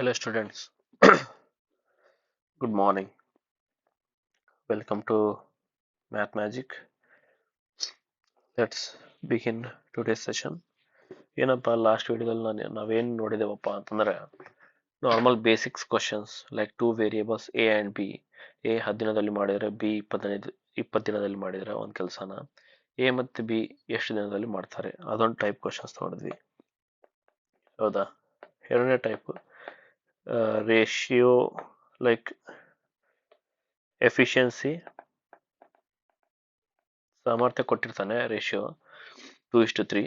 Hello students, good morning. Welcome to Math Magic. Let's begin today's session. ಏನಪ್ಪ last ವಿಡಿಯೋದಲ್ಲಿ ನಾವೇನು ನೋಡಿದೇವಪ್ಪ ಅಂತಂದ್ರೆ normal basics questions like two variables A and B. A 10 ದಿನದಲ್ಲಿ ಮಾಡಿದರೆ B 20 ದಿನದಲ್ಲಿ ಮಾಡಿದರೆ ಒಂದು ಕೆಲಸನ ಎ ಮತ್ತು ಬಿ ಎಷ್ಟು ದಿನದಲ್ಲಿ ಮಾಡ್ತಾರೆ ಅದೊಂದು ಟೈಪ್ ಕ್ವಶನ್ಸ್ ನೋಡಿದ್ವಿ. ಹೌದಾ? ಎರಡನೇ ಟೈಪ್ ರೇಷಿಯೋ ಲೈಕ್ ಎಫಿಷಿಯನ್ಸಿ ಸಾಮರ್ಥ್ಯ ಕೊಟ್ಟಿರ್ತಾನೆ ರೇಷಿಯೋ 2:3.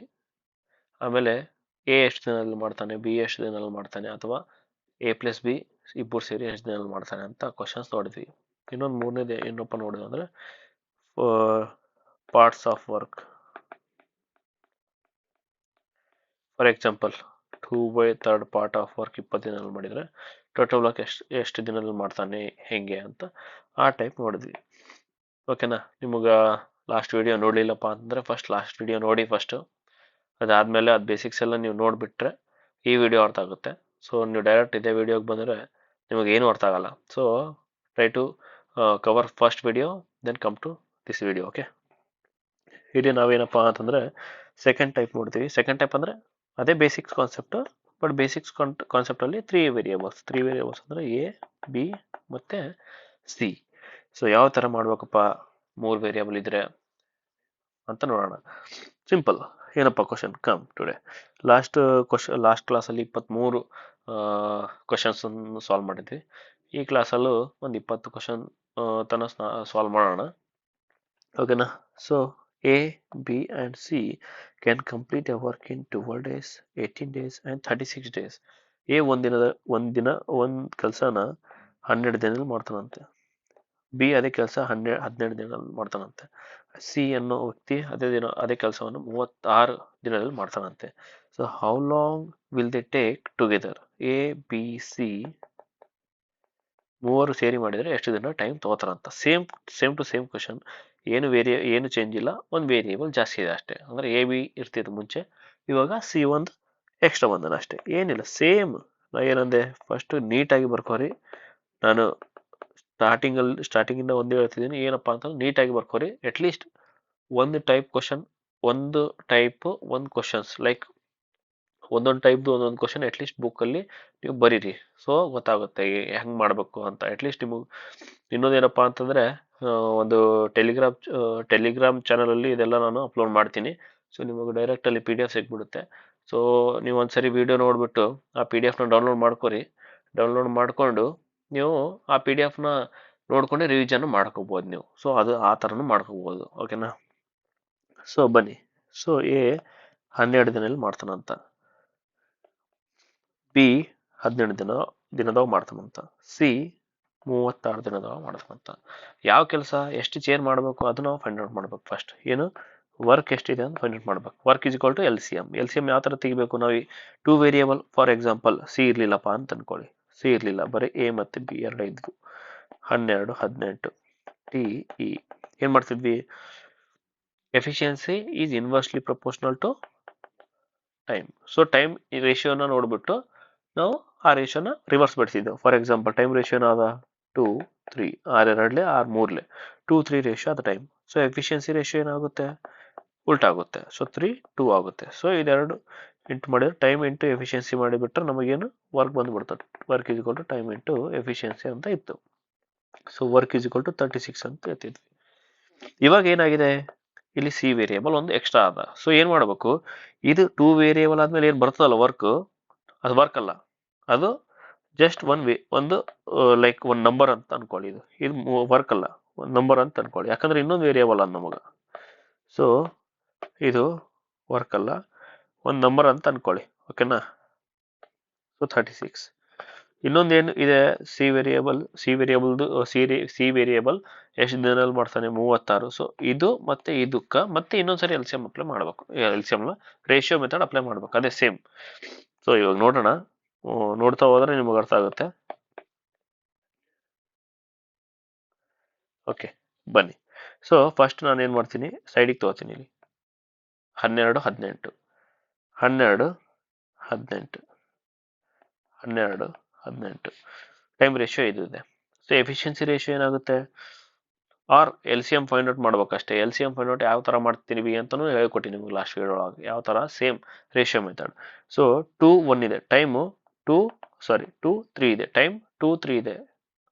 ಆಮೇಲೆ ಎ ಎಷ್ಟು ದಿನದಲ್ಲಿ ಮಾಡ್ತಾನೆ, ಬಿ ಎಷ್ಟು ದಿನದಲ್ಲಿ ಮಾಡ್ತಾನೆ, ಅಥವಾ ಎ ಪ್ಲಸ್ ಬಿ ಇಬ್ಬರು ಸೇರಿ ಎಷ್ಟು ದಿನದಲ್ಲಿ ಮಾಡ್ತಾನೆ ಅಂತ ಕ್ವಶನ್ಸ್ ನೋಡಿದ್ವಿ. ಇನ್ನೊಂದು ಮೂರನೇದು ಏನಪ್ಪ ನೋಡಿದ್ವಿ ಅಂದರೆ parts of work. For example 2/3 part of work 20 ದಿನದಲ್ಲಿ ಮಾಡಿದರೆ ಟೋಟಲ್ ವರ್ಕ್ ಎಷ್ಟು ದಿನದಲ್ಲಿ ಮಾಡ್ತಾನೆ ಹೆಂಗೆ ಅಂತ ಆ ಟೈಪ್ ನೋಡಿದ್ವಿ. ಓಕೆನಾ? ನಿಮಗೆ ಲಾಸ್ಟ್ ವಿಡಿಯೋ ನೋಡಲಿಲ್ಲಪ್ಪ ಅಂತಂದರೆ ಲಾಸ್ಟ್ ವಿಡಿಯೋ ನೋಡಿ ಫಸ್ಟು. ಅದಾದಮೇಲೆ ಅದು ಬೇಸಿಕ್ಸ್ ಎಲ್ಲ ನೀವು ನೋಡಿಬಿಟ್ರೆ ಈ ವಿಡಿಯೋ ಅರ್ಥ ಆಗುತ್ತೆ. ಸೊ ನೀವು ಡೈರೆಕ್ಟ್ ಇದೇ ವಿಡಿಯೋಗೆ ಬಂದರೆ ನಿಮಗೆ ಏನು ಅರ್ಥ ಆಗಲ್ಲ. So try to cover first video then come to this video. Okay, ಇಲ್ಲಿ ನಾವೇನಪ್ಪ ಅಂತಂದರೆ ಸೆಕೆಂಡ್ ಟೈಪ್ ನೋಡ್ತೀವಿ. ಸೆಕೆಂಡ್ ಟೈಪ್ ಅಂದರೆ ಅದೇ ಬೇಸಿಕ್ಸ್ ಕಾನ್ಸೆಪ್ಟು, ಬಟ್ ಬೇಸಿಕ್ಸ್ ಕಾನ್ಸೆಪ್ಟಲ್ಲಿ 3 ವೇರಿಯೇಬಲ್ಸ್ ಅಂದರೆ ಎ, ಬಿ ಮತ್ತು ಸಿ. ಸೊ ಯಾವ ಥರ ಮಾಡ್ಬೇಕಪ್ಪ 3 ವೇರಿಯೇಬಲ್ ಇದ್ರೆ ಅಂತ ನೋಡೋಣ. ಸಿಂಪಲ್. ಏನಪ್ಪ ಕ್ವಶನ್? ಕಮ್ ಟುಡೇ ಲಾಸ್ಟ್ ಕ್ಲಾಸಲ್ಲಿ 23 ಕ್ವಶನ್ಸ್ ಸಾಲ್ವ್ ಮಾಡಿದ್ವಿ. ಈ ಕ್ಲಾಸಲ್ಲೂ ಒಂದು 20 ಕ್ವಶನ್ ತನಕ ಸಾಲ್ವ್ ಮಾಡೋಣ. ಓಕೆನಾ? So A, B and C can complete A work in 12 days, 18 days and 36 days. A ಒಂದು ಕೆಲಸನ 12 ದಿನದಲ್ಲಿ ಮಾಡ್ತಾನಂತೆ. ಬಿ ಅದೇ ಕೆಲಸ 12 ದಿನದಲ್ಲಿ ಮಾಡ್ತಾನಂತೆ. ಸಿ ಅನ್ನೋ ವ್ಯಕ್ತಿ ಅದೇ ಕೆಲಸವನ್ನು 36 ದಿನದಲ್ಲಿ ಮಾಡ್ತಾನಂತೆ. So how long will they take together? A, B, C ಮೂವರು ಸೇರಿ ಮಾಡಿದರೆ ಎಷ್ಟು ದಿನ ಟೈಮ್ ತಗೋತಾರಂತ. Same to same question. ಏನು ಚೇಂಜ್ ಇಲ್ಲ, ಒಂದು ವೇರಿಯೇಬಲ್ ಜಾಸ್ತಿ ಇದೆ ಅಷ್ಟೇ. ಅಂದರೆ ಎ ಬಿ ಇರ್ತಿತ್ತು ಮುಂಚೆ, ಇವಾಗ ಸಿ ಒಂದು ಎಕ್ಸ್ಟ್ರಾ ಬಂದನ ಅಷ್ಟೇ, ಏನಿಲ್ಲ, ಸೇಮ್. ನಾ ಏನಂದೆ ಫಸ್ಟ್ ನೀಟಾಗಿ ಬರ್ಕೋರಿ. ನಾನು ಸ್ಟಾರ್ಟಿಂಗಿಂದ ಒಂದೇ ಹೇಳ್ತಿದ್ದೀನಿ, ಏನಪ್ಪ ಅಂತಂದ್ರೆ ನೀಟಾಗಿ ಬರ್ಕೋರಿ. ಅಟ್ಲೀಸ್ಟ್ ಒಂದು ಟೈಪ್ ಕ್ವಶನ್, ಒಂದು ಕ್ವಶನ್ಸ್ ಲೈಕ್ ಒಂದೊಂದು ಟೈಪ್ದು ಒಂದೊಂದು ಕ್ವಶನ್ ಅಟ್ಲೀಸ್ಟ್ ಬುಕ್ಕಲ್ಲಿ ನೀವು ಬರೀರಿ. ಸೊ ಗೊತ್ತಾಗುತ್ತೆ ಹೆಂಗೆ ಮಾಡಬೇಕು ಅಂತ. ಅಟ್ಲೀಸ್ಟ್ ನಿಮಗೆ ಇನ್ನೊಂದೇನಪ್ಪ ಅಂತಂದರೆ ಒಂದು ಟೆಲಿಗ್ರಾಮ್ ಚಾನಲಲ್ಲಿ ಇದೆಲ್ಲ ನಾನು ಅಪ್ಲೋಡ್ ಮಾಡ್ತೀನಿ. ಸೊ ನಿಮಗೆ ಡೈರೆಕ್ಟಲ್ಲಿ PDF ಸಿಕ್ಬಿಡುತ್ತೆ. ಸೊ ನೀವು ಒಂದ್ಸರಿ ವಿಡಿಯೋ ನೋಡಿಬಿಟ್ಟು ಆ PDF ಡೌನ್ಲೋಡ್ ಮಾಡ್ಕೊರಿ. ಡೌನ್ಲೋಡ್ ಮಾಡಿಕೊಂಡು ನೀವು ಆ PDF ನೋಡ್ಕೊಂಡು ರಿವಿಷನ್ ಮಾಡ್ಕೋಬೋದು ನೀವು. ಸೊ ಅದು ಆ ಥರನೂ ಮಾಡ್ಕೋಬೋದು. ಓಕೆನಾ? ಸೊ ಬನ್ನಿ. ಸೊ ಎ 12 ದಿನದಲ್ಲಿ ಮಾಡ್ತಾನಂತ, ಬಿ 12 ದಿನದಾಗ ಮಾಡ್ತಾನಂತ, ಸಿ 36 ದಿನದಾಗ ಮಾಡ್ತಾನಂತ. ಯಾವ ಕೆಲಸ ಎಷ್ಟು ಚೇರ್ ಮಾಡಬೇಕು ಅದು ನಾವು ಫೈಂಡ್ ಔಟ್ ಮಾಡ್ಬೇಕು. ಫಸ್ಟ್ ಏನು ವರ್ಕ್ ಎಷ್ಟಿದೆ ಅಂತ ಫೈಂಡ್ ಔಟ್ ಮಾಡ್ಬೇಕು. Work is equal to LCM. LCM ಯಾವ ಥರ ತೆಗಿಬೇಕು? ನಾವು 2 ವೇರಿಯೇಬಲ್, ಫಾರ್ ಎಕ್ಸಾಂಪಲ್ ಸಿ ಇರಲಿಲ್ಲಪ್ಪ ಅಂತ ಅನ್ಕೊಳ್ಳಿ. ಸಿ ಇರಲಿಲ್ಲ, ಬರೀ ಎ ಮತ್ತು ಬಿ ಎರಡು ಇದ್ವು. 12, 18 ಟಿ ಇ. ಏನು ಮಾಡ್ತಿದ್ವಿ? Efficiency is inversely proportional to time. So time ರೇಷಿಯೋನ ನೋಡ್ಬಿಟ್ಟು ನಾವು ಆ ರೇಷಿಯೋನ ರಿವರ್ಸ್ ಬಿಡಿಸಿದ್ದೆವು. ಫಾರ್ ಎಕ್ಸಾಂಪಲ್ ಟೈಮ್ ರೇಷಿಯೋ ಆದ 2, 3, 6 3 2, 3 ರೇಷಿಯೋ ಆದ ಟೈಮ್. ಸೊ ಎಫಿಷಿಯನ್ಸಿ ರೇಷಿಯೋ ಏನಾಗುತ್ತೆ? ಉಲ್ಟಾ ಆಗುತ್ತೆ. ಸೊ 3, 2 ಆಗುತ್ತೆ. ಸೊ ಇದೆರಡು ಇಂಟು ಮಾಡಿದ್ರೆ ಟೈಮ್ ಇಂಟು ಎಫಿಷಿಯನ್ಸಿ ಮಾಡಿಬಿಟ್ರೆ ನಮಗೇನು ವರ್ಕ್ ಬಂದ್ಬಿಡ್ತದೆ. Work is equal to time into efficiency ಅಂತ ಇತ್ತು. So work is equal to 36 ಅಂತ ಎತ್ತಿದ್ವಿ. ಇವಾಗ ಏನಾಗಿದೆ? ಇಲ್ಲಿ ಸಿ ವೇರಿಯೇಬಲ್ ಒಂದು ಎಕ್ಸ್ಟ್ರಾ ಅದ. ಸೊ ಏನು ಮಾಡಬೇಕು? ಇದು 2 ವೇರಿಯೇಬಲ್ ಆದ್ಮೇಲೆ ಏನು ಬರ್ತದಲ್ಲ ವರ್ಕ್, ಅದು ವರ್ಕ್ ಅಲ್ಲ, ಅದು ಜಸ್ಟ್ ಒಂದು ಲೈಕ್ ಒಂದು ನಂಬರ್ ಅಂತ ಅನ್ಕೊಳ್ಳಿ. ಇದು ವರ್ಕ್ ಅಲ್ಲ, ಒಂದು ನಂಬರ್ ಅಂತ ಅನ್ಕೊಳ್ಳಿ. ಯಾಕಂದ್ರೆ ಇನ್ನೊಂದು ವೇರಿಯೇಬಲ್ ಅದ ನಮಗೆ. ಸೊ ಇದು ವರ್ಕ್ ಅಲ್ಲ, ಒಂದು ನಂಬರ್ ಅಂತ ಅನ್ಕೊಳ್ಳಿ. ಓಕೆನಾ? ಸೊ 36. ಇನ್ನೊಂದೇನು ಇದೆ? ಸಿ ವೇರಿಯೇಬಲ್ ಎಷ್ಟು ದಿನದಲ್ಲಿ ಮಾಡ್ತಾನೆ? 36. ಸೊ ಇದು ಮತ್ತೆ ಇದಕ್ಕೆ ಮತ್ತೆ ಇನ್ನೊಂದ್ಸರಿ LCM ಅಪ್ಲೈ ಮಾಡಬೇಕು. LCM ರೇಷಿಯೋ ಮೆಥಡ್ ಅಪ್ಲೈ ಮಾಡ್ಬೇಕು, ಅದೇ ಸೇಮ್. ಸೊ ಇವಾಗ ನೋಡೋಣ. ನೋಡ್ತಾ ಹೋದ್ರೆ ನಿಮಗೆ ಅರ್ಥ ಆಗುತ್ತೆ. ಓಕೆ, ಬನ್ನಿ. ಸೊ ಫಸ್ಟ್ ನಾನು ಏನು ಮಾಡ್ತೀನಿ, ಸೈಡಿಗೆ ತಗೋತೀನಿ. ಇಲ್ಲಿ 12, 18 12, 18 12, 18. ಟೈಮ್ ರೇಷಿಯೋ ಇದು ಇದೆ. ಸೊ ಎಫಿಷಿಯನ್ಸಿ ರೇಷಿಯೋ ಏನಾಗುತ್ತೆ, or L C M find out ಮಾಡ್ಬೇಕಷ್ಟೇ. L C M find out ಯಾವ ಥರ ಮಾಡ್ತೀವಿ ಅಂತಲೂ ಹೇಳ್ಕೊಟ್ಟಿನಿ ನಿಮ್ಗೆ ಲಾಸ್ಟ್ ವೀಡಿಯೋ ಒಳಗೆ, ಯಾವ ಥರ ಸೇಮ್ ರೇಷಿಯೋ ಮೆಥಡ್. ಸೊ 2 1 ಇದೆ ಟೈಮು, 2 3 ಇದೆ ಟೈಮ್, 2 3 ಇದೆ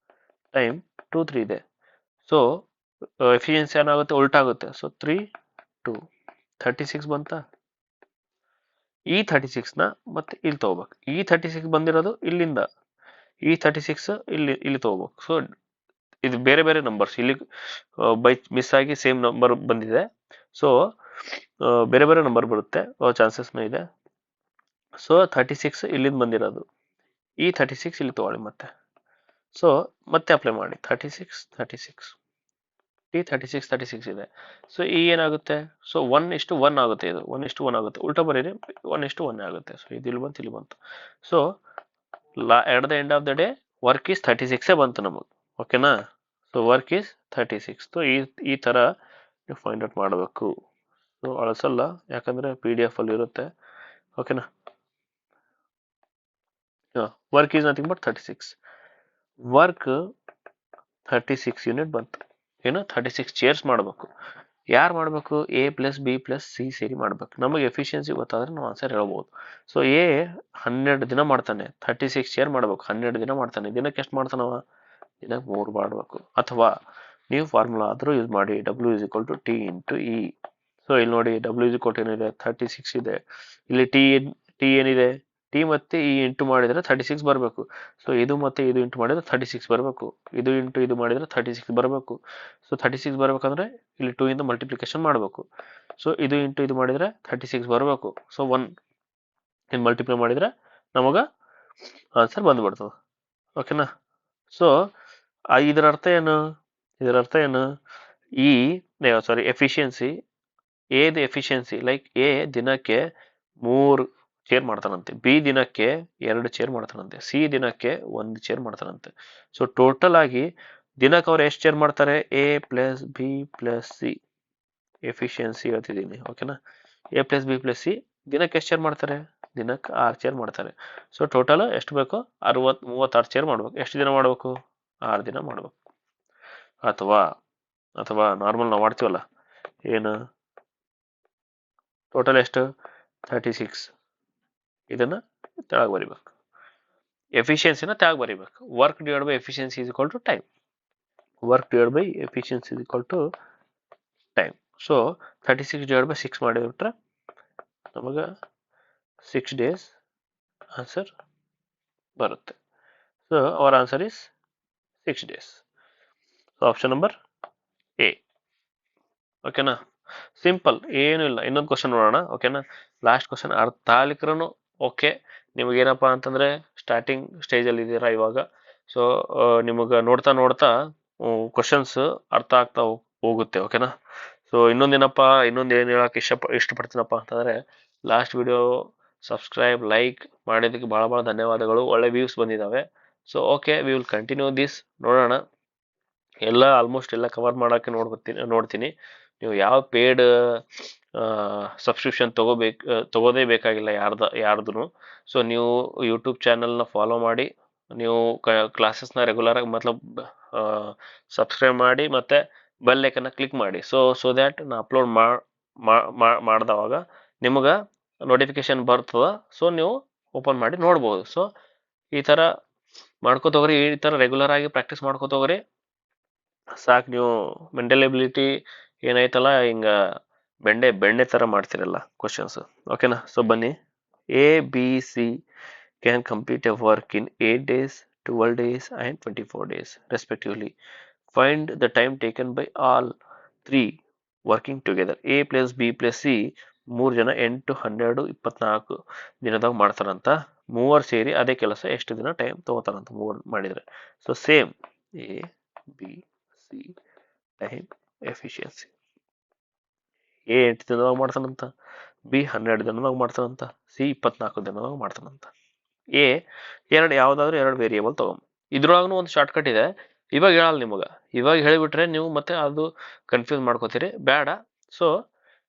ಟೈಮ್, 2 3 ಇದೆ. ಸೊ ಎಫಿಷಿಯನ್ಸಿ ಏನಾಗುತ್ತೆ, ಉಲ್ಟಾಗುತ್ತೆ. ಸೊ 3 2 36 ಬಂತ. ಈ 36ನ ಮತ್ತೆ ಇಲ್ಲಿ ತಗೋಬೇಕು. ಈ 36 ಬಂದಿರೋದು ಇಲ್ಲಿಂದ, ಈ 36 ಇಲ್ಲಿ ತಗೋಬೇಕು. ಸೊ ಇದು ಬೇರೆ ಬೇರೆ ನಂಬರ್ಸ್ ಇಲ್ಲಿ ಬೈ ಮಿಸ್ ಆಗಿ ಸೇಮ್ ನಂಬರ್ ಬಂದಿದೆ. ಸೊ ಬೇರೆ ಬೇರೆ ನಂಬರ್ ಬರುತ್ತೆ ಚಾನ್ಸಸ್ನೂ ಇದೆ. ಸೊ 36 ಇಲ್ಲಿಂದ ಬಂದಿರೋದು, ಈ 36 ಇಲ್ಲಿ ತಗೊಳ್ಳಿ ಮತ್ತೆ. ಸೊ ಮತ್ತೆ ಅಪ್ಲೈ ಮಾಡಿ 36 36 ಈ 36 36 ಇದೆ. ಸೊ ಈ ಏನಾಗುತ್ತೆ, ಸೊ 1:1 ಆಗುತ್ತೆ. ಇದು 1:1 ಆಗುತ್ತೆ. ಉಲ್ಟಾ ಬರೀರಿ 1:1 ಆಗುತ್ತೆ. ಸೊ ಇದು ಇಲ್ಲಿ ಬಂತು, ಇಲ್ಲಿ ಬಂತು. So at the end of the day work is 36 ಬಂತು ನಮಗೆ. ಓಕೆನಾ. So work is 36. ಸೊ ಈ ಥರ ನೀವು ಫೈಂಡ್ ಔಟ್ ಮಾಡಬೇಕು. ಸೊ ಅಳಿಸಲ್ಲ, ಯಾಕಂದರೆ PDF ಅಲ್ಲಿ ಇರುತ್ತೆ. ಓಕೆನಾ. Work is nothing but 36. Work 36 unit ಬಂತು. ಏನು 36 ಚೇರ್ಸ್ ಮಾಡಬೇಕು. ಯಾರು ಮಾಡಬೇಕು, A + B + C ಸೇರಿ ಮಾಡಬೇಕು. ನಮಗೆ ಎಫಿಷಿಯನ್ಸಿ ಗೊತ್ತಾದ್ರೆ ನಾವು ಆನ್ಸರ್ ಹೇಳ್ಬೋದು. ಸೊ A 12 ದಿನ ಮಾಡ್ತಾನೆ, 36 ಚೇರ್ ಮಾಡಬೇಕು. 12 ದಿನ ಮಾಡ್ತಾನೆ. ದಿನಕ್ಕೆ ಎಷ್ಟು ಮಾಡ್ತಾನವ, ದಿನಕ್ಕೆ 3 ಮಾಡಬೇಕು. ಅಥವಾ ನೀವು ಫಾರ್ಮುಲಾ ಆದರೂ ಯೂಸ್ ಮಾಡಿ, W = T × E. ಸೊ ಇಲ್ಲಿ ನೋಡಿ W = ಏನಿದೆ, 36 ಇದೆ. ಇಲ್ಲಿ T ಏನಿದೆ, T ಮತ್ತೆ E ಇಂಟು ಮಾಡಿದರೆ 36 ಬರಬೇಕು. ಸೊ ಇದು ಮತ್ತೆ ಇದು ಇಂಟು ಮಾಡಿದರೆ 36 ಬರಬೇಕು. ಇದು ಇಂಟು ಇದು ಮಾಡಿದರೆ 36 ಬರಬೇಕು. ಸೊ 36 ಬರಬೇಕಂದ್ರೆ ಇಲ್ಲಿ 2 ಇಂದ ಮಲ್ಟಿಪ್ಲಿಕೇಶನ್ ಮಾಡಬೇಕು. ಸೊ ಇದು ಇಂಟು ಇದು ಮಾಡಿದರೆ 36 ಬರಬೇಕು. ಸೊ 1 ಇನ್ನು ಮಲ್ಟಿಪ್ಲೈ ಮಾಡಿದರೆ ನಮಗೆ ಆನ್ಸರ್ ಬಂದುಬಿಡ್ತದೆ. ಓಕೆನಾ. ಸೊ ಇದರ ಅರ್ಥ ಏನು, ಎಫಿಷಿಯನ್ಸಿ ಎದು ಎಫಿಷಿಯನ್ಸಿ ಲೈಕ್ A ದಿನಕ್ಕೆ 3 ಚೇರ್ ಮಾಡ್ತಾನಂತೆ, B ದಿನಕ್ಕೆ 2 ಚೇರ್ ಮಾಡ್ತಾನಂತೆ, C ದಿನಕ್ಕೆ 1 ಚೇರ್ ಮಾಡ್ತಾನಂತೆ. ಸೊ ಟೋಟಲ್ ಆಗಿ ದಿನಕ್ಕೆ ಅವ್ರು ಎಷ್ಟು ಚೇರ್ ಮಾಡ್ತಾರೆ, A + B + C. ಎಫಿಷಿಯನ್ಸಿ ಹೇಳ್ತಿದ್ದೀನಿ. ಓಕೆನಾ. A + B + C ದಿನಕ್ಕೆ ಎಷ್ಟು ಚೇರ್ ಮಾಡ್ತಾರೆ, ದಿನಕ್ಕೆ 6 ಚೇರ್ ಮಾಡ್ತಾರೆ. ಸೊ ಟೋಟಲ್ ಎಷ್ಟು ಬೇಕು, 36 ಚೇರ್ ಮಾಡ್ಬೇಕು. ಎಷ್ಟು ದಿನ ಮಾಡಬೇಕು, 6 ದಿನ ಮಾಡಬೇಕು. ಅಥವಾ ನಾರ್ಮಲ್ ನಾವು ಮಾಡ್ತೀವಲ್ಲ, ಏನು ಟೋಟಲ್ ಎಷ್ಟು 36, ಇದನ್ನ ತೆಳಗೆ ಬರಿಬೇಕು. ಎಫಿಷಿಯನ್ಸಿನ ತೆಳಗೆ ಬರಿಬೇಕು. Work divide by efficiency = time. Work divide by efficiency = time. So 36 / 6 ಮಾಡಿಬಿಟ್ರೆ ನಮಗೆ 6 days ಆನ್ಸರ್ ಬರುತ್ತೆ. So our answer is 6 days. So option number A. ಓಕೆನಾ. ಸಿಂಪಲ್, ಏನೂ ಇಲ್ಲ. ಇನ್ನೊಂದು ಕ್ವಶನ್ ನೋಡೋಣ. ಓಕೆನಾ. ಲಾಸ್ಟ್ ಕ್ವಶನ್ ಅರ್ಥ ಆಗ್ಲಿಕ್ರೂ ಓಕೆ. ನಿಮಗೇನಪ್ಪ ಅಂತಂದರೆ ಸ್ಟಾರ್ಟಿಂಗ್ ಸ್ಟೇಜಲ್ಲಿ ಇದ್ದೀರಾ ಇವಾಗ. ಸೊ ನಿಮಗೆ ನೋಡ್ತಾ ಕ್ವಶನ್ಸ್ ಅರ್ಥ ಆಗ್ತಾ ಹೋಗುತ್ತೆ. ಓಕೆನಾ. ಸೊ ಇನ್ನೊಂದು ಏನು ಹೇಳೋಕೆ ಇಷ್ಟಪಡ್ತೀನಪ್ಪ ಅಂತಂದರೆ, ಲಾಸ್ಟ್ ವಿಡಿಯೋ ಸಬ್ಸ್ಕ್ರೈಬ್ ಲೈಕ್ ಮಾಡಿದ್ದಕ್ಕೆ ಭಾಳ ಧನ್ಯವಾದಗಳು. ಒಳ್ಳೆ ವ್ಯೂಸ್ ಬಂದಿದ್ದಾವೆ. So okay, we will continue this. ನೋಡೋಣ. ಆಲ್ಮೋಸ್ಟ್ ಎಲ್ಲ ಕವರ್ ಮಾಡೋಕ್ಕೆ ನೋಡ್ತೀನಿ. ನೀವು ಯಾವ ಪೇಯ್ಡ್ ಸಬ್ಸ್ಕ್ರಿಪ್ಷನ್ ತಗೋದೇ ಬೇಕಾಗಿಲ್ಲ ಯಾರ್ದು. ಸೊ ನೀವು ಯೂಟ್ಯೂಬ್ ಚಾನಲ್ನ ಫಾಲೋ ಮಾಡಿ, ನೀವು ಕ್ಲಾಸಸ್ನ ರೆಗ್ಯುಲರಾಗಿ ಸಬ್ಸ್ಕ್ರೈಬ್ ಮಾಡಿ, ಮತ್ತು ಬೆಲ್ ಐಕನ್ನ ಕ್ಲಿಕ್ ಮಾಡಿ. ಸೊ ದ್ಯಾಟ್ ನಾ ಅಪ್ಲೋಡ್ ಮಾಡಿದವಾಗ ನಿಮಗೆ ನೋಟಿಫಿಕೇಶನ್ ಬರ್ತದೆ. ಸೊ ನೀವು ಓಪನ್ ಮಾಡಿ ನೋಡ್ಬೋದು. ಸೊ ಈ ಥರ ಮಾಡ್ಕೋತೋಗ್ರಿ, ಈ ಥರ ರೆಗ್ಯುಲರ್ ಆಗಿ ಪ್ರಾಕ್ಟೀಸ್ ಮಾಡ್ಕೋತೋಗ್ರಿ. ಸಾಕು. ನೀವು ಮೆಂಟಲ್ ಎಬಿಲಿಟಿ ಏನೈತಲ್ಲ, ಹಿಂಗ ಬೆಣ್ಣೆ ಥರ ಮಾಡ್ತಿರಲ್ಲ ಕ್ವಶನ್ಸ್. ಓಕೆನಾ. ಸೊ ಬನ್ನಿ. A, B, C can complete a work in 8 days, 12 days and 24 days respectively. Find the time taken by all 3 working together. A + B + C 3 ಜನ 8, 12, 24 ದಿನದಾಗ ಮಾಡ್ತಾರಂತ. 3 ಸೇರಿ ಅದೇ ಕೆಲಸ ಎಷ್ಟು ದಿನ ಟೈಮ್ ತಗೋತಾರಂತ 3 ಮಾಡಿದರೆ. So same A, B, C time efficiency. A 8 ದಿನದಾಗ ಮಾಡ್ತಾನಂತ, B 12 ದಿನದಾಗ ಮಾಡ್ತಾನಂತ, C 24 ದಿನದಾಗ ಮಾಡ್ತಾನಂತ. A ಯಾವುದಾದ್ರೂ 2 ವೇರಿಯೇಬಲ್ ತಗೊಂಡು, ಇದ್ರೊಳಗೂ ಒಂದು ಶಾರ್ಟ್ಕಟ್ ಇದೆ. ಇವಾಗ ಹೇಳಲ್ಲ ನಿಮಗೆ. ಇವಾಗ ಹೇಳಿಬಿಟ್ರೆ ನೀವು ಮತ್ತೆ ಅದು ಕನ್ಫ್ಯೂಸ್ ಮಾಡ್ಕೋತೀರಿ, ಬೇಡ. ಸೊ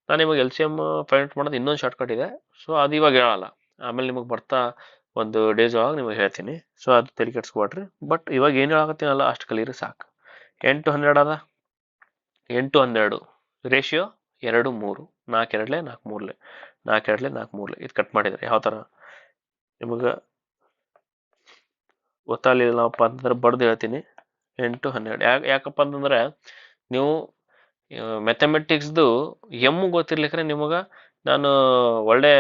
ನಾನು ನಿಮಗೆ LCM ಫೈಂಡ್ ಔಟ್ ಮಾಡೋದು ಇನ್ನೊಂದು ಶಾರ್ಟ್ಕಟ್ ಇದೆ. ಸೊ ಅದು ಇವಾಗ ಹೇಳಲ್ಲ, ಆಮೇಲೆ ನಿಮಗೆ ಬರ್ತಾ ಒಂದು ಡೇಸ್ ಒಳಗೆ ನಿಮಗೆ ಹೇಳ್ತೀನಿ. ಸೊ ಅದು ತಲೆ ಕೆಡಿಸ್ಕೊಡ್ರಿ. ಬಟ್ ಇವಾಗ ಏನು ಹೇಳಕತ್ತೀನಲ್ಲ ಅಷ್ಟು ಕಲೀರಿ ಸಾಕು. 8 12 ಅದ. 8 12 ರೇಷಿಯೋ 2 3 4 2 4 3 4 2 4 3 ಇದು ಕಟ್ ಮಾಡಿದ್ರೆ ಯಾವ ಥರ ನಿಮಗೆ ಗೊತ್ತಾಗಲಿಲ್ಲಪ್ಪ ಅಂತಂದ್ರೆ ಬಡ್ದು ಹೇಳ್ತೀನಿ. 8 12 ಯಾಕಪ್ಪ ಅಂತಂದ್ರೆ ನೀವು ಮ್ಯಾಥಮೆಟಿಕ್ಸ್ದು ಗೊತ್ತಿರ್ಲಿಕ್ಕೆ ನಿಮಗೆ ನಾನು ಒಳ್ಳೆ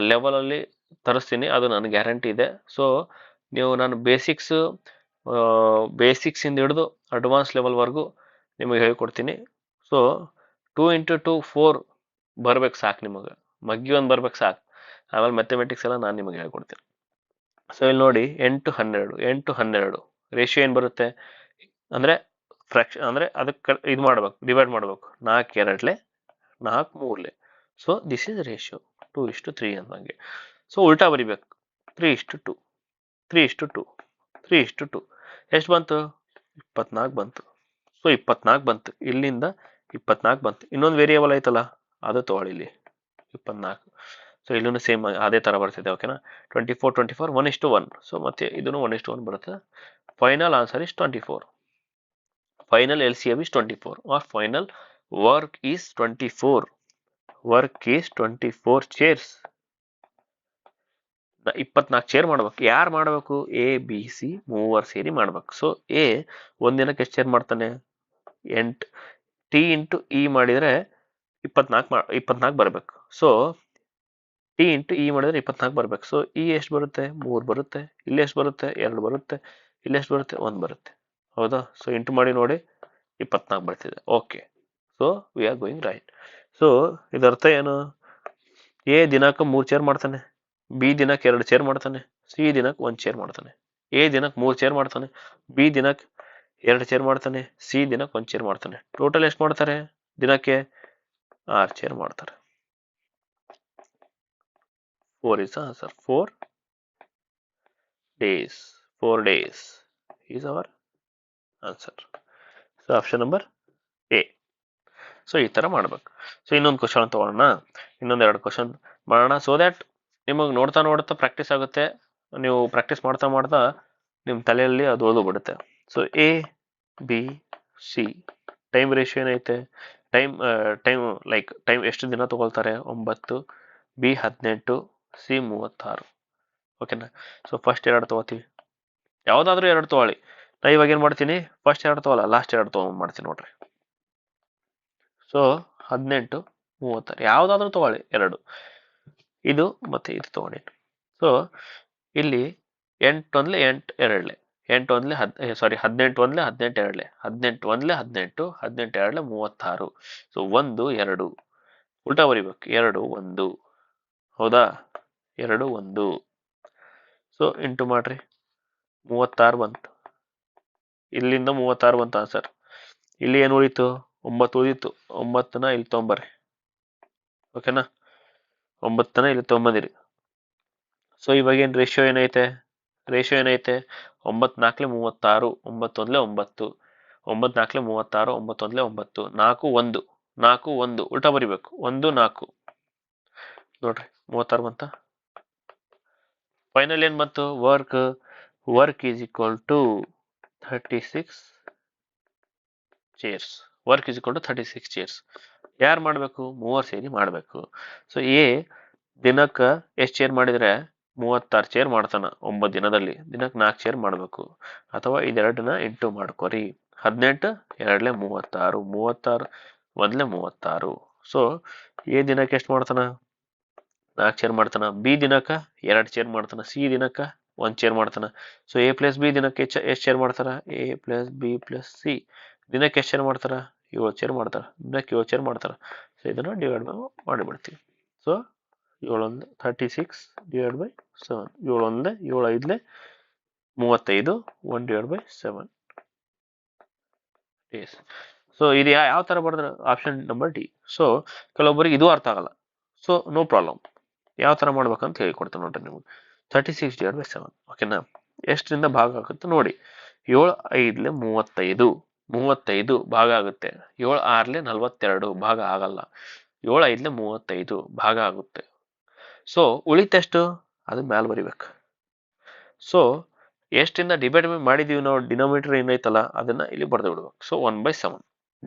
ಲೆವೆಲಲ್ಲಿ ತರಿಸ್ತೀನಿ, ಅದು ನನಗೆ ಗ್ಯಾರಂಟಿ ಇದೆ. ಸೊ ನೀವು ನಾನು ಬೇಸಿಕ್ಸಿಂದ ಹಿಡಿದು ಅಡ್ವಾನ್ಸ್ ಲೆವೆಲ್ವರೆಗೂ ನಿಮಗೆ ಹೇಳ್ಕೊಡ್ತೀನಿ. ಸೊ 2 × 2 4 ಬರ್ಬೇಕು ಸಾಕು, ನಿಮಗೆ ಮಗ್ಗಿ ಒಂದು ಬರ್ಬೇಕು ಸಾಕು. ಆಮೇಲೆ ಮ್ಯಾಥಮೆಟಿಕ್ಸ್ ಎಲ್ಲ ನಾನು ನಿಮಗೆ ಹೇಳ್ಕೊಡ್ತೀನಿ. ಸೊ ಇಲ್ಲಿ ನೋಡಿ 8 12 8 12 ರೇಷಿಯೋ ಏನು ಬರುತ್ತೆ ಅಂದರೆ ಫ್ರಾಕ್ಷನ್ ಅಂದರೆ ಅದಕ್ಕೆ ಇದು ಮಾಡ್ಬೇಕು, ಡಿವೈಡ್ ಮಾಡಬೇಕು. 4 2 4 3. ಸೊ ದಿಸ್ ಈಸ್ ರೇಷಿಯೋ 2:3 ಅಂದಂಗೆ. ಸೊ ಉಲ್ಟಾ ಬರಿಬೇಕು 3:2 3:2 3:2 ಎಷ್ಟು ಬಂತು? 24 ಬಂತು. ಸೊ 24 ಬಂತು, ಇಲ್ಲಿಂದ 24 ಬಂತು. ಇನ್ನೊಂದು ವೇರಿಯೇಬಲ್ ಐತಲ್ಲ ಅದು ತಗೊಳ್ಳಿ ಇಲ್ಲಿ 24. ಸೊ ಇಲ್ಲೂ ಸೇಮ್ ಅದೇ ಥರ ಬರ್ತಿದೆ. ಓಕೆನಾ? 24 24 1:1. ಸೊ ಮತ್ತೆ ಇದನ್ನು 1:1 ಬರುತ್ತೆ. Final answer is 24. Final LCM is 24 or final work is 24. Work is 24 chairs. 24 chair ಮಾಡ್ಬೇಕು. ಯಾರು ಮಾಡಬೇಕು? ABC ಮೂವರು ಸೇರಿ ಮಾಡ್ಬೇಕು. ಸೊ ಎ ಒಂದಿನಕ್ಕೆ ಎಷ್ಟು ಚೇರ್ ಮಾಡ್ತಾನೆ? 8 T × E ಮಾಡಿದರೆ 24 ಬರಬೇಕು. ಸೊ T × E ಮಾಡಿದ್ರೆ 24 ಬರಬೇಕು. ಸೊ E ಎಷ್ಟು ಬರುತ್ತೆ? 3 ಬರುತ್ತೆ. ಇಲ್ಲಿ ಎಷ್ಟು ಬರುತ್ತೆ? 2 ಬರುತ್ತೆ. ಇಲ್ಲಿ ಎಷ್ಟು ಬರುತ್ತೆ? 1 ಬರುತ್ತೆ. ಹೌದಾ? ಸೊ ಇಂಟು ಮಾಡಿ ನೋಡಿ 24 ಬರ್ತಿದೆ. Okay, so we are going right. So ಇದರ್ಥ ಏನು? ಎ ದಿನಕ್ಕೆ 3 ಚೇರ್ ಮಾಡ್ತಾನೆ, ಬಿ ದಿನಕ್ಕೆ 2 ಚೇರ್ ಮಾಡ್ತಾನೆ, ಸಿ ದಿನಕ್ಕೆ 1 ಚೇರ್ ಮಾಡ್ತಾನೆ. ಎ ದಿನಕ್ಕೆ 3 ಚೇರ್ ಮಾಡ್ತಾನೆ, ಬಿ ದಿನಕ್ಕೆ 2 ಚೇರ್ ಮಾಡ್ತಾನೆ, ಸಿ ದಿನಕ್ಕೆ 1 ಚೇರ್ ಮಾಡ್ತಾನೆ. ಟೋಟಲ್ ಎಷ್ಟು ಮಾಡ್ತಾರೆ? ದಿನಕ್ಕೆ 6 ಚೇರ್ ಮಾಡ್ತಾರೆ. 4 is the answer. 4 days. 4 days is our answer. So option number A. So ಈ ಥರ ಮಾಡ್ಬೇಕು. ಸೊ ಇನ್ನೊಂದು ಕ್ವಶನ್ ತಗೊಳ್ಳೋಣ, ಇನ್ನೊಂದು 2 ಕ್ವಶನ್ ಮಾಡೋಣ. ಸೊ ದ್ಯಾಟ್ ನಿಮಗೆ ನೋಡ್ತಾ ಪ್ರಾಕ್ಟೀಸ್ ಆಗುತ್ತೆ. ನೀವು ಪ್ರಾಕ್ಟೀಸ್ ಮಾಡ್ತಾ ನಿಮ್ಮ ತಲೆಯಲ್ಲಿ ಅದು ಓದೋಗ್ಬಿಡುತ್ತೆ. So A B C time ratio ಏನೈತೆ? ಟೈಮ್ ಎಷ್ಟು ದಿನ ತಗೊಳ್ತಾರೆ? 9, ಬಿ 18, ಸಿ 36. ಓಕೆನಾ? ಸೊ ಫಸ್ಟ್ 2 ತಗೋತೀವಿ, ಯಾವುದಾದ್ರೂ 2 ತಗೊಳ್ಳಿ. ನಾ ಇವಾಗ ಏನು ಮಾಡ್ತೀನಿ? ಫಸ್ಟ್ 2 ತಗೊಲ್ಲ, ಲಾಸ್ಟ್ 2 ತೊಗೊಂಡ್ಬಿಡ್ತೀನಿ ನೋಡ್ರಿ. ಸೊ 18 36 ಯಾವುದಾದ್ರೂ ತಗೊಳ್ಳಿ 2, ಇದು ಮತ್ತೆ ಇದು ತಗೊಂಡಿ. ಸೊ ಇಲ್ಲಿ 8 1 8 2 8 1 18 1 18 2 18 1 18 18 2 36. ಸೊ 1 2 ಉಲ್ಟಾ ಬರಿಬೇಕು. 2 1. ಹೌದಾ? 2 1. ಸೊ ಇಂಟು ಮಾಡ್ರಿ 36 ಬಂತು. ಇಲ್ಲಿಂದ 36 ಬಂತು ಆನ್ಸರ್. ಇಲ್ಲಿ ಏನು ಉಳಿತು? 9 ಉಳಿತು. 9ನ ಇಲ್ಲಿ ತೊಗೊಂಬರ್ರಿ. ಓಕೆನಾ? 9ನ ಇಲ್ಲಿ ತೊಗೊಂಬಂದಿರಿ. ಸೊ ಇವಾಗ ಏನು ರೇಷಿಯೋ ಏನೈತೆ? 9 4 36 9 1 9 9 4 36 9 1 9 4 1 4 1 ಉಲ್ಟಾ ಬರಿಬೇಕು. 1 4 ನೋಡ್ರಿ 36 ಬಂತ. ಫೈನಲ್ ಏನ್ ಬಂತು? Work is equal to 36 chairs. Work is equal to 36 chairs. ಯಾರು ಮಾಡಬೇಕು? 3 ಸೇರಿ ಮಾಡಬೇಕು. ಸೊ ಎ ದಿನಕ್ಕೆ ಎಷ್ಟು ಚೇರ್ ಮಾಡಿದರೆ? 36 ಚೇರ್ ಮಾಡ್ತಾನ 9 ದಿನದಲ್ಲಿ. ದಿನಕ್ಕೆ 4 ಚೇರ್ ಮಾಡಬೇಕು. ಅಥವಾ ಇದೆರಡನ್ನ ಇಂಟು ಮಾಡ್ಕೊರಿ. 18 2 36 36 1 36. ಸೊ ಎ ದಿನಕ್ಕೆ ಎಷ್ಟು ಮಾಡ್ತಾನ? 4 ಚೇರ್ ಮಾಡ್ತಾನ. ಬಿ ದಿನಕ್ಕೆ 2 ಚೇರ್ ಮಾಡ್ತಾನ. ಸಿ ದಿನಕ್ಕೆ 1 ಚೇರ್ ಮಾಡ್ತಾನ. ಸೊ ಎ ಪ್ಲಸ್ ಬಿ ದಿನಕ್ಕೆ ಎಷ್ಟು ಚೇರ್ ಮಾಡ್ತಾರ? A plus B plus C ದಿನಕ್ಕೆ ಎಷ್ಟು ಚೇರ್ ಮಾಡ್ತಾರ? 7 ಚೇರ್ ಮಾಡ್ತಾರ. ದಿನಕ್ಕೆ 7 ಚೇರ್ ಮಾಡ್ತಾರ. ಸೊ ಇದನ್ನು ಡಿವೈಡ್ ಮಾಡಿಬಿಡ್ತೀವಿ. So 7 1 36 divide by 7. 7 1 7 5 35 1 divide by 7 days. So ಇದು ಯಾವ ಥರ ಬರೆದ್ರೆ? Option number D. ಸೊ ಕೆಲವೊಬ್ಬರಿಗೆ ಇದು ಅರ್ಥ ಆಗಲ್ಲ. ಸೊ ನೋ ಪ್ರಾಬ್ಲಮ್, ಯಾವ ಥರ ಮಾಡ್ಬೇಕಂತ ಹೇಳ್ಕೊಡ್ತೇನೆ ನೋಡ್ರಿ ನಿಮ್ಗೆ. 36 ಡಿವೈಡ್ ಬೈ 7. ಓಕೆನಾ? ಎಷ್ಟರಿಂದ ಭಾಗ ಆಗುತ್ತೆ ನೋಡಿ. 7 5 35 35 ಭಾಗ ಆಗುತ್ತೆ. 7 6 42 ಭಾಗ ಆಗಲ್ಲ. 7 5 35 ಭಾಗ ಆಗುತ್ತೆ. ಸೊ ಉಳಿತೆಷ್ಟು? ಅದು ಮ್ಯಾಲೆ ಬರಿಬೇಕು. ಸೊ ಎಷ್ಟಿಂದ ಡಿವೈಡ್ ಮಾಡಿದೀವಿ ನಾವು ಡಿನಾಮಿನೇಟರ್ ಏನೈತಲ್ಲ ಅದನ್ನ ಇಲ್ಲಿ ಬರೆದು ಬಿಡ್ಬೇಕು. So 1/7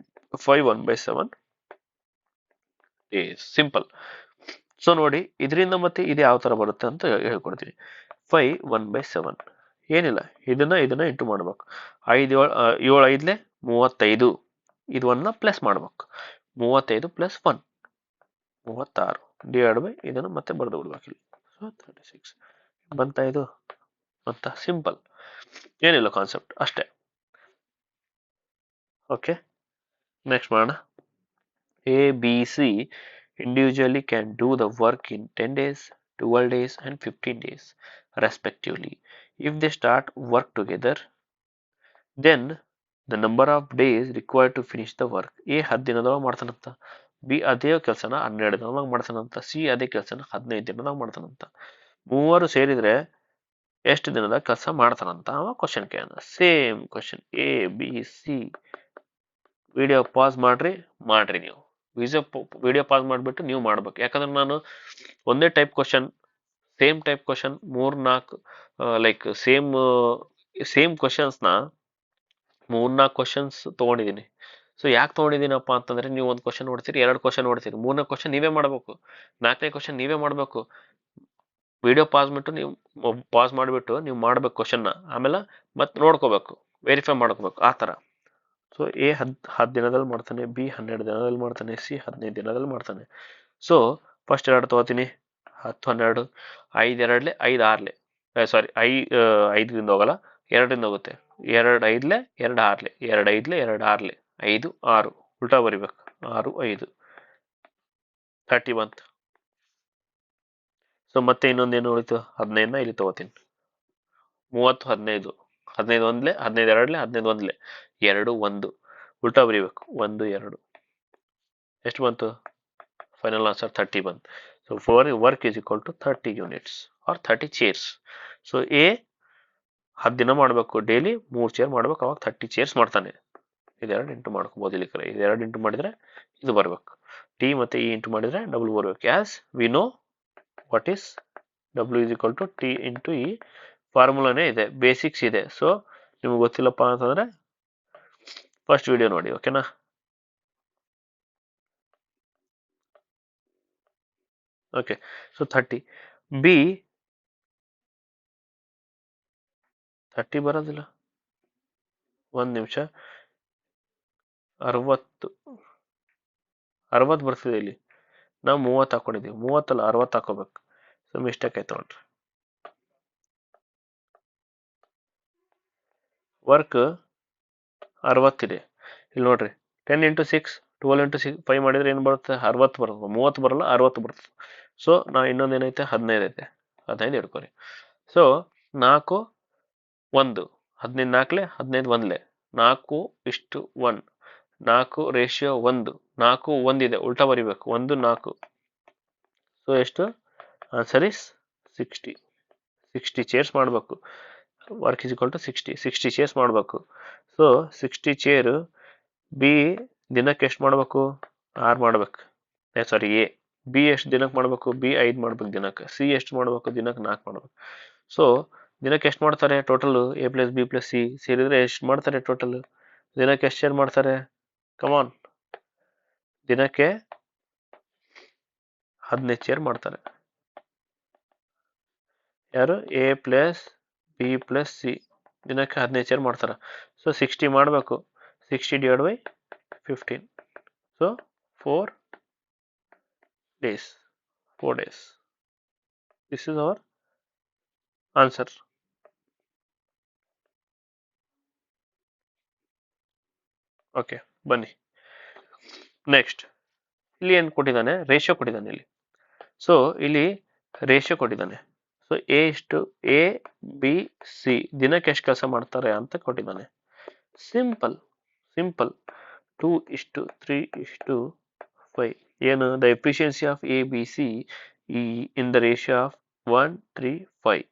5 1/7 is simple. ಸೊ ನೋಡಿ ಇದರಿಂದ ಮತ್ತೆ ಇದು ಯಾವ ತರ ಬರುತ್ತೆ ಅಂತ ಹೇಳ್ಕೊಡ್ತೀನಿ. 5 1/7 ಏನಿಲ್ಲ, ಇದನ್ನ ಇಂಟು ಮಾಡ್ಬೇಕು. 5 7 5 35 ಇದನ್ನ ಪ್ಲಸ್ ಮಾಡ್ಬೇಕು. 35 ಪ್ಲಸ್ 1 36 ಡಿವೈಡ್ ಬೈ ಇದನ್ನು ಮತ್ತೆ ಬರೆದು ಬಿಡ್ಬೇಕು ಇಲ್ಲಿ. ಸೊ 36 ಬಂತ ಇದು ಅಂತ ಸಿಂಪಲ್, ಏನಿಲ್ಲ ಕಾನ್ಸೆಪ್ಟ್ ಅಷ್ಟೇ. ಓಕೆ, ನೆಕ್ಸ್ಟ್ ಮಾಡೋಣ. A, B, C individually can do the work in 10 days, 12 days and 15 days respectively. If they start work together, then the number of days required to finish the work. A 10 ದಿನದೊಳಗೆ ಮಾಡ್ತಾನಂತ, B ಅದೇ ಕೆಲಸನ 12 ದಿನದಾಗ ಮಾಡ್ತಾನಂತ, C ಅದೇ ಕೆಲಸನ 15 ದಿನದಾಗ ಮಾಡ್ತಾನಂತ. ಮೂವರು ಸೇರಿದ್ರೆ ಎಷ್ಟು ದಿನದ ಕೆಲಸ ಮಾಡ್ತಾನಂತ ಅವ ಕ್ವಶನ್ ಕೇಳೋಣ. Same question A, B, C. Video pause ಮಾಡ್ರಿ ನೀವು ವಿಡಿಯೋ ಪಾಸ್ ಮಾಡಿಬಿಟ್ಟು ನೀವು ಮಾಡ್ಬೇಕು. ಯಾಕಂದ್ರೆ ನಾನು ಒಂದೇ type question, same type question 3-4 like same ಕ್ವಶನ್ಸ್ನ 3-4 ಕ್ವಶನ್ಸ್ ತೊಗೊಂಡಿದ್ದೀನಿ. ಸೊ ಯಾಕೆ ತೊಗೊಂಡಿದ್ದೀನಪ್ಪ ಅಂತಂದ್ರೆ ನೀವು ಒಂದು ಕ್ವಶನ್ ನೋಡ್ತೀರಿ, 2 ಕ್ವಶನ್ ನೋಡ್ತೀರಿ, 3ನೇ ಕ್ವಶನ್ ನೀವೇ ಮಾಡಬೇಕು, 4ನೇ ಕ್ವಶನ್ ನೀವೇ ಮಾಡಬೇಕು. ವಿಡಿಯೋ ಪಾಸ್ ಮಾಡಿಬಿಟ್ಟು ನೀವು ಮಾಡ್ಬೇಕು ಕ್ವಶನ್ನ, ಆಮೇಲೆ ಮತ್ತೆ ನೋಡ್ಕೋಬೇಕು, ವೆರಿಫೈ ಮಾಡ್ಕೋಬೇಕು ಆ ಥರ. ಸೊ A 10 ದಿನದಲ್ಲಿ ಮಾಡ್ತಾನೆ, B 12 ದಿನದಲ್ಲಿ ಮಾಡ್ತಾನೆ, C 15 ದಿನದಲ್ಲಿ ಮಾಡ್ತಾನೆ. ಸೊ ಫಸ್ಟ್ 2 ತಗೋತೀನಿ, 10 12 5 2 5 6 ಸಾರಿ 5ರಿಂದ ಹೋಗಲ್ಲ, 2ರಿಂದ ಹೋಗುತ್ತೆ. 2 5 2 6 2 5 2 6 5 6 ಉಲ್ಟಾ ಬರಿಬೇಕು. 6 5 30 ಬಂತು. ಸೊ ಮತ್ತೆ ಇನ್ನೊಂದೇನು ಉಳಿತು, 15ನ ಇಲ್ಲಿ ತಗೋತೀನಿ. 30 15 15 ಒಂದ್ಲೆ 15 2 15 ಒಂದ್ಲೆ 2 1 ಉಲ್ಟಾ ಬರೀಬೇಕು. 1 2 ಎಷ್ಟು ಬಂತು, ಫೈನಲ್ ಆನ್ಸರ್ 30 ಬಂತು. So work is equal to 30 units or 30 chairs. So A 10 ದಿನ ಮಾಡಬೇಕು, ಡೈಲಿ 3 ಚೇರ್ ಮಾಡ್ಬೇಕು, ಅವಾಗ 30 ಚೇರ್ಸ್ ಮಾಡ್ತಾನೆ. ಇದೆರಡು ಇಂಟು ಮಾಡ್ಕೋಬಹುದು ಇಲ್ಲಿ ಕರೆ, ಇದೆರಡು ಇಂಟು ಮಾಡಿದ್ರೆ ಇದು ಬರ್ಬೇಕು. T ಮತ್ತೆ E ಇಂಟು ಮಾಡಿದ್ರೆ ಡಬ್ಲ್ ಬರ್ಬೇಕು. As we know what is W is equal to T into E ಫಾರ್ಮುಲಾನೇ ಇದೆ, ಬೇಸಿಕ್ಸ್ ಇದೆ. ಸೊ ನಿಮ್ಗೆ ಗೊತ್ತಿಲ್ಲಪ್ಪ ಅಂತಂದ್ರೆ ಫಸ್ಟ್ ವಿಡಿಯೋ ನೋಡಿ, ಓಕೆನಾ. ಓಕೆ, ಸೊ 30 B 30 ಬರೋದಿಲ್ಲ, 1 ನಿಮಿಷ, 60 ಬರ್ತಿದೆ ಇಲ್ಲಿ, ನಾವು 30 ಹಾಕೊಂಡಿದ್ದೀವಿ, 30 ಅಲ್ಲ 60 ಹಾಕೋಬೇಕು. ಸೊ ಮಿಸ್ಟೇಕ್ ಆಯ್ತು ನೋಡ್ರಿ. ವರ್ಕ್ 60 ಇದೆ ಇಲ್ಲಿ ನೋಡ್ರಿ. 10 ಇಂಟು 6 12 ಇಂಟು 6 5 ಮಾಡಿದ್ರೆ ಏನು ಬರುತ್ತೆ, 60 ಬರುತ್ತೆ. 30 ಬರಲ್ಲ, 60 ಬರುತ್ತೆ. ಸೊ ನಾವು ಇನ್ನೊಂದೇನೈತೆ 15 ಐತೆ, 15 ಹಿಡ್ಕೊರಿ. ಸೊ 4 1 15 4 15 1 4:1 4 ರೇಷಿಯೋ 1 4 1 ಇದೆ, ಉಲ್ಟಾ ಬರಿಬೇಕು. 1 4. ಸೊ ಎಷ್ಟು ಆನ್ಸರ್ ಇಸ್ 60 ಚೇರ್ಸ್ ಮಾಡಬೇಕು. Work is equal to 60 chairs ಮಾಡಬೇಕು. ಸೊ 60 ಚೇರು B ದಿನಕ್ಕೆ ಎಷ್ಟು ಮಾಡಬೇಕು, 6 ಮಾಡ್ಬೇಕು. ಸಾರಿ A B ಎಷ್ಟು ದಿನಕ್ಕೆ ಮಾಡಬೇಕು, B 5 ಮಾಡ್ಬೇಕು ದಿನಕ್ಕೆ. C ಎಷ್ಟು ಮಾಡಬೇಕು, ದಿನಕ್ಕೆ 4 ಮಾಡ್ಬೇಕು. ಸೊ ದಿನಕ್ಕೆ ಎಷ್ಟು ಮಾಡ್ತಾರೆ total, A plus B plus C ಸೇರಿದ್ರೆ ಎಷ್ಟು ಮಾಡ್ತಾರೆ ಟೋಟಲ್, ದಿನಕ್ಕೆ ಎಷ್ಟು ಶೇರ್ ಮಾಡ್ತಾರೆ, ಕಮಾನ್, ದಿನಕ್ಕೆ 15 ಚೇರ್ ಮಾಡ್ತಾರೆ. ಯಾರು, A plus B plus C ದಿನಕ್ಕೆ 15 ಚೇರ್ ಮಾಡ್ತಾರೆ. ಸೊ 60 ಮಾಡಬೇಕು, 60 divide by 15. So 4 days. This is our answer. Okay, ಬನ್ನಿ ನೆಕ್ಸ್ಟ್. ಇಲ್ಲಿ ಏನು ಕೊಟ್ಟಿದ್ದಾನೆ, ರೇಷಿಯೋ ಕೊಟ್ಟಿದ್ದಾನೆ ಇಲ್ಲಿ. ಸೊ ಇಲ್ಲಿ ರೇಷಿಯೋ ಕೊಟ್ಟಿದ್ದಾನೆ. ಸೊ A B C ದಿನಕ್ಕೆ ಎಷ್ಟು ಕೆಲಸ ಮಾಡ್ತಾರೆ ಅಂತ ಕೊಟ್ಟಿದ್ದಾನೆ. ಸಿಂಪಲ್ 2:3:5. ಏನು, the efficiency of A B C in the ratio of 1:3:5.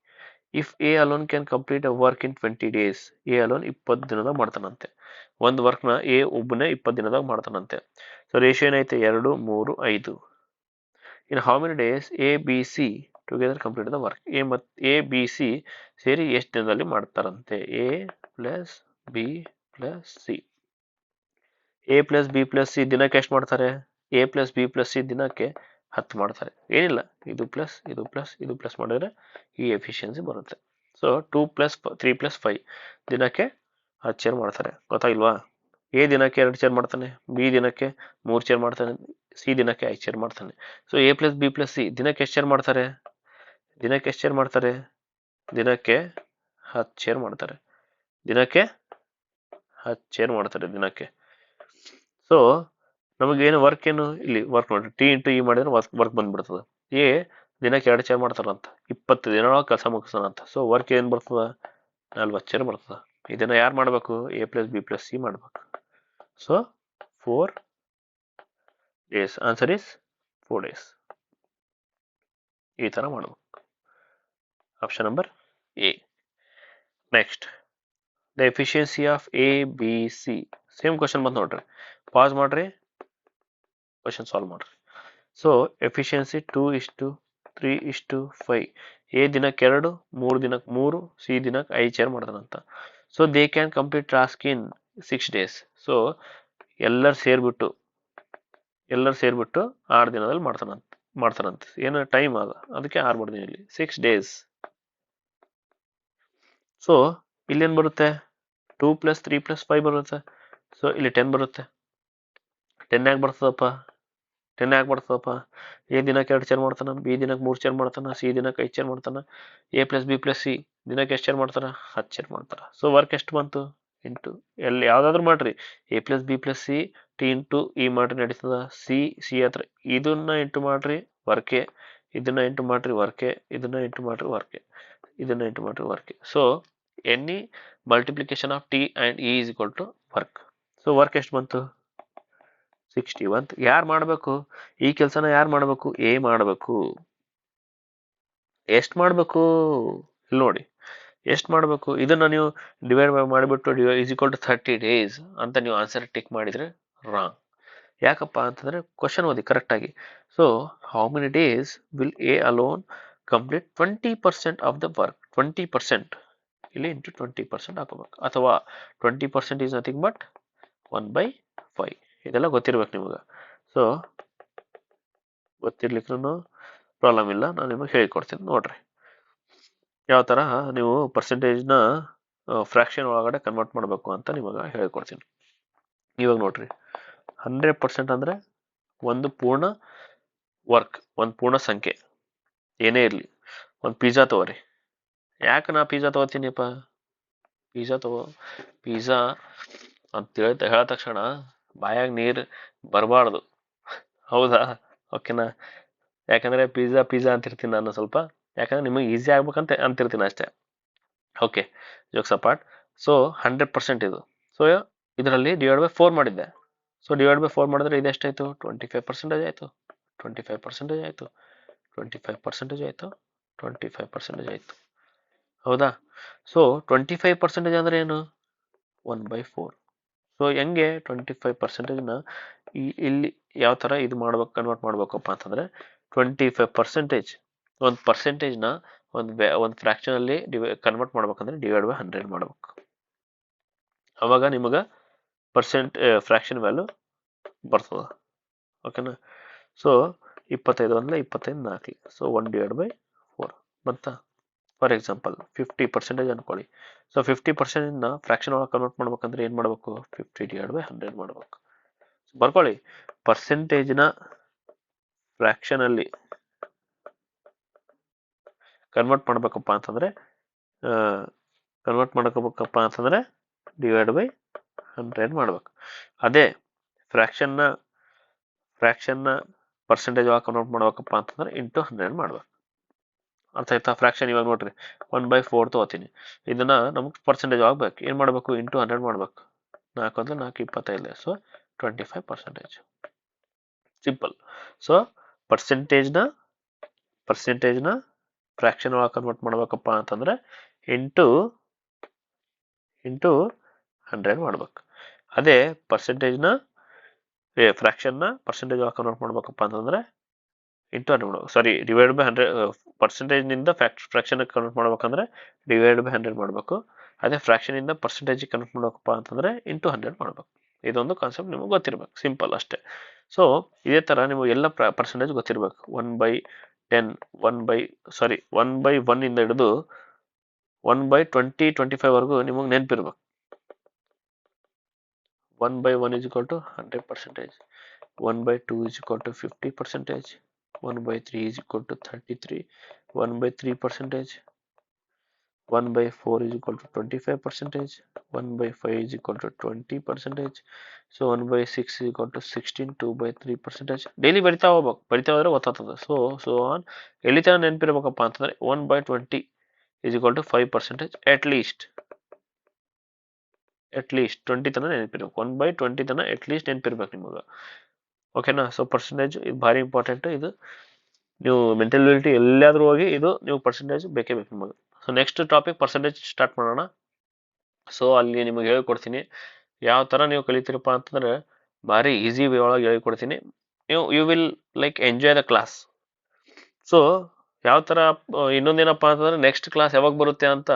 If A alone can complete a work in 20 days, A alone 20 ದಿನದಾಗ ಮಾಡ್ತಾನಂತೆ. ಒಂದು ವರ್ಕ್ನ A ಒಬ್ಬನೇ 20 ದಿನದಾಗ ಮಾಡ್ತಾನಂತೆ. ಸೊ ರೇಷಿಯೋ ಏನೈತೆ, 2 3 5. In how many days A B C together complete the work. A B C ಸೇರಿ ಎಷ್ಟು ದಿನದಲ್ಲಿ ಮಾಡ್ತಾರಂತೆ? A plus B plus C. A plus B plus C ದಿನಕ್ಕೆ ಎಷ್ಟು ಮಾಡ್ತಾರೆ? A plus B plus C ದಿನಕ್ಕೆ 10 ಮಾಡ್ತಾರೆ. ಏನಿಲ್ಲ, ಇದು ಪ್ಲಸ್ ಇದು ಪ್ಲಸ್ ಇದು ಪ್ಲಸ್ ಮಾಡಿದ್ರೆ ಈ ಎಫಿಷಿಯನ್ಸಿ ಬರುತ್ತೆ. ಸೊ 2 ಪ್ಲಸ್ 3 ಪ್ಲಸ್ 5 ದಿನಕ್ಕೆ 10 ಚೇರ್ ಮಾಡ್ತಾರೆ. ಗೊತ್ತಾಗಿಲ್ವಾ? ಎ ದಿನಕ್ಕೆ 2 ಚೇರ್ ಮಾಡ್ತಾನೆ, ಬಿ ದಿನಕ್ಕೆ 3 ಚೇರ್ ಮಾಡ್ತಾನೆ, ಸಿ ದಿನಕ್ಕೆ 5 ಚೇರ್ ಮಾಡ್ತಾನೆ. So A plus B plus C ದಿನಕ್ಕೆ ಎಷ್ಟು ಚೇರ್ ಮಾಡ್ತಾರೆ? ದಿನಕ್ಕೆ ಎಷ್ಟು ಚೇರ್ ಮಾಡ್ತಾರೆ? ದಿನಕ್ಕೆ 10 ಚೇರ್ ಮಾಡ್ತಾರೆ. ದಿನಕ್ಕೆ 10 ಚೇರ್ ಮಾಡ್ತಾರೆ ದಿನಕ್ಕೆ. ಸೊ ನಮಗೇನು ವರ್ಕ್ ಏನು? ಇಲ್ಲಿ ವರ್ಕ್ ನೋಡಿ, ಟಿ ಇಂಟು ಇ ಮಾಡಿದ್ರೆ ವರ್ಕ್ ಬಂದ್ಬಿಡ್ತದೆ. ಎ ದಿನಕ್ಕೆ 2 ಚೇರ್ ಮಾಡ್ತಾರಂತ, 20 ದಿನ ಕೆಲಸ ಮುಗಿಸ್ತಾನಂತ. ಸೊ ವರ್ಕ್ ಏನು ಬರ್ತದ? 40 ಚೇರ್ ಬರ್ತದ. ಇದನ್ನ ಯಾರು ಮಾಡಬೇಕು? A plus B plus C ಮಾಡಬೇಕು. So 4 days. Answer is 4 days. ಈ ತರ ಮಾಡಬೇಕು. Option number A. Next, the efficiency of A B C. Same question ಬಂದು ನೋಡ್ರಿ, ಪಾಸ್ ಮಾಡ್ರಿ, ಕ್ವಶನ್ ಸಾಲ್ವ್ ಮಾಡ್ರಿ. So efficiency 2:3:5. ಎ ದಿನಕ್ಕೆ 2, 3 ದಿನಕ್ಕೆ 3, ಸಿ ದಿನಕ್ಕೆ 5 ಚೇರ್ ಮಾಡ್ತಾನಂತ. So they can complete task in 6 days. So ಎಲ್ಲರೂ ಸೇರ್ಬಿಟ್ಟು 6 ದಿನದಲ್ಲಿ ಮಾಡ್ತಾನಂತ. ಏನು ಟೈಮ್ ಆಗ, ಅದಕ್ಕೆ 6 ಬರ್ತೀನಿ ಇಲ್ಲಿ, 6 days. ಸೊ ಇಲ್ಲೇನು ಬರುತ್ತೆ? 2 + 3 + 5 ಬರುತ್ತೆ. ಸೊ ಇಲ್ಲಿ 10 ಬರುತ್ತೆ. 10 ಯಾಕೆ ಬರ್ತದಪ್ಪ? ಎ ದಿನಕ್ಕೆ 2 ಚೇರ್ ಮಾಡ್ತಾನ, ಬಿ ದಿನಕ್ಕೆ 3 ಚೇರ್ ಮಾಡ್ತಾನ, ಸಿ ದಿನಕ್ಕೆ 5 ಚೇರ್ ಮಾಡ್ತಾನ. A plus B plus C ದಿನಕ್ಕೆ ಎಷ್ಟು ಚೇರ್ ಮಾಡ್ತಾರ? 10 ಚೇರ್ ಮಾಡ್ತಾರ. ಸೊ ವರ್ಕ್ ಎಷ್ಟು ಬಂತು? ಇಂಟು ಎಲ್ಲಿ ಯಾವ್ದಾದ್ರು ಮಾಡ್ರಿ, A plus B plus C T into E ಮಾಡ್ರಿ ನಡೀತದ. ಸಿ ಹತ್ರ ಇದನ್ನ ಇಂಟು ಮಾಡ್ರಿ ವರ್ಕೆ, ಇದನ್ನ ಇಂಟು ಮಾಡ್ರಿ ವರ್ಕೆ, ಇದನ್ನ ಇಂಟು ಮಾಡ್ರಿ ವರ್ಕೆ, ಇದನ್ನ ಇಂಟು ಮಾಡ್ರಿ ವರ್ಕೆ. So any multiplication of T and E is equal to work. So work ಎಷ್ಟು ಬಂತು? 60 ಬಂತು. ಯಾರು ಮಾಡಬೇಕು ಈ ಕೆಲಸನ? ಯಾರು ಮಾಡಬೇಕು? ಎ ಮಾಡಬೇಕು. ಎಷ್ಟು ಮಾಡಬೇಕು? ಇಲ್ಲಿ ನೋಡಿ, ಎಷ್ಟು ಮಾಡಬೇಕು? ಇದನ್ನ ನೀವು ಡಿವೈಡ್ ಮಾಡಿಬಿಟ್ಟು ಈಸ್ ಈಕ್ವಲ್ ಟು 30 days ಅಂತ ನೀವು ಆನ್ಸರ್ ಟಿಕ್ ಮಾಡಿದ್ರೆ ರಾಂಗ್. ಯಾಕಪ್ಪ ಅಂತಂದ್ರೆ ಕ್ವಶನ್ ಓದಿ ಕರೆಕ್ಟ್ ಆಗಿ. So how many days will A alone complete 20% of the work? 20% ಇಲ್ಲಿ ಇಂಟು 20% ಹಾಕೋಬೇಕು. ಅಥವಾ 20% ಈಸ್ ನಥಿಂಗ್ ಬಟ್ 1/5. ಇದೆಲ್ಲ ಗೊತ್ತಿರ್ಬೇಕು ನಿಮಗೆ. ಸೊ ಗೊತ್ತಿರ್ಲಿಕ್ಕೂ ಪ್ರಾಬ್ಲಮ್ ಇಲ್ಲ, ನಾನು ನಿಮಗೆ ಹೇಳಿಕೊಡ್ತೀನಿ ನೋಡ್ರಿ. ಯಾವ ಥರ ನೀವು ಪರ್ಸೆಂಟೇಜ್ನ ಫ್ರ್ಯಾಕ್ಷನ್ ಒಳಗಡೆ ಕನ್ವರ್ಟ್ ಮಾಡಬೇಕು ಅಂತ ನಿಮಗೆ ಹೇಳ್ಕೊಡ್ತೀನಿ. ಇವಾಗ ನೋಡ್ರಿ, 100% ಅಂದರೆ ಒಂದು ಪೂರ್ಣ ವರ್ಕ್, ಒಂದು ಪೂರ್ಣ ಸಂಖ್ಯೆ ಏನೇ ಇರಲಿ. ಒಂದು ಪಿಜ್ಜಾ ತಗೋರಿ. ಯಾಕೆ ನಾ ಪಿಜ್ಜಾ ತಗೋತೀನಿಪ್ಪ? ಪಿಜ್ಜಾ ಅಂತ ಹೇಳ ತಕ್ಷಣ ಬಾಯಾಗ ನೀರು ಬರಬಾರ್ದು, ಹೌದಾ? ಓಕೆನಾ? ಯಾಕಂದರೆ ಪಿಜ್ಜಾ ಅಂತಿರ್ತೀನಿ ನಾನು ಸ್ವಲ್ಪ, ಯಾಕಂದರೆ ನಿಮಗೆ ಈಸಿ ಆಗ್ಬೇಕಂತ ಅಂತಿರ್ತೀನಿ ಅಷ್ಟೇ. Okay, jokes apart. ಸೊ 100% ಇದು. ಸೊ ಇದರಲ್ಲಿ ಡಿವೈಡ್ ಬೈ 4 ಮಾಡಿದ್ದೆ. ಸೊ ಡಿವೈಡ್ ಬೈ 4 ಮಾಡಿದ್ರೆ ಇದು ಎಷ್ಟಾಯಿತು? 25% ಆಯಿತು. 25% ಆಯಿತು. 25% ಆಯಿತು. 25% ಆಯಿತು, ಹೌದಾ? ಸೊ 25% ಅಂದರೆ ಏನು? 1/4. ಸೊ ಹೆಂಗೆ 25%ನ ಇಲ್ಲಿ ಯಾವ ಥರ ಇದು ಮಾಡ್ಬೇಕು, ಕನ್ವರ್ಟ್ ಮಾಡ್ಬೇಕಪ್ಪ ಅಂತಂದರೆ 25% ಒಂದು ಪರ್ಸೆಂಟೇಜ್ನ ಒಂದು ಫ್ರ್ಯಾಕ್ಷನಲ್ಲಿ ಕನ್ವರ್ಟ್ ಮಾಡ್ಬೇಕಂದ್ರೆ ಡಿವೈಡ್ ಬೈ 100 ಮಾಡ್ಬೇಕು. ಅವಾಗ ನಿಮಗೆ ಫ್ರ್ಯಾಕ್ಷನ್ ವ್ಯಾಲ್ಯೂ ಬರ್ತದೆ. ಓಕೆನಾ? ಸೊ 25 ಅಂದರೆ 25 4. ಸೊ 1/4 ಬಂತಾ? ಫಾರ್ ಎಕ್ಸಾಂಪಲ್ 50% ಅನ್ಕೊಳ್ಳಿ. ಸೊ 50%ನ ಫ್ರ್ಯಾಕ್ಷನ್ ಒಳಗೆ ಕನ್ವರ್ಟ್ ಮಾಡ್ಬೇಕಂದ್ರೆ ಏನು ಮಾಡಬೇಕು? 50/100 ಮಾಡಬೇಕು. ಬರ್ಕೊಳ್ಳಿ, ಪರ್ಸೆಂಟೇಜ್ನ ಫ್ರ್ಯಾಕ್ಷನಲ್ಲಿ ಕನ್ವರ್ಟ್ ಮಾಡ್ಬೇಕಪ್ಪ ಅಂತಂದರೆ ಡಿವೈಡ್ ಬೈ 100 ಮಾಡ್ಬೇಕು. ಅದೇ ಫ್ರ್ಯಾಕ್ಷನ್ನ ಪರ್ಸೆಂಟೇಜ್ ಒಳಗೆ ಕನ್ವರ್ಟ್ ಮಾಡ್ಬೇಕಪ್ಪ ಅಂತಂದ್ರೆ ಇಂಟು 100 ಮಾಡ್ಬೇಕು. ಅರ್ಥ ಆಯ್ತಾ? ಫ್ರ್ಯಾಕ್ಷನ್ ಇವಾಗ ನೋಡ್ರಿ 1/4 ತಗೋತೀನಿ. ಇದನ್ನ ನಮಗೆ ಪರ್ಸೆಂಟೇಜ್ ಆಗ್ಬೇಕು, ಏನು ಮಾಡಬೇಕು? ಇಂಟು 100 ಮಾಡ್ಬೇಕು. 4 ಅಂದರೆ 4, 25. ಸೊ 25%. ಸಿಂಪಲ್. ಸೊ ಪರ್ಸೆಂಟೇಜ್ನ ಫ್ರ್ಯಾಕ್ಷನ್ ಒಳಗೆ ಕನ್ವರ್ಟ್ ಮಾಡ್ಬೇಕಪ್ಪ ಅಂತಂದ್ರೆ ಇಂಟು 100 ಮಾಡ್ಬೇಕು. ಅದೇ ಫ್ರ್ಯಾಕ್ಷನ್ನ ಪರ್ಸೆಂಟೇಜ್ ಒಳಗೆ ಕನ್ವರ್ಟ್ ಮಾಡ್ಬೇಕಪ್ಪ ಅಂತಂದ್ರೆ ಇಂಟು 100 ಮಾಡ್ಬೇಕು. ಸಾರಿ, ಡಿವೈಡ್ ಬೈ 100 ಪರ್ಸೆಂಟೇಜ್ನಿಂದ ಫ್ರಾಕ್ಷನ್ ಕನ್ವರ್ಟ್ ಮಾಡ್ಬೇಕಂದ್ರೆ ಡಿವೈಡ್ ಬೈ 100 ಮಾಡಬೇಕು. ಅದೇ ಫ್ರಾಕ್ಷನಿಂದ ಪರ್ಸೆಂಟೇಜ್ ಕನ್ವರ್ಟ್ ಮಾಡ್ಬೇಕಪ್ಪ ಅಂತಂದರೆ ಇಂಟು 100 ಮಾಡಬೇಕು. ಇದೊಂದು ಕಾನ್ಸೆಪ್ಟ್ ನಿಮಗೆ ಗೊತ್ತಿರಬೇಕು, ಸಿಂಪಲ್ ಅಷ್ಟೇ. ಸೊ ಇದೇ ಥರ ನಿಮಗೆ ಎಲ್ಲ ಪರ್ಸೆಂಟೇಜ್ ಗೊತ್ತಿರಬೇಕು. 1/10 1/1 ಇಂದ ಹಿಡಿದು 1/20 25ವರೆಗೂ ನಿಮಗೆ ನೆನಪಿರ್ಬೇಕು. 1/1 is equal to 100%, 1/2 is equal to 50%, 1/3 is equal to 33, 1/3%, 1/4 is equal to 25%, 1/5 is equal to 20%, so 1/6 is equal to 16, 2/3%. Daily ಬರಿತಾ ಹೋದ್ರೆ ಗೊತ್ತಾಗ್ತದೆ. ಸೊ ಆನ್ ಎಲ್ಲಿ ತನಕ ನೆನಪಿರ್ಬೇಕಪ್ಪ ಅಂತಂದ್ರೆ 1/20 is equal to 5% at least 20 ತನಕ ನೆನಪಿರ್ಬೇಕು. 1/20 ತನಕ at least ನೆನಪಿರ್ಬೇಕು ನಿಮಗೆ. ಓಕೆನಾ? ಸೊ ಪರ್ಸೆಂಟೇಜ್ ಇದು ಭಾರಿ ಇಂಪಾರ್ಟೆಂಟ್. ಇದು ನೀವು ಮೆಂಟಲಿಟಿ ಎಲ್ಲಾದ್ರೂ ಹೋಗಿ ಇದು ನೀವು ಪರ್ಸೆಂಟೇಜ್ ಬೇಕೇ ಬೇಕು ನಿಮಗೆ. So next topic percentage start ಮಾಡೋಣ. ಸೊ ಅಲ್ಲಿ ನಿಮಗೆ ಹೇಳ್ಕೊಡ್ತೀನಿ ಯಾವ ಥರ ನೀವು ಕಲಿತೀರಪ್ಪ ಅಂತಂದ್ರೆ ಭಾರಿ ಈಸಿ ವೇ ಒಳಗೆ ಹೇಳ್ಕೊಡ್ತೀನಿ. You will like enjoy the class. So ಯಾವ ಥರ ಇನ್ನೊಂದೇನಪ್ಪ ಅಂತಂದ್ರೆ ನೆಕ್ಸ್ಟ್ ಕ್ಲಾಸ್ ಯಾವಾಗ ಬರುತ್ತೆ ಅಂತ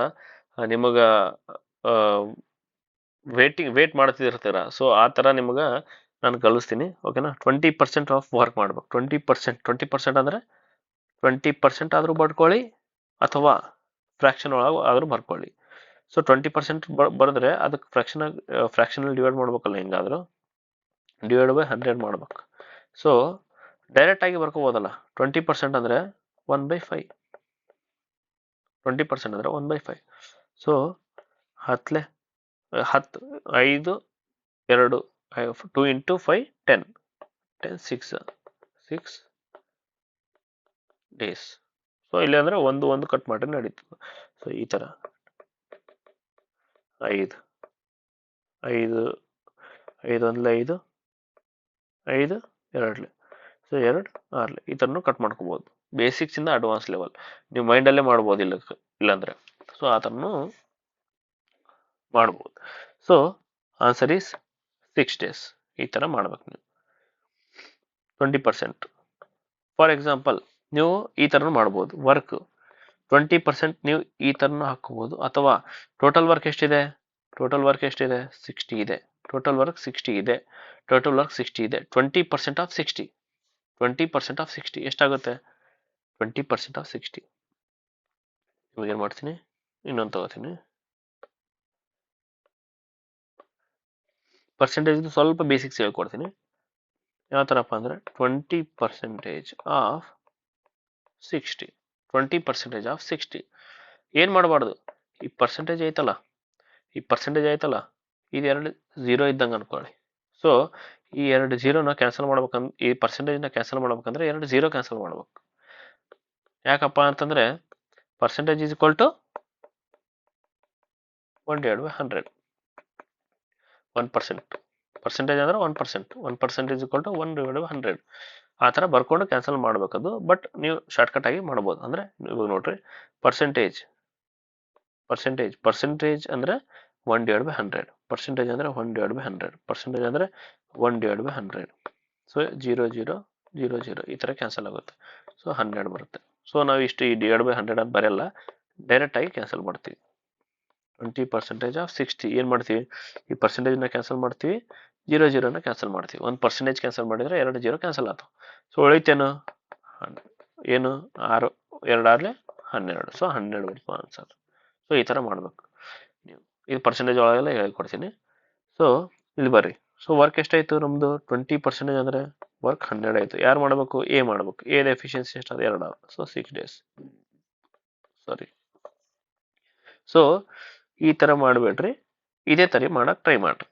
ನಿಮಗೆ ವೇಟ್ ಮಾಡ್ತಿರ್ತೀರ. ಸೊ ಆ ಥರ ನಿಮಗೆ ನಾನು ಕಲಿಸ್ತೀನಿ. ಓಕೆನಾ? 20% ಆಫ್ ವರ್ಕ್ ಮಾಡ್ಬೇಕು. 20% ಅಂದರೆ 20% ಆದರೂ ಬರ್ಕೊಳ್ಳಿ ಅಥವಾ ಫ್ರಾಕ್ಷನ್ ಒಳಗೆ ಆದರೂ ಬರ್ಕೊಳ್ಳಿ. ಸೊ 20% ಬರೆದ್ರೆ ಅದಕ್ಕೆ ಫ್ರಾಕ್ಷನಲ್ಲಿ ಡಿವೈಡ್ ಮಾಡ್ಬೇಕಲ್ಲ, ಹೆಂಗಾದರೂ ಡಿವೈಡ್ ಬೈ 100 ಮಾಡ್ಬೇಕು. ಸೊ ಡೈರೆಕ್ಟಾಗಿ ಬರ್ಕೋಬೋದಲ್ಲ. 20% ಅಂದರೆ 1/5. 20% ಅಂದರೆ 1/5. So 10 5 2 2 into 5 10 6 days. ಸೊ ಇಲ್ಲಿ ಅಂದರೆ ಒಂದು ಕಟ್ ಮಾಡಿ ನಡೀತದೆ. ಸೊ ಈ ಥರ 5 5 5 5 2 ಸೊ 2 6 ಈ ಥರನೂ ಕಟ್ ಮಾಡ್ಕೋಬೋದು. ಬೇಸಿಕ್ಸಿಂದ ಅಡ್ವಾನ್ಸ್ ಲೆವೆಲ್ ನೀವು ಮೈಂಡಲ್ಲೇ ಮಾಡ್ಬೋದು ಇಲ್ಲಾಂದರೆ. ಸೊ ಆ ಥರನೂ ಮಾಡ್ಬೋದು. So answer is 6 days. ಈ ಥರ ಮಾಡ್ಬೇಕು ನೀವು 20%. ಫಾರ್ ಎಕ್ಸಾಂಪಲ್ ನೀವು ಈ ಥರನೂ ಮಾಡ್ಬೋದು. ವರ್ಕ್ 20% ನೀವು ಈ ಥರನೂ ಹಾಕ್ಕೋಬೋದು. ಅಥವಾ ಟೋಟಲ್ ವರ್ಕ್ ಎಷ್ಟಿದೆ 60 ಇದೆ. ಟೋಟಲ್ ವರ್ಕ್ 60 ಇದೆ. 20% ಆಫ್ 60. 20% ಆಫ್ 60 ಎಷ್ಟಾಗುತ್ತೆ? 20% ಆಫ್ 60. ಇವಾಗೇನು ಮಾಡ್ತೀನಿ, ಇನ್ನೊಂದು ತಗೋತೀನಿ. ಪರ್ಸೆಂಟೇಜ್ ಸ್ವಲ್ಪ ಬೇಸಿಕ್ಸ್ ಹೇಳ್ಕೊಡ್ತೀನಿ. ಯಾವ ಥರಪ್ಪ ಅಂದರೆ 20% ಆಫ್ 60. 20% ಆಫ್ 60 ಏನು ಮಾಡಬಾರ್ದು, ಈ ಪರ್ಸೆಂಟೇಜ್ ಐತಲ್ಲ ಇದು 2 0 ಇದ್ದಂಗೆ ಅನ್ಕೊಳ್ಳಿ. ಸೊ ಈ 2 0ನ ಕ್ಯಾನ್ಸಲ್ ಮಾಡ್ಬೇಕಂದ್ರೆ, ಈ ಪರ್ಸೆಂಟೇಜ್ನ ಕ್ಯಾನ್ಸಲ್ ಮಾಡ್ಬೇಕಂದ್ರೆ 2 0 ಕ್ಯಾನ್ಸಲ್ ಮಾಡ್ಬೇಕು. ಯಾಕಪ್ಪ ಅಂತಂದರೆ percentage is equal to 1/100. 1%. Percentage ಅಂದರೆ 1%. 1% ಈಸ್ ಈಕ್ವಲ್ ಟು 1/100. ಆ ಥರ ಬರ್ಕೊಂಡು ಕ್ಯಾನ್ಸಲ್ ಮಾಡಬೇಕದು. ಬಟ್ ನೀವು ಶಾರ್ಟ್ಕಟ್ ಆಗಿ ಮಾಡ್ಬೋದು. ಅಂದರೆ ಇವಾಗ ನೋಡ್ರಿ, ಪರ್ಸೆಂಟೇಜ್ ಅಂದರೆ 1/100. ಪರ್ಸೆಂಟೇಜ್ ಅಂದರೆ 1/100. ಪರ್ಸೆಂಟೇಜ್ ಅಂದರೆ 1/100. ಸೊ 0 0 0 0 ಈ ಥರ ಕ್ಯಾನ್ಸಲ್ ಆಗುತ್ತೆ. ಸೊ 12 ಬರುತ್ತೆ. ಸೊ ನಾವು ಇಷ್ಟು ಈ /100 ಅಂತ ಬರೆಯಲ್ಲ, ಡೈರೆಕ್ಟಾಗಿ ಕ್ಯಾನ್ಸಲ್ ಮಾಡ್ತೀವಿ. 20% ಆಫ್ 60 ಏನು ಮಾಡ್ತೀವಿ, ಈ ಪರ್ಸೆಂಟೇಜ್ನ ಕ್ಯಾನ್ಸಲ್ ಮಾಡ್ತೀವಿ, 0 0ನ ಕ್ಯಾನ್ಸಲ್ ಮಾಡ್ತೀವಿ. 1% ಕ್ಯಾನ್ಸಲ್ ಮಾಡಿದರೆ 2 0 ಕ್ಯಾನ್ಸಲ್ ಆಯ್ತು. ಸೊ ಉಳಿತೇನು, ಏನು 6 2 6 12. ಸೊ 12 ಬರ್ತದೆ ಆನ್ಸರ್. ಸೊ ಈ ಥರ ಮಾಡ್ಬೇಕು ನೀವು. ಇದು ಪರ್ಸೆಂಟೇಜ್ ಒಳಗೆಲ್ಲ ಹೇಳ್ಕೊಡ್ತೀನಿ. ಸೊ ಇಲ್ಲಿ ಬರ್ರಿ. ಸೊ ವರ್ಕ್ ಎಷ್ಟಾಯಿತು ನಮ್ಮದು? 20% ಅಂದರೆ ವರ್ಕ್ 12 ಆಯಿತು. ಯಾರು ಮಾಡಬೇಕು? ಎ ಮಾಡಬೇಕು. ಎದ ಎಫಿಷಿಯನ್ಸಿ ಎಷ್ಟಾದ? 2. So 6 days. ಸಾರಿ. ಸೊ ಈ ಥರ ಮಾಡಬೇಡ್ರಿ, ಇದೇ ಥರ ಮಾಡಕ್ಕೆ ಟ್ರೈ ಮಾಡಿರಿ.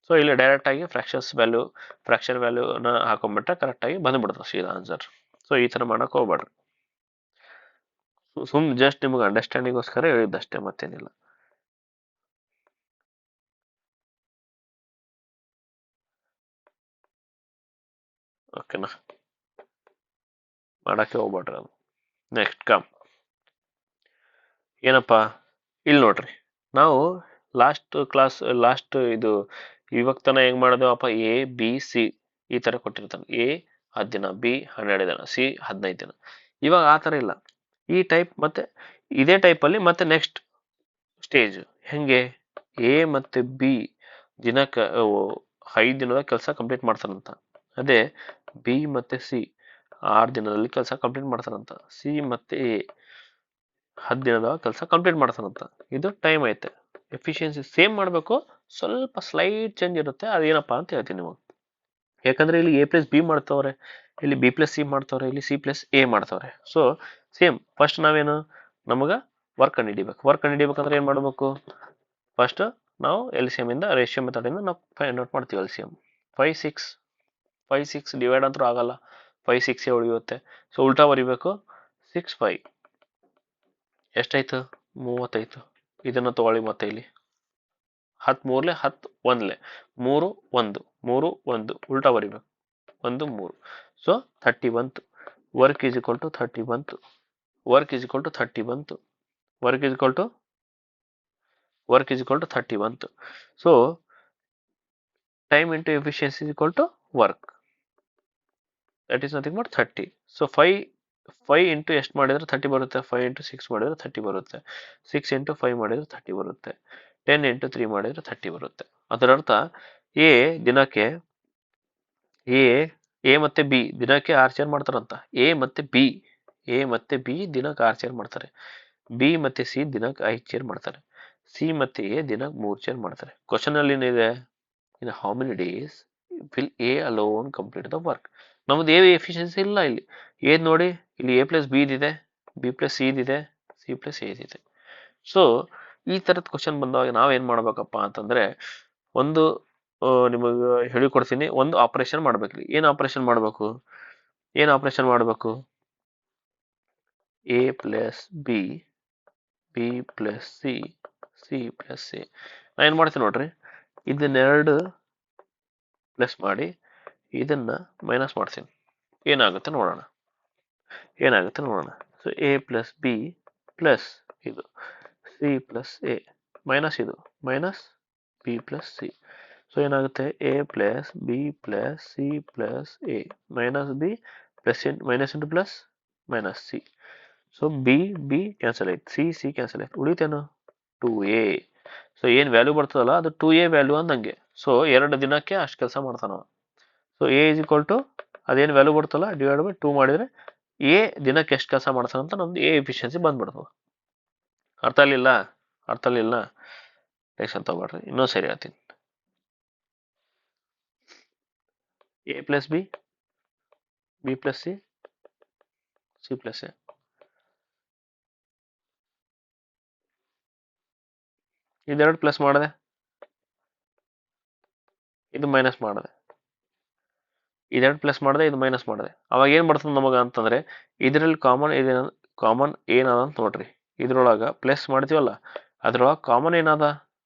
ಸೊ ಇಲ್ಲಿ ಡೈರೆಕ್ಟಾಗಿ ಫ್ರಾಕ್ಷನ್ ವ್ಯಾಲ್ಯೂನ ಹಾಕೊಂಡ್ಬಿಟ್ರೆ ಕರೆಕ್ಟಾಗಿ ಬಂದುಬಿಡ್ತದೆ ಸೀದಾ ಆನ್ಸರ್. ಸೊ ಈ ಥರ ಮಾಡಕ್ಕೆ ಹೋಗ್ಬೇಡ್ರಿ. ಜಸ್ಟ್ ನಿಮಗೆ ಅಂಡರ್ಸ್ಟ್ಯಾಂಡಿಂಗೋಸ್ಕರ ಹೇಳಿದ್ದಷ್ಟೇ, ಮತ್ತೇನಿಲ್ಲ. ಓಕೆನಾ? ಮಾಡೋಕ್ಕೆ ಹೋಗ್ಬೇಡ್ರಿ ಅದು. ನೆಕ್ಸ್ಟ್ ಏನಪ್ಪ, ಇಲ್ಲಿ ನೋಡ್ರಿ, ನಾವು ಲಾಸ್ಟ್ ಇದು ಇವಾಗ ತನ ಹೆಂಗ್ ಮಾಡಿದೆವಪ್ಪ, A B C ಈ ಥರ ಕೊಟ್ಟಿರ್ತಾನೆ. A 10 ದಿನ, ಬಿ 12 ದಿನ, ಸಿ 15 ದಿನ. ಇವಾಗ ಆ ಥರ ಇಲ್ಲ. ಈ ಟೈಪ್ ಮತ್ತೆ ಇದೇ ಟೈಪಲ್ಲಿ ಮತ್ತೆ ನೆಕ್ಸ್ಟ್ ಸ್ಟೇಜ್ ಹೆಂಗೆ, ಎ ಮತ್ತು ಬಿ ದಿನಕ್ಕೆ 5 ದಿನದ ಕೆಲಸ ಕಂಪ್ಲೀಟ್ ಮಾಡ್ತಾರಂತ. ಅದೇ ಬಿ ಮತ್ತು ಸಿ 6 ದಿನದಲ್ಲಿ ಕೆಲಸ ಕಂಪ್ಲೀಟ್ ಮಾಡ್ತಾರಂತ. ಸಿ ಮತ್ತು ಎ 10 ದಿನದ ಕೆಲಸ ಕಂಪ್ಲೀಟ್ ಮಾಡ್ತಾರಂತ. ಇದು ಟೈಮ್ ಐತೆ. ಎಫಿಷಿಯನ್ಸಿ ಸೇಮ್ ಮಾಡಬೇಕು, ಸ್ವಲ್ಪ ಸ್ಲೈಟ್ ಚೇಂಜ್ ಇರುತ್ತೆ. ಅದೇನಪ್ಪ ಅಂತ ಹೇಳ್ತೀನಿ ನಿಮಗೆ. ಯಾಕಂದ್ರೆ ಇಲ್ಲಿ ಎ ಪ್ಲಸ್ ಬಿ ಮಾಡ್ತವ್ರೆ, ಇಲ್ಲಿ ಬಿ ಪ್ಲಸ್ ಸಿ ಮಾಡ್ತವ್ರೆ, ಇಲ್ಲಿ ಸಿ ಪ್ಲಸ್ ಎ ಮಾಡ್ತವ್ರೆ. ಸೊ ಸೇಮ್ ಫಸ್ಟ್ ನಾವೇನು ನಮಗೆ ವರ್ಕ್ ಕಂಡುಹಿಡಿಬೇಕು. ವರ್ಕ್ ಕಂಡುಹಿಡಿಬೇಕಂದ್ರೆ ಏನು ಮಾಡಬೇಕು, ಫಸ್ಟ್ ನಾವು ಎಲ್ ಸಿ ಎಮ್ ಇಂದ ರೇಷಿಯೋ ಮೆಥಡಿಂದ ನಾವು ಫೈಂಡ್ ಔಟ್ ಮಾಡ್ತೀವಿ. ಎಲ್ ಸಿ ಎಮ್ 5 6 ಡಿವೈಡ್ ಅಂತೂ ಆಗಲ್ಲ, 5 6 ಉಳಿಯುತ್ತೆ. ಸೊ ಉಲ್ಟಾ ಬರಿಬೇಕು, 6 5 ಎಷ್ಟಾಯ್ತು, 30. ಇದನ್ನು ತಗೊಳ್ಳಿ, ಮತ್ತೆ ಇಲ್ಲಿ 10 3 10 1 3 1 3 1 ಉಲ್ಟಾ ಬರಿಬೇಕು, 1 3. ಸೊ 30 ಬಂತು. ವರ್ಕ್ ಈಸ್ ಈಕ್ವಲ್ ಟು 30 ಬಂತು. ವರ್ಕ್ ಈಸ್ ಈಕ್ವಲ್ ಟು 30 ಬಂತು. ವರ್ಕ್ ಈಸ್ ಈಕ್ವಲ್ ಟು 30 ಬಂತು. So time into efficiency is equal to work, that is nothing but 30. So 5 into ಎಷ್ಟು ಮಾಡಿದ್ರೆ 30 ಬರುತ್ತೆ, 5 ಇಂಟು 6 ಮಾಡಿದ್ರೆ 30 ಬರುತ್ತೆ, 6 ಇಂಟು 5 ಮಾಡಿದ್ರೆ 30 ಬರುತ್ತೆ, 10 ಇಂಟು 3 ಮಾಡಿದ್ರೆ 30 ಬರುತ್ತೆ. ಅದರರ್ಥ ಎ ದಿನಕ್ಕೆ ಎ ಮತ್ತೆ ಬಿ ದಿನಕ್ಕೆ 6 ಶೇರ್ ಮಾಡ್ತಾರಂತ. ಎ ಮತ್ತೆ ಬಿ ದಿನಕ್ಕೆ 6 ಶೇರ್ ಮಾಡ್ತಾರೆ. ಬಿ ಮತ್ತೆ ಸಿ ದಿನಕ್ಕೆ 5 ಶೇರ್ ಮಾಡ್ತಾರೆ. ಸಿ ಮತ್ತೆ ಎ ದಿನಕ್ಕೆ 3 ಶೇರ್ ಮಾಡ್ತಾರೆ. ಕ್ವಶನ್ ಅಲ್ಲಿ ಏನಿದೆ, ಇನ್ how many days will A alone complete the work. ನಮ್ದು ಎ ಎಫಿಷಿಯನ್ಸಿ ಇಲ್ಲ ಇಲ್ಲಿ. ಏನ್ ನೋಡಿ, ಇಲ್ಲಿ ಎ ಪ್ಲಸ್ ಬಿ ಇದೆ, ಬಿ ಪ್ಲಸ್ ಸಿ ಇದೆ, ಸಿ ಪ್ಲಸ್ ಎ ಇದೆ. ಸೊ ಈ ತರದ ಕ್ವಶನ್ ಬಂದಾಗ ನಾವೇನ್ ಮಾಡ್ಬೇಕಪ್ಪ ಅಂತಂದ್ರೆ, ಒಂದು ನಿಮಗೆ ಹೇಳಿಕೊಡ್ತೀನಿ, ಒಂದು ಆಪರೇಷನ್ ಮಾಡ್ಬೇಕ್ರಿ. ಏನ್ ಆಪರೇಷನ್ ಮಾಡ್ಬೇಕು, A plus B, B plus C, C plus A. ನಾ ಏನ್ ಮಾಡ್ತೀನಿ ನೋಡ್ರಿ, ಇದನ್ನೆರಡು ಪ್ಲಸ್ ಮಾಡಿ ಇದನ್ನ ಮೈನಸ್ ಮಾಡ್ತೀನಿ. ಏನಾಗುತ್ತೆ ನೋಡೋಣ. So A plus B plus ಇದು ಸಿ ಪ್ಲಸ್ ಎ ಮೈನಸ್ ಇದು minus B plus C. So ಏನಾಗುತ್ತೆ, A plus B plus C plus A minus B plus minus into plus minus C. So B cancel ಆಯ್ತು, C cancel ಆಯ್ತು, ಉಳಿತೇನು 2a. So ಏನ್ value ಬರ್ತದಲ್ಲ ಅದು 2a value ಅಂದಂಗೆ. So 2 ದಿನಕ್ಕೆ ಅಷ್ಟು ಕೆಲಸ ಮಾಡ್ತಾನವ. So A is equal to ಅದೇನು ವ್ಯಾಲ್ಯೂ ಬರ್ತಲ್ಲ ಡಿವೈಡ್ ಬೈ 2 ಮಾಡಿದ್ರೆ ಎ ದಿನಕ್ಕೆ ಎಷ್ಟು ಕೆಲಸ ಮಾಡ್ತಾನಂತ ನಮ್ದು ಎ ಎಫಿಷಿಯನ್ಸಿ ಬಂದ್ಬಿಡ್ತದೆ. ಅರ್ಥ ಆಗಲಿಲ್ಲ ಟೆನ್ಷನ್ ತಗೊಳ್ರಿ, ಇನ್ನೊಂದು ಸರಿ ಹೇಳ್ತೀನಿ. A plus B, B plus C, C plus A. ಇದೆರಡು ಪ್ಲಸ್ ಮಾಡಿದೆ, ಇದು ಮೈನಸ್ ಮಾಡಿದೆ, ಇದೆರಡು ಪ್ಲಸ್ ಮಾಡಿದೆ, ಇದು ಮೈನಸ್ ಮಾಡಿದೆ. ಅವಾಗ ಏನ್ ಬರ್ತದೆ ನಮಗ ಅಂತಂದ್ರೆ, ಇದರಲ್ಲಿ ಕಾಮನ್ ಏನದ ಅಂತ ನೋಡ್ರಿ. ಇದ್ರೊಳಗ ಪ್ಲಸ್ ಮಾಡ್ತೀವಲ್ಲ, ಅದ್ರೊಳಗ ಕಾಮನ್ ಏನದ,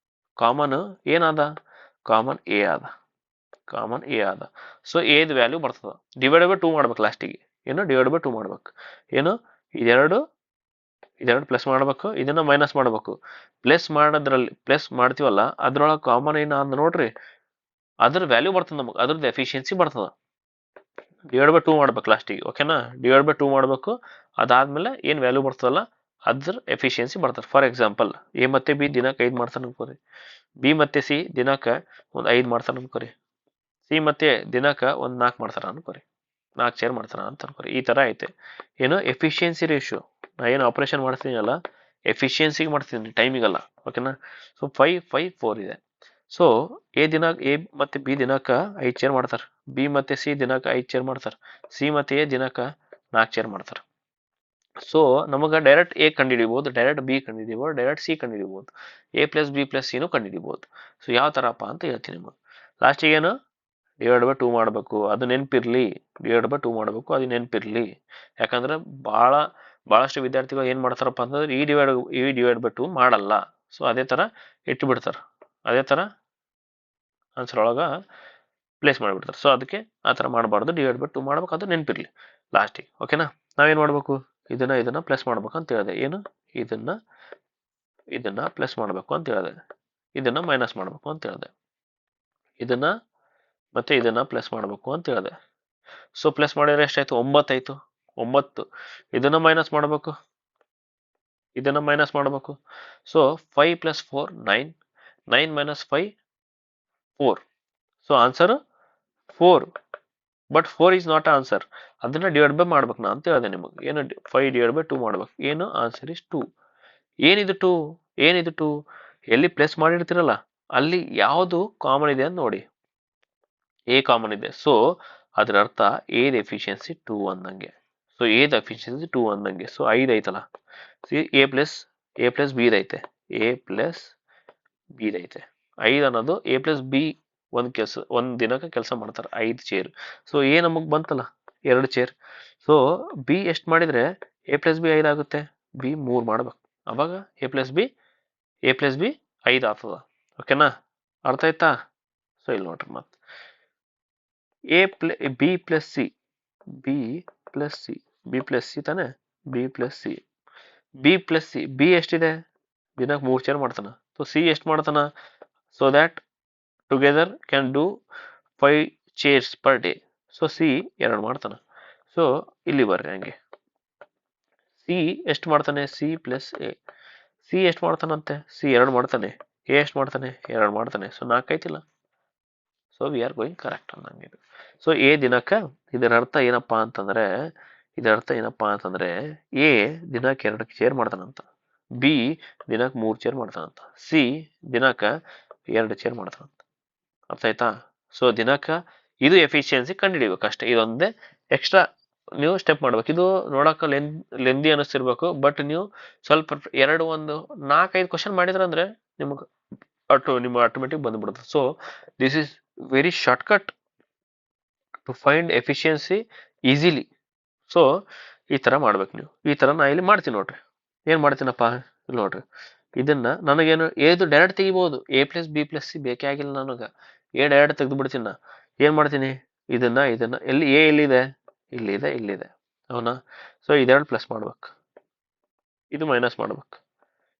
ಕಾಮನ್ ಎ ಆದ. ಸೊ ಎದ್ ವ್ಯಾಲ್ಯೂ ಬರ್ತದ. ಡಿವೈಡ್ ಬೈ 2 ಮಾಡ್ಬೇಕು ಲಾಸ್ಟಿಗೆ. ಏನು ಡಿವೈಡ್ ಬೈ 2 ಮಾಡ್ಬೇಕು. ಏನು ಇದೆರಡು ಪ್ಲಸ್ ಮಾಡ್ಬೇಕು, ಇದನ್ನ ಮೈನಸ್ ಮಾಡ್ಬೇಕು. ಪ್ಲಸ್ ಮಾಡ್ತೀವಲ್ಲ ಅದ್ರೊಳಗ ಕಾಮನ್ ಏನಾದ ನೋಡ್ರಿ, ಅದ್ರ ವ್ಯಾಲ್ಯೂ ಬರ್ತದ ನಮಗೆ, ಅದ್ರದ್ದು ಎಫಿಷಿಯನ್ಸಿ ಬರ್ತದ. ಡಿವೈಡ್ ಬೈ 2 ಮಾಡ್ಬೇಕು ಲಾಸ್ಟಿಗೆ, ಓಕೆನಾ. ಡಿವೈಡ್ ಬೈ 2 ಮಾಡ್ಬೇಕು. ಅದಾದ್ಮೇಲೆ ಏನ್ ವ್ಯಾಲ್ಯೂ ಬರ್ತದಲ್ಲ ಅದ್ರ ಎಫಿಷಿಯನ್ಸಿ ಬರ್ತದೆ. ಫಾರ್ ಎಕ್ಸಾಂಪಲ್ ಎ ಮತ್ತೆ ಬಿ ದಿನಕ್ಕೆ 5 ಮಾಡ್ತಾನೆ ಅನ್ಕೋರಿ, ಬಿ ಮತ್ತೆ ಸಿ ದಿನಕ್ಕೆ ಒಂದು 5 ಮಾಡ್ತಾನೆ ಅನ್ಕೋರಿ, ಸಿ ಮತ್ತೆ ದಿನಕ್ಕೆ ಒಂದು 4 ಮಾಡ್ತಾರ ಅನ್ಕೋರಿ, 4 ಶೇರ್ ಮಾಡ್ತಾರ ಅಂತ ಅನ್ಕೋರಿ. ಈ ತರ ಐತೆ ಏನು ಎಫಿಷಿಯನ್ಸಿ ರೇಷಿಯೋ. ನಾ ಏನು ಆಪರೇಷನ್ ಮಾಡ್ತೀನಲ್ಲ ಎಫಿಷಿಯನ್ಸಿಗೆ ಮಾಡ್ತೀನಿ, ಟೈಮಿಗಲ್ಲ, ಓಕೆನಾ. ಸೊ 5 5 4 ಇದೆ. ಸೊ ಎ ಮತ್ತೆ ಬಿ ದಿನಕ್ಕೆ 5 ಶೇರ್ ಮಾಡ್ತಾರೆ, ಬಿ ಮತ್ತೆ ಸಿ ದಿನಕ್ಕೆ 5 ಶೇರ್ ಮಾಡ್ತಾರೆ, ಸಿ ಮತ್ತೆ ಎ ದಿನಕ್ಕೆ 4 ಶೇರ್ ಮಾಡ್ತಾರೆ. ಸೊ ನಮಗ ಡೈರೆಕ್ಟ್ ಎ ಕಂಡುಹಿಡಿಬಹುದು, ಡೈರೆಕ್ಟ್ ಬಿ ಕಂಡುಹಿಡಿಬಹುದು, ಡೈರೆಕ್ಟ್ ಸಿ ಕಂಡುಹಿಡಿಬಹುದು, ಎ ಪ್ಲಸ್ ಬಿ ಪ್ಲಸ್ ಸಿನೂ ಕಂಡುಹಿಡಿಬಹುದು. ಸೊ ಯಾವ ತರಪ್ಪ ಅಂತ ಹೇಳ್ತೀನಿ ನಿಮಗೆ. ಲಾಸ್ಟಿಗೆ ಏನು ಡಿವೈಡ್ ಬೈ 2 ಮಾಡಬೇಕು, ಅದು ನೆನಪಿರ್ಲಿ. ಡಿವೈಡ್ ಬೈ 2 ಮಾಡಬೇಕು, ಅದು ನೆನಪಿರ್ಲಿ. ಯಾಕಂದ್ರೆ ಬಹಳಷ್ಟು ವಿದ್ಯಾರ್ಥಿಗಳು ಏನ್ ಮಾಡ್ತಾರಪ್ಪ ಅಂತಂದ್ರೆ ಈ ಡಿವೈಡ್ ಬೈ 2 ಮಾಡಲ್ಲ. ಸೊ ಅದೇ ತರ ಇಟ್ಟು ಬಿಡ್ತಾರ, ಅದೇ ತರ ಆನ್ಸರ್ ಒಳಗ ಪ್ಲೇಸ್ ಮಾಡಿಬಿಡ್ತಾರೆ. ಸೊ ಅದಕ್ಕೆ ಆ ಥರ ಮಾಡಬಾರ್ದು, ಡಿವೈಡ್ ಬೈ 2 ಮಾಡ್ಬೇಕು, ಅದು ನೆನಪಿರ್ಲಿ ಲಾಸ್ಟಿಗೆ, ಓಕೆನಾ. ನಾವೇನು ಮಾಡಬೇಕು, ಇದನ್ನ ಪ್ಲಸ್ ಮಾಡ್ಬೇಕು ಅಂತ ಹೇಳಿದೆ. ಏನು ಇದನ್ನ ಪ್ಲಸ್ ಮಾಡಬೇಕು ಅಂತ ಹೇಳಿದೆ, ಇದನ್ನ ಮೈನಸ್ ಮಾಡಬೇಕು ಅಂತ ಹೇಳಿದೆ, ಇದನ್ನ ಪ್ಲಸ್ ಮಾಡಬೇಕು ಅಂತ ಹೇಳಿದೆ. ಸೊ ಪ್ಲಸ್ ಮಾಡಿದ್ರೆ ಎಷ್ಟಾಯ್ತು 9 ಆಯ್ತು 9 ಇದನ್ನ ಮೈನಸ್ ಮಾಡಬೇಕು so 5 + 4 9 9 - 5 4 so answer 4 but 4 is not answer ಅದನ್ನ ಡಿವೈಡ್ ಬೈ ಮಾಡ್ಬೇಕು ನಾ ಅಂತ ಹೇಳಿದೆ ನಿಮಗೆ ಏನು 5/2 ಮಾಡ್ಬೇಕು ಏನು ಆನ್ಸರ್ ಇಸ್ 2 ಏನಿದು 2 ಎಲ್ಲಿ ಪ್ಲಸ್ ಮಾಡಿರ್ತೀರಲ್ಲ ಅಲ್ಲಿ ಯಾವುದು ಕಾಮನ್ ಇದೆ ಅಂತ ನೋಡಿ ಎ ಕಾಮನ್ ಇದೆ ಸೊ ಅದರ ಅರ್ಥ ಎ ಎಫಿಷಿಯನ್ಸಿ 2 ಅಂದಂಗೆ ಸೊ ಎ ಎಫಿಷಿಯನ್ಸಿ 2 ಅಂದಂಗೆ ಸೊ 5 ಐತಲ್ಲ ಎ ಪ್ಲಸ್ ಬಿ ಐತೆ ಎ ಪ್ಲಸ್ ಬಿ ಐತೆ 5 ಅನ್ನೋದು ಎ ಪ್ಲಸ್ ಬಿ ಒಂದ್ ದಿನಕ್ಕೆ ಕೆಲಸ ಮಾಡ್ತಾರೆ 5 ಚೇರ್ ಸೊ ಎ ನಮಗ್ ಬಂತಲ್ಲ 2 ಚೇರ್ ಸೊ ಬಿ ಎಷ್ಟು ಮಾಡಿದ್ರೆ ಎ ಪ್ಲಸ್ ಬಿ 5 ಆಗುತ್ತೆ ಬಿ 3 ಮಾಡ್ಬೇಕು ಅವಾಗ ಎ ಪ್ಲಸ್ ಬಿ 5 ಆಗ್ತದ ಓಕೆನಾ ಅರ್ಥ ಆಯ್ತಾ ಸೊ ಇಲ್ಲಿ ನೋಡ್ರಿ ಮತ್ತೆ ಬಿ ಪ್ಲಸ್ ಸಿ ತಾನೆ ಬಿ ಪ್ಲಸ್ ಸಿ ಬಿ ಎಷ್ಟಿದೆ ದಿನಕ್ಕೆ 3 ಚೇರ್ ಮಾಡ್ತಾನ ಸೊ ಸಿ ಎಷ್ಟು ಮಾಡ್ತಾನ so that together can do 5 chairs per day so C 2 ಮಾಡ್ತಾನ ಸೊ ಇಲ್ಲಿ ಬರ್ರಿ ಹಂಗೆ ಸಿ ಎಷ್ಟು ಮಾಡ್ತಾನೆ ಸಿ ಪ್ಲಸ್ ಎ ಸಿ ಎಷ್ಟು ಮಾಡ್ತಾನಂತೆ ಸಿ 2 ಮಾಡ್ತಾನೆ ಎ ಎಷ್ಟು ಮಾಡ್ತಾನೆ 2 ಮಾಡ್ತಾನೆ ಸೊ 4 ಐತಿಲ್ಲ so we are going correct ಅನ್ನಂಗೆ ಸೊ ಎ ದಿನಕ್ಕೆ ಇದರ ಅರ್ಥ ಏನಪ್ಪಾ ಅಂತಂದ್ರೆ ಎ ದಿನಕ್ಕೆ 2 ಚೇರ್ ಮಾಡ್ತಾನಂತ ಬಿ ದಿನಕ್ಕೆ 3 ಚೇರ್ ಮಾಡ್ತಾನಂತ ಸಿ ದಿನಕ್ಕೆ 2 ಚೇರ್ ಮಾಡ್ತಾನಂತ ಅರ್ಥ ಆಯ್ತಾ ಸೊ ದಿನಕ್ಕೆ ಇದು ಎಫಿಷಿಯನ್ಸಿ ಕಂಡುಹಿಡಿಬೇಕು ಅಷ್ಟೇ ಇದೊಂದೇ ಎಕ್ಸ್ಟ್ರಾ ನೀವು ಸ್ಟೆಪ್ ಮಾಡ್ಬೇಕು ಇದು ನೋಡಕ್ಕೆ ಲೆಂದಿ ಅನಿಸ್ತಿರ್ಬೇಕು ಬಟ್ ನೀವು ಸ್ವಲ್ಪ 4-5 ಕ್ವಶನ್ ಮಾಡಿದ್ರಂದ್ರೆ ನಿಮಗೆ ನಿಮ್ಮ ಆಟೋಮೆಟಿಕ್ ಬಂದ್ಬಿಡುತ್ತೆ so this is very shortcut to find efficiency easily so ಈ ತರ ಮಾಡ್ಬೇಕು ನೀವು ಈ ತರ ನಾ ಇಲ್ಲಿ ಮಾಡ್ತೀನಿ ನೋಡ್ರಿ ಏನ್ ಮಾಡ್ತೀನಪ್ಪ ಇಲ್ಲಿ ನೋಡ್ರಿ ಇದನ್ನ ನನಗೇನು ಏದು ಡೈರೆಕ್ಟ್ ತೆಗಿಬಹುದು A plus B plus C ಬೇಕೇ ಆಗಿಲ್ಲ ನನಗೆ ಎ ಡೈರೆಕ್ಟ್ ತೆಗೆದು ಬಿಡ್ತೀನಿ ನಾ ಏನ್ ಮಾಡ್ತೀನಿ ಇದನ್ನ ಎಲ್ಲಿ ಎ ಎಲ್ಲಿದೆ ಇಲ್ಲಿದೆ ಅವನ ಸೊ ಇದೆರಡು ಪ್ಲಸ್ ಮಾಡ್ಬೇಕು ಇದು ಮೈನಸ್ ಮಾಡ್ಬೇಕು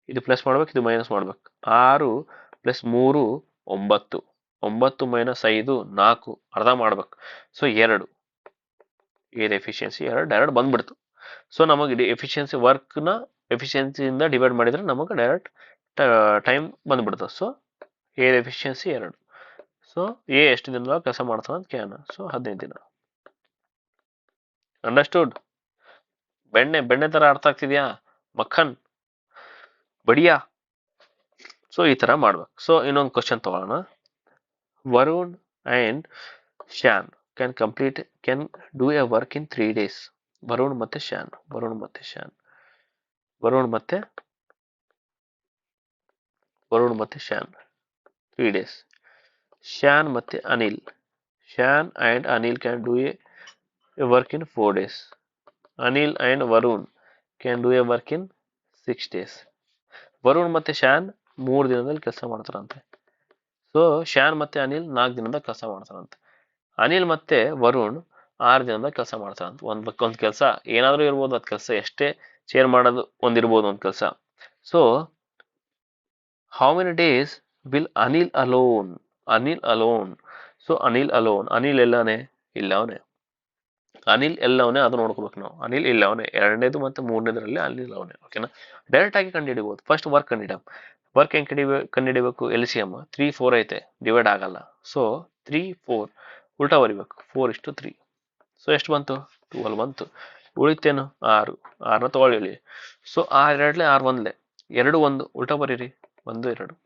ಇದು ಪ್ಲಸ್ ಮಾಡ್ಬೇಕು ಇದು ಮೈನಸ್ ಮಾಡ್ಬೇಕು 6 + 3 9 9 - 5 4 ಅರ್ಧ ಮಾಡ್ಬೇಕು ಸೊ 2 ಏರ್ ಎಫಿಷಿಯನ್ಸಿ 2 ಡೈರೆಕ್ಟ್ ಬಂದ್ಬಿಡ್ತು ಸೊ ನಮಗೆ ಎಫಿಷಿಯನ್ಸಿ ವರ್ಕ್ನ ಎಫಿಷಿಯನ್ಸಿಯಿಂದ ಡಿವೈಡ್ ಮಾಡಿದ್ರೆ ನಮಗೆ ಡೈರೆಕ್ಟ್ ಟೈಮ್ ಬಂದ್ಬಿಡ್ತದೆ ಸೊ ಏರ್ ಎಫಿಷಿಯನ್ಸಿ 2 ಸೊ ಎ ಎಷ್ಟು ದಿನ ಕೆಲಸ ಮಾಡ್ತಾನೆ ಅಂತ ಕೇಳೋಣ ಸೊ 15 ದಿನ ಅಂಡರ್ಸ್ಟುಡ್ ಬೆಣ್ಣೆ ತರ ಅರ್ಥ ಆಗ್ತಿದ್ಯಾ ಮಕ್ಕನ್ ಬಡಿಯಾ ಸೊ ಈ ತರ ಮಾಡ್ಬೇಕು ಸೊ ಇನ್ನೊಂದು ಕ್ವಶನ್ ತಗೊಳ್ಳೋಣ Varun and Shyan can do a work in 3 days Varun ಮತ್ತೆ ಶ್ಯಾನ್ 3 days ಶ್ಯಾನ್ ಮತ್ತೆ Shyan and Anil can do a work in 4 days Anil and Varun can do a work in 6 days Varun ಮತ್ತೆ ಶ್ಯಾನ್ 3 ದಿನದಲ್ಲಿ ಕೆಲಸ ಮಾಡ್ತಾರಂತೆ ಸೊ ಶ್ಯಾನ್ ಮತ್ತೆ ಅನಿಲ್ 4 ದಿನದ ಕೆಲಸ ಮಾಡ್ತಾರಂತೆ ಅನಿಲ್ ಮತ್ತೆ ವರುಣ್ 6 ದಿನದ ಕೆಲಸ ಮಾಡ್ತಾರಂತೆ ಒಂದ್ ಕೆಲಸ ಏನಾದ್ರೂ ಇರ್ಬೋದು ಅದ್ ಕೆಲಸ ಎಷ್ಟೇ ಶೇರ್ ಮಾಡೋದು ಒಂದಿರ್ಬೋದು ಒಂದ್ ಕೆಲಸ so how many days will Anil alone so Anil ಎಲ್ಲಾನೆ ಅದು ನೋಡ್ಕೋಬೇಕು ನಾವು ಅನಿಲ್ ಇಲ್ಲವನೇ 2ನೇದು ಮತ್ತೆ 3ನೇದರಲ್ಲಿ ಅನಿಲ್ ಅವನೇ ಓಕೆನಾ ಡೈರೆಕ್ಟ್ ಆಗಿ ಕಂಡುಹಿಡಿಬಹುದು ಫಸ್ಟ್ ವರ್ಕ್ ಹೆಂಗ್ ಕಂಡುಹಿಡಿಬೇಕು LCM 3 4 ಐತೆ ಡಿವೈಡ್ ಆಗಲ್ಲ ಸೊ 3 4 ಉಲ್ಟಾ ಬರಿಬೇಕು 4:3 ಸೊ ಎಷ್ಟು ಬಂತು 12 ಬಂತು ಉಳಿತೇನು 6ನ ತಗೊಳ್ಳಿ ಸೊ 6 1 2 1 ಉಲ್ಟಾ ಬರೀರಿ 1 2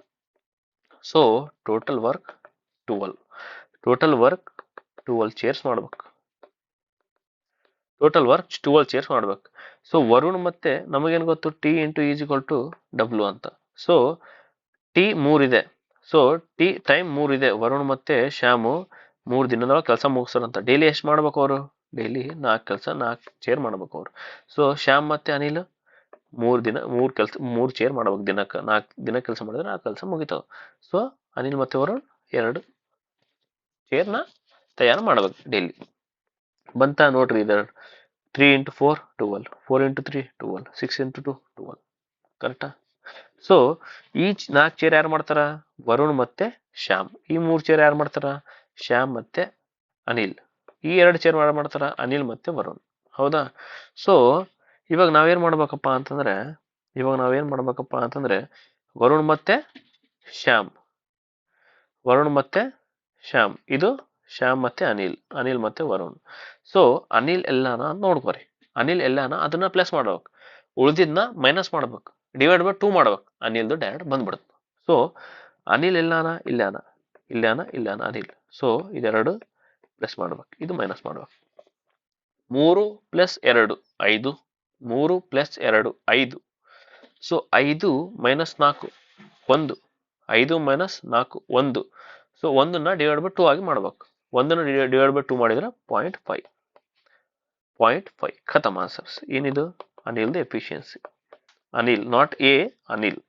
ಸೊ ಟೋಟಲ್ ವರ್ಕ್ 12 ಚೇರ್ಸ್ ಮಾಡ್ಬೇಕು ಸೊ ವರುಣ್ ಮತ್ತೆ ನಮಗೇನು ಗೊತ್ತು T × E = W ಅಂತ ಸೊ T 3 ಇದೆ ಸೊ T ಟೈಮ್ 3 ಇದೆ ವರುಣ್ ಮತ್ತೆ ಶ್ಯಾಮು 3 ದಿನದೊಳಗೆ ಕೆಲಸ ಮುಗಿಸ್ತಾರಂತ ಡೈಲಿ ಎಷ್ಟು ಮಾಡ್ಬೇಕು ಅವರು ಡೈಲಿ 4 ಚೇರ್ ಮಾಡ್ಬೇಕು ಅವರು ಸೊ ಶ್ಯಾಮ್ ಮತ್ತೆ ಅನಿಲ್ 3 ಚೇರ್ ಮಾಡ್ಬೇಕು ದಿನಕ್ಕೆ 4 ದಿನ ಕೆಲಸ ಮಾಡಿದ್ರೆ ಆ ಕೆಲಸ ಮುಗಿತಾವ ಸೊ ಅನಿಲ್ ಮತ್ತೆ ವರುಣ್ 2 ಚೇರ್ನ ತಯಾರು ಮಾಡ್ಬೇಕು ಡೈಲಿ ಬಂತ ನೋಡ್ರಿ ಇದರ 3 × 4 12 4 × 3 12 6 × 2 12 ಕರೆಕ್ಟಾ ಸೊ ಈ 4 ಚೇರ್ ಯಾರು ಮಾಡ್ತಾರ ವರುಣ್ ಮತ್ತೆ ಶ್ಯಾಮ್ ಈ 3 ಚೇರ್ ಯಾರು ಮಾಡ್ತಾರ ಶ್ಯಾಮ್ ಮತ್ತೆ ಅನಿಲ್ ಈ ಎರಡು ಚೇರ್ ಮಾಡ್ತಾರ ಅನಿಲ್ ಮತ್ತೆ ವರುಣ್. ಹೌದಾ? ಸೊ ಇವಾಗ ನಾವೇನ್ ಮಾಡ್ಬೇಕಪ್ಪ ಅಂತಂದ್ರೆ ವರುಣ್ ಮತ್ತೆ ಶ್ಯಾಮ್, ಇದು ಶ್ಯಾಮ್ ಮತ್ತೆ ಅನಿಲ್ ಮತ್ತೆ ವರುಣ್. ಸೊ ಅನಿಲ್ ಎಲ್ಲಾನ ನೋಡ್ಕೊರಿ, ಅನಿಲ್ ಎಲ್ಲಾನ ಅದನ್ನ ಪ್ಲಸ್ ಮಾಡ್ಬೇಕು, ಉಳಿದಿದ್ನ ಮೈನಸ್ ಮಾಡ್ಬೇಕು, ಡಿವೈಡ್ ಬೈ 2 ಮಾಡ್ಬೇಕು, ಅನಿಲ್ದು ಡೈರೆಕ್ಟ್ ಬಂದ್ಬಿಡುತ್ತೆ. ಸೊ ಅನಿಲ್ ಎಲ್ಲಾನ ಇಲ್ಲಾನ ಅನಿಲ್. ಸೊ ಇದೆರಡು ಪ್ಲಸ್ ಮಾಡ್ಬೇಕು, ಇದು ಮೈನಸ್ ಮಾಡ್ಬೇಕು. 3 + 2 5, 3 + 2 5. ಸೊ 5 - 4 1, 5 - 4 1. ಸೊ 1ನ್ನ ಡಿವೈಡ್ ಬೈ 2 ಆಗಿ ಮಾಡ್ಬೇಕು. 1ನ್ನ ಡಿವೈಡ್ ಬೈ 2 ಮಾಡಿದ್ರೆ 0.5 ಖತಮ್ ಆನ್ಸರ್ಸ್. ಏನಿದು? ಅನಿಲ್ದು efficiency. Anil not A, Anil.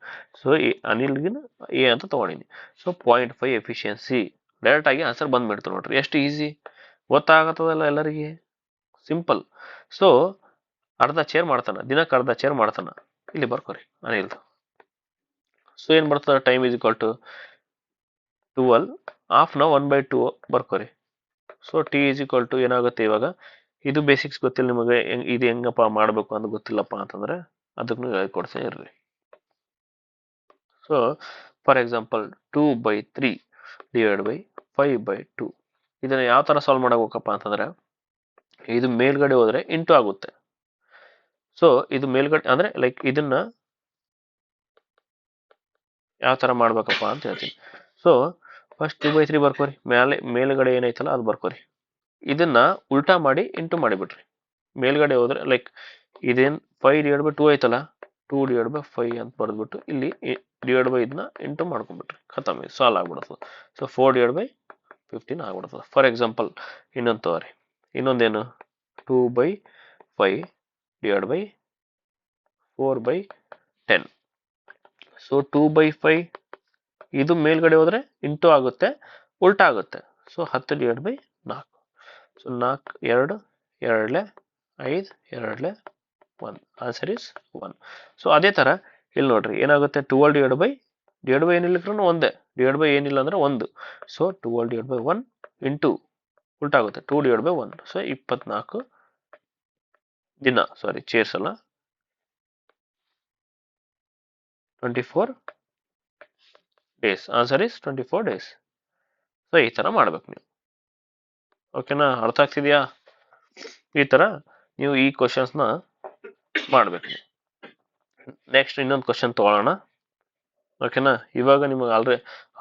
So ಅನಿಲ್ಗಿನ ಎ ಅಂತ ತಗೊಂಡಿನಿ. So 0.5 efficiency. ಡೈರೆಕ್ಟ್ ಆಗಿ ಆನ್ಸರ್ ಬಂದ್ಬಿಡ್ತು ನೋಡ್ರಿ. ಎಷ್ಟು ಈಸಿ, ಗೊತ್ತಾಗತ್ತದಲ್ಲ ಎಲ್ಲರಿಗೆ, ಸಿಂಪಲ್. ಸೊ ಅರ್ಧ ಚೇರ್ ಮಾಡ್ತಾನ, ದಿನಕ್ಕೆ ಅರ್ಧ ಚೇರ್ ಮಾಡ್ತಾನ, ಇಲ್ಲಿ ಬರ್ಕೋರಿ ಅನಿಲ್ದು. ಸೊ ಏನ್ ಬರ್ತದೆ? ಟೈಮ್ = 12, ಹಾಫ್ನ 1/2 ಬರ್ಕೋರಿ. ಸೊ ಟಿ = ಏನಾಗುತ್ತೆ ಇವಾಗ, ಇದು ಬೇಸಿಕ್ಸ್ ಗೊತ್ತಿಲ್ಲ ನಿಮಗೆ, ಇದು ಹೆಂಗಪ್ಪ ಮಾಡಬೇಕು ಅಂತ ಗೊತ್ತಿಲ್ಲಪ್ಪ ಅಂತಂದ್ರೆ ಅದನ್ನು ಹೇಳ್ಕೊಡ್ತೀನಿ ಇರ್ರಿ. So for example 2/3 / 5/2. ಇದನ್ನ ಯಾವ ತರ ಸಾಲ್ವ್ ಮಾಡಬೇಕಪ್ಪ ಅಂತಂದ್ರೆ, ಇದು ಮೇಲ್ಗಡೆ ಹೋದ್ರೆ ಇಂಟು ಆಗುತ್ತೆ. ಸೊ ಇದು ಮೇಲ್ಗಡೆ ಅಂದ್ರೆ ಲೈಕ್ ಇದನ್ನ ಯಾವ ತರ ಮಾಡ್ಬೇಕಪ್ಪ ಅಂತ ಹೇಳ್ತೀನಿ. ಸೊ ಫಸ್ಟ್ 2/3 ಬರ್ಕೋರಿ, ಮೇಲ್ಗಡೆ ಏನೈತಲ್ಲ ಅದು ಬರ್ಕೋರಿ. ಇದನ್ನ ಉಲ್ಟಾ ಮಾಡಿ ಇಂಟು ಮಾಡಿಬಿಟ್ರಿ. ಮೇಲ್ಗಡೆ ಹೋದ್ರೆ ಲೈಕ್ ಇದೇನ್ 5/2 ಐತಲ್ಲ, 2/5 ಅಂತ ಬರೆದ್ಬಿಟ್ಟು ಇಲ್ಲಿ ಡಿವೈಡ್ ಬೈ ಇದನ್ನ ಇಂಟು ಮಾಡ್ಕೊಂಡ್ಬಿಟ್ರಿ, ಖತಮ್, ಸಾಲ್ವ್ ಆಗ್ಬಿಡ್ತದೆ. ಸೊ 4/15 ಆಗ್ಬಿಡ್ತದೆ. ಫಾರ್ ಎಕ್ಸಾಂಪಲ್ ಇನ್ನೊಂದು ತಗೋರಿ, ಇನ್ನೊಂದೇನು 2/5 / 4/10. ಸೊ 2/5 ಇದು ಮೇಲ್ಗಡೆ ಹೋದ್ರೆ ಇಂಟು ಆಗುತ್ತೆ, ಉಲ್ಟಾ ಆಗುತ್ತೆ. So 10/4. So 4 2 2 5 2 1. Answer is 1. So ಅದೇ ತರ ಇಲ್ಲಿ ನೋಡ್ರಿ ಏನಾಗುತ್ತೆ, 12/, ಏನಿಲ್ಲ ಒಂದೇ, ಡಿವೈಡ್ ಬೈ ಏನಿಲ್ಲ ಅಂದ್ರೆ 1. ಸೊ 12/1 ಇಂಟು ಉಲ್ಟಾ ಆಗುತ್ತೆ 2/1. ಸೊ 24 ದಿನ, ಸಾರಿ ಚೇರ್ಸ್ ಅಲ್ಲ, 24 days. Answer is 24 days. So ಈ ತರ ಮಾಡ್ಬೇಕು ನೀವು. ಓಕೆನಾ? ಅರ್ಥ ಆಗ್ತಿದ್ಯಾ? ಈ ತರ ನೀವು ಈ ಕ್ವಶನ್ಸ್ನ ಮಾಡ್ಬೇಕು. ನೆಕ್ಸ್ಟ್ ಇನ್ನೊಂದು ಕ್ವಶನ್ ತಗೊಳ್ಳೋಣ. ಓಕೆನಾ? ಇವಾಗ ನಿಮಗೆ